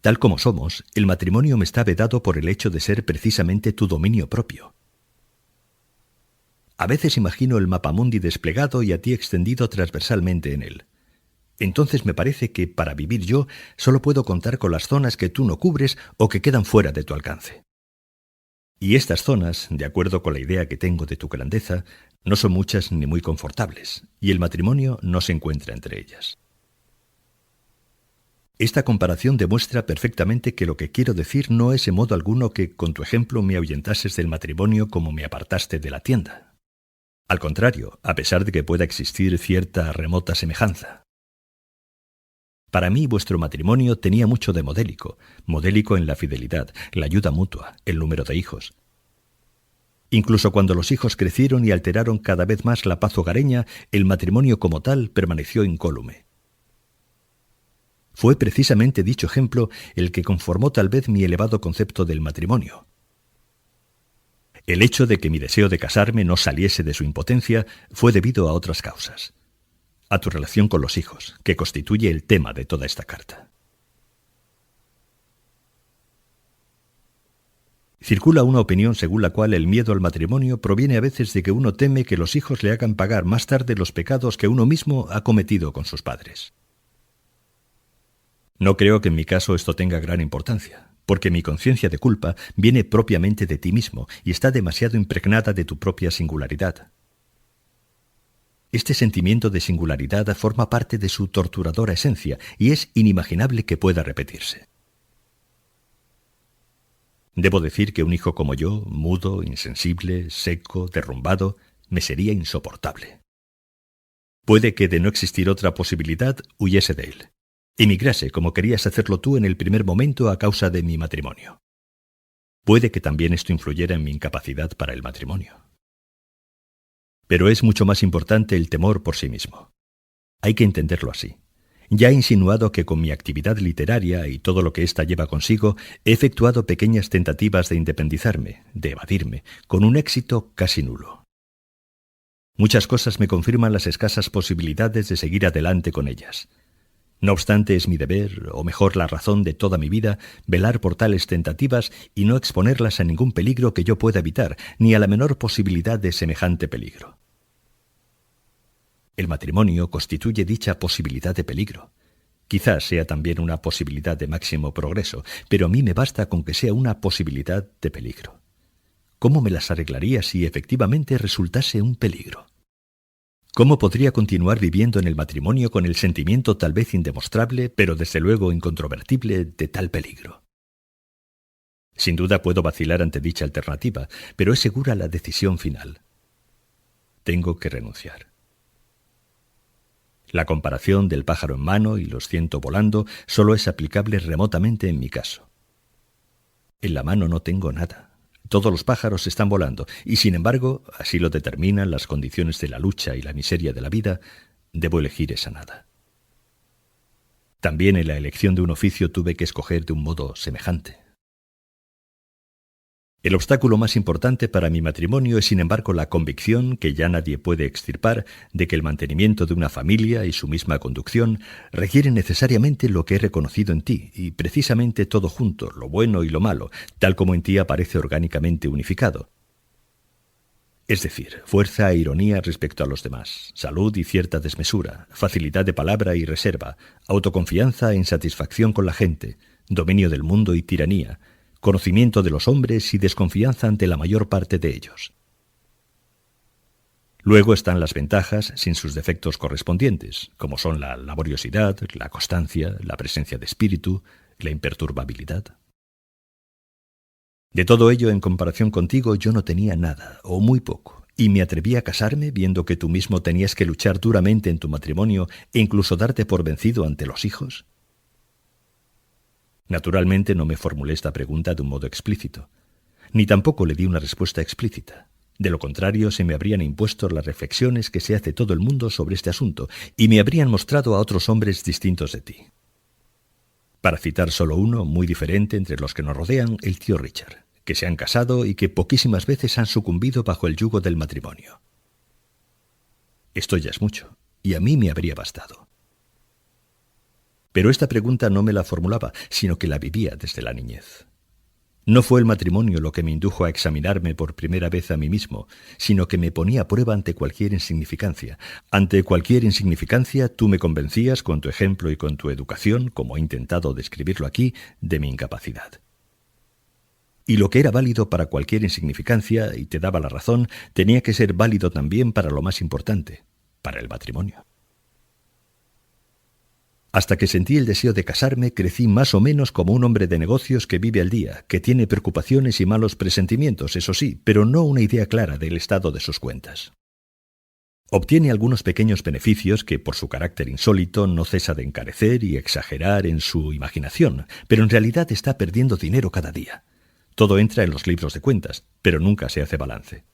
Tal como somos, el matrimonio me está vedado por el hecho de ser precisamente tu dominio propio. A veces imagino el mapamundi desplegado y a ti extendido transversalmente en él. Entonces me parece que, para vivir yo, solo puedo contar con las zonas que tú no cubres o que quedan fuera de tu alcance. Y estas zonas, de acuerdo con la idea que tengo de tu grandeza, no son muchas ni muy confortables, y el matrimonio no se encuentra entre ellas. Esta comparación demuestra perfectamente que lo que quiero decir no es en modo alguno que con tu ejemplo me ahuyentases del matrimonio como me apartaste de la tienda. Al contrario, a pesar de que pueda existir cierta remota semejanza. Para mí vuestro matrimonio tenía mucho de modélico en la fidelidad, la ayuda mutua, el número de hijos. Incluso cuando los hijos crecieron y alteraron cada vez más la paz hogareña, el matrimonio como tal permaneció incólume. Fue precisamente dicho ejemplo el que conformó tal vez mi elevado concepto del matrimonio. El hecho de que mi deseo de casarme no saliese de su impotencia fue debido a otras causas. A tu relación con los hijos, que constituye el tema de toda esta carta. Circula una opinión según la cual el miedo al matrimonio proviene a veces de que uno teme que los hijos le hagan pagar más tarde los pecados que uno mismo ha cometido con sus padres. No creo que en mi caso esto tenga gran importancia, porque mi conciencia de culpa viene propiamente de ti mismo y está demasiado impregnada de tu propia singularidad. Este sentimiento de singularidad forma parte de su torturadora esencia y es inimaginable que pueda repetirse. Debo decir que un hijo como yo, mudo, insensible, seco, derrumbado, me sería insoportable. Puede que de no existir otra posibilidad huyese de él. Emigrase como querías hacerlo tú en el primer momento a causa de mi matrimonio. Puede que también esto influyera en mi incapacidad para el matrimonio. Pero es mucho más importante el temor por sí mismo. Hay que entenderlo así. Ya he insinuado que con mi actividad literaria y todo lo que ésta lleva consigo, he efectuado pequeñas tentativas de independizarme, de evadirme, con un éxito casi nulo. Muchas cosas me confirman las escasas posibilidades de seguir adelante con ellas. No obstante, es mi deber, o mejor la razón de toda mi vida, velar por tales tentativas y no exponerlas a ningún peligro que yo pueda evitar, ni a la menor posibilidad de semejante peligro. El matrimonio constituye dicha posibilidad de peligro. Quizás sea también una posibilidad de máximo progreso, pero a mí me basta con que sea una posibilidad de peligro. ¿Cómo me las arreglaría si efectivamente resultase un peligro? ¿Cómo podría continuar viviendo en el matrimonio con el sentimiento tal vez indemostrable, pero desde luego incontrovertible, de tal peligro? Sin duda puedo vacilar ante dicha alternativa, pero es segura la decisión final. Tengo que renunciar. La comparación del pájaro en mano y los 100 volando solo es aplicable remotamente en mi caso. En la mano no tengo nada. Todos los pájaros están volando, y sin embargo, así lo determinan las condiciones de la lucha y la miseria de la vida, debo elegir esa nada. También en la elección de un oficio tuve que escoger de un modo semejante. El obstáculo más importante para mi matrimonio es, sin embargo, la convicción, que ya nadie puede extirpar, de que el mantenimiento de una familia y su misma conducción requieren necesariamente lo que he reconocido en ti, y precisamente todo junto, lo bueno y lo malo, tal como en ti aparece orgánicamente unificado. Es decir, fuerza e ironía respecto a los demás, salud y cierta desmesura, facilidad de palabra y reserva, autoconfianza e insatisfacción con la gente, dominio del mundo y tiranía, conocimiento de los hombres y desconfianza ante la mayor parte de ellos. Luego están las ventajas sin sus defectos correspondientes, como son la laboriosidad, la constancia, la presencia de espíritu, la imperturbabilidad. De todo ello, en comparación contigo, yo no tenía nada, o muy poco, y me atreví a casarme viendo que tú mismo tenías que luchar duramente en tu matrimonio e incluso darte por vencido ante los hijos. Naturalmente no me formulé esta pregunta de un modo explícito, ni tampoco le di una respuesta explícita. De lo contrario, se me habrían impuesto las reflexiones que se hace todo el mundo sobre este asunto y me habrían mostrado a otros hombres distintos de ti. Para citar solo uno, muy diferente entre los que nos rodean, el tío Richard, que se han casado y que poquísimas veces han sucumbido bajo el yugo del matrimonio. Esto ya es mucho, y a mí me habría bastado. Pero esta pregunta no me la formulaba, sino que la vivía desde la niñez. No fue el matrimonio lo que me indujo a examinarme por primera vez a mí mismo, sino que me ponía a prueba ante cualquier insignificancia. Ante cualquier insignificancia tú me convencías con tu ejemplo y con tu educación, como he intentado describirlo aquí, de mi incapacidad. Y lo que era válido para cualquier insignificancia, y te daba la razón, tenía que ser válido también para lo más importante, para el matrimonio. Hasta que sentí el deseo de casarme, crecí más o menos como un hombre de negocios que vive al día, que tiene preocupaciones y malos presentimientos, eso sí, pero no una idea clara del estado de sus cuentas. Obtiene algunos pequeños beneficios que, por su carácter insólito, no cesa de encarecer y exagerar en su imaginación, pero en realidad está perdiendo dinero cada día. Todo entra en los libros de cuentas, pero nunca se hace balance.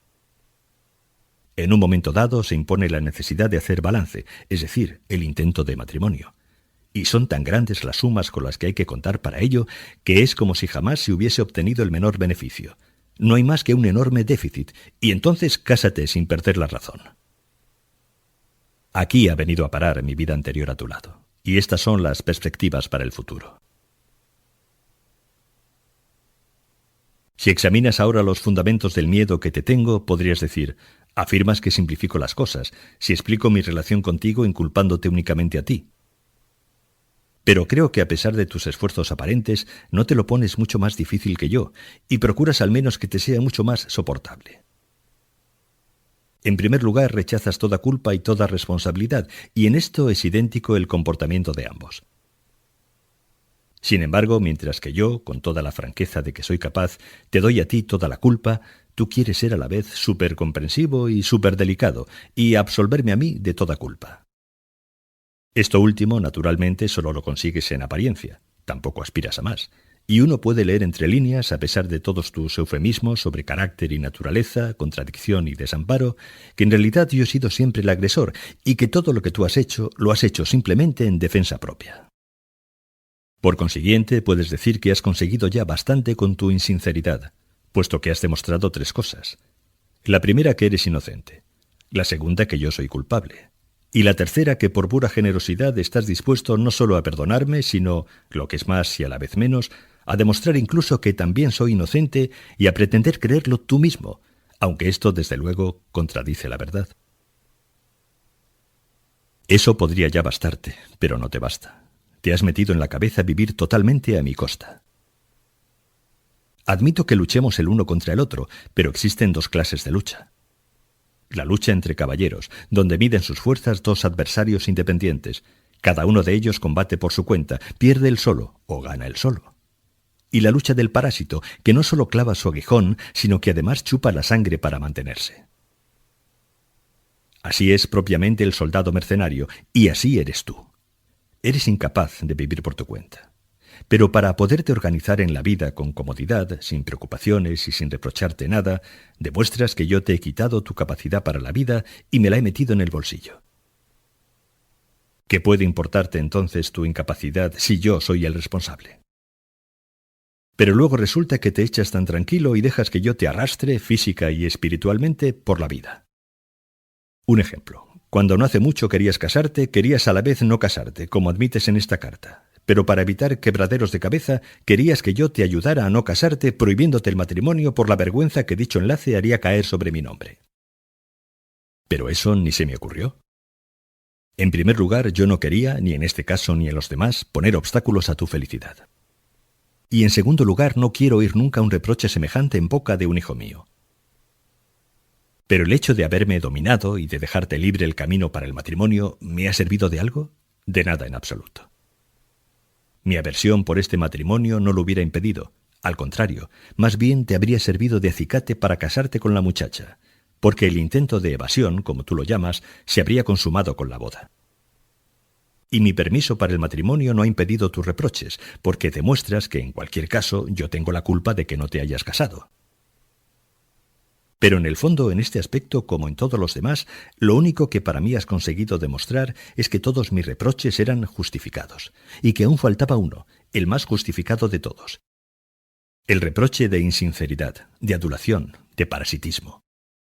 En un momento dado se impone la necesidad de hacer balance, es decir, el intento de matrimonio. Y son tan grandes las sumas con las que hay que contar para ello, que es como si jamás se hubiese obtenido el menor beneficio. No hay más que un enorme déficit, y entonces cásate sin perder la razón. Aquí ha venido a parar mi vida anterior a tu lado, y estas son las perspectivas para el futuro. Si examinas ahora los fundamentos del miedo que te tengo, podrías decir, afirmas que simplifico las cosas, si explico mi relación contigo inculpándote únicamente a ti. Pero creo que a pesar de tus esfuerzos aparentes, no te lo pones mucho más difícil que yo, y procuras al menos que te sea mucho más soportable. En primer lugar, rechazas toda culpa y toda responsabilidad, y en esto es idéntico el comportamiento de ambos. Sin embargo, mientras que yo, con toda la franqueza de que soy capaz, te doy a ti toda la culpa, tú quieres ser a la vez súper comprensivo y súper delicado, y absolverme a mí de toda culpa. Esto último, naturalmente, solo lo consigues en apariencia, tampoco aspiras a más, y uno puede leer entre líneas, a pesar de todos tus eufemismos sobre carácter y naturaleza, contradicción y desamparo, que en realidad yo he sido siempre el agresor, y que todo lo que tú has hecho, lo has hecho simplemente en defensa propia. Por consiguiente, puedes decir que has conseguido ya bastante con tu insinceridad, puesto que has demostrado tres cosas. La primera, que eres inocente. La segunda, que yo soy culpable. Y la tercera, que por pura generosidad estás dispuesto no solo a perdonarme, sino, lo que es más y a la vez menos, a demostrar incluso que también soy inocente y a pretender creerlo tú mismo, aunque esto, desde luego, contradice la verdad. Eso podría ya bastarte, pero no te basta. Te has metido en la cabeza vivir totalmente a mi costa. Admito que luchemos el uno contra el otro, pero existen dos clases de lucha. La lucha entre caballeros, donde miden sus fuerzas dos adversarios independientes. Cada uno de ellos combate por su cuenta, pierde el solo o gana el solo. Y la lucha del parásito, que no solo clava su aguijón, sino que además chupa la sangre para mantenerse. Así es propiamente el soldado mercenario, y así eres tú. Eres incapaz de vivir por tu cuenta. Pero para poderte organizar en la vida con comodidad, sin preocupaciones y sin reprocharte nada, demuestras que yo te he quitado tu capacidad para la vida y me la he metido en el bolsillo. ¿Qué puede importarte entonces tu incapacidad si yo soy el responsable? Pero luego resulta que te echas tan tranquilo y dejas que yo te arrastre física y espiritualmente por la vida. Un ejemplo. Cuando no hace mucho querías casarte, querías a la vez no casarte, como admites en esta carta. Pero para evitar quebraderos de cabeza, querías que yo te ayudara a no casarte prohibiéndote el matrimonio por la vergüenza que dicho enlace haría caer sobre mi nombre. Pero eso ni se me ocurrió. En primer lugar, yo no quería, ni en este caso ni en los demás, poner obstáculos a tu felicidad. Y en segundo lugar, no quiero oír nunca un reproche semejante en boca de un hijo mío. Pero el hecho de haberme dominado y de dejarte libre el camino para el matrimonio, ¿me ha servido de algo? De nada en absoluto. Mi aversión por este matrimonio no lo hubiera impedido. Al contrario, más bien te habría servido de acicate para casarte con la muchacha, porque el intento de evasión, como tú lo llamas, se habría consumado con la boda. Y mi permiso para el matrimonio no ha impedido tus reproches, porque demuestras que en cualquier caso yo tengo la culpa de que no te hayas casado. Pero en el fondo, en este aspecto, como en todos los demás, lo único que para mí has conseguido demostrar es que todos mis reproches eran justificados, y que aún faltaba uno, el más justificado de todos. El reproche de insinceridad, de adulación, de parasitismo.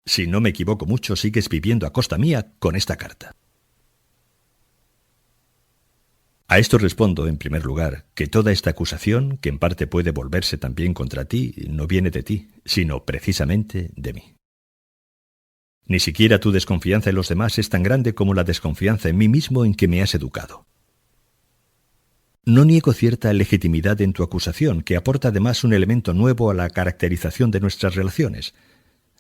Si no me equivoco mucho, sigues viviendo a costa mía con esta carta. A esto respondo, en primer lugar, que toda esta acusación, que en parte puede volverse también contra ti, no viene de ti, sino precisamente de mí. Ni siquiera tu desconfianza en los demás es tan grande como la desconfianza en mí mismo en que me has educado. No niego cierta legitimidad en tu acusación, que aporta además un elemento nuevo a la caracterización de nuestras relaciones.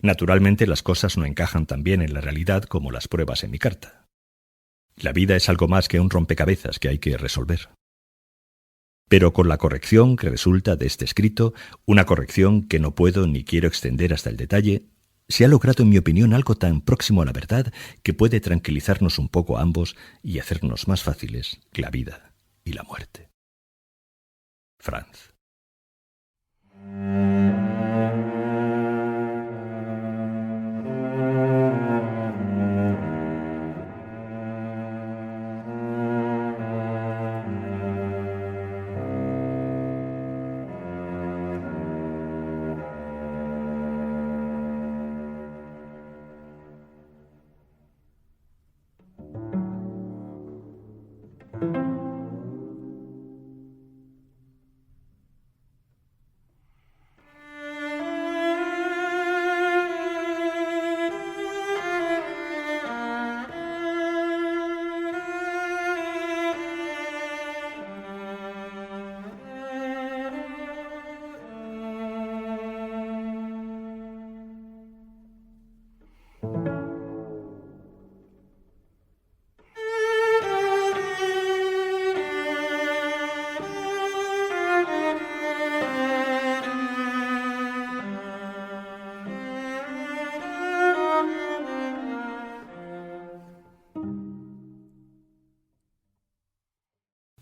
Naturalmente las cosas no encajan tan bien en la realidad como las pruebas en mi carta. La vida es algo más que un rompecabezas que hay que resolver. Pero con la corrección que resulta de este escrito, una corrección que no puedo ni quiero extender hasta el detalle, se ha logrado en mi opinión algo tan próximo a la verdad que puede tranquilizarnos un poco a ambos y hacernos más fáciles la vida y la muerte. Franz.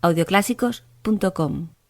Audioclásicos.com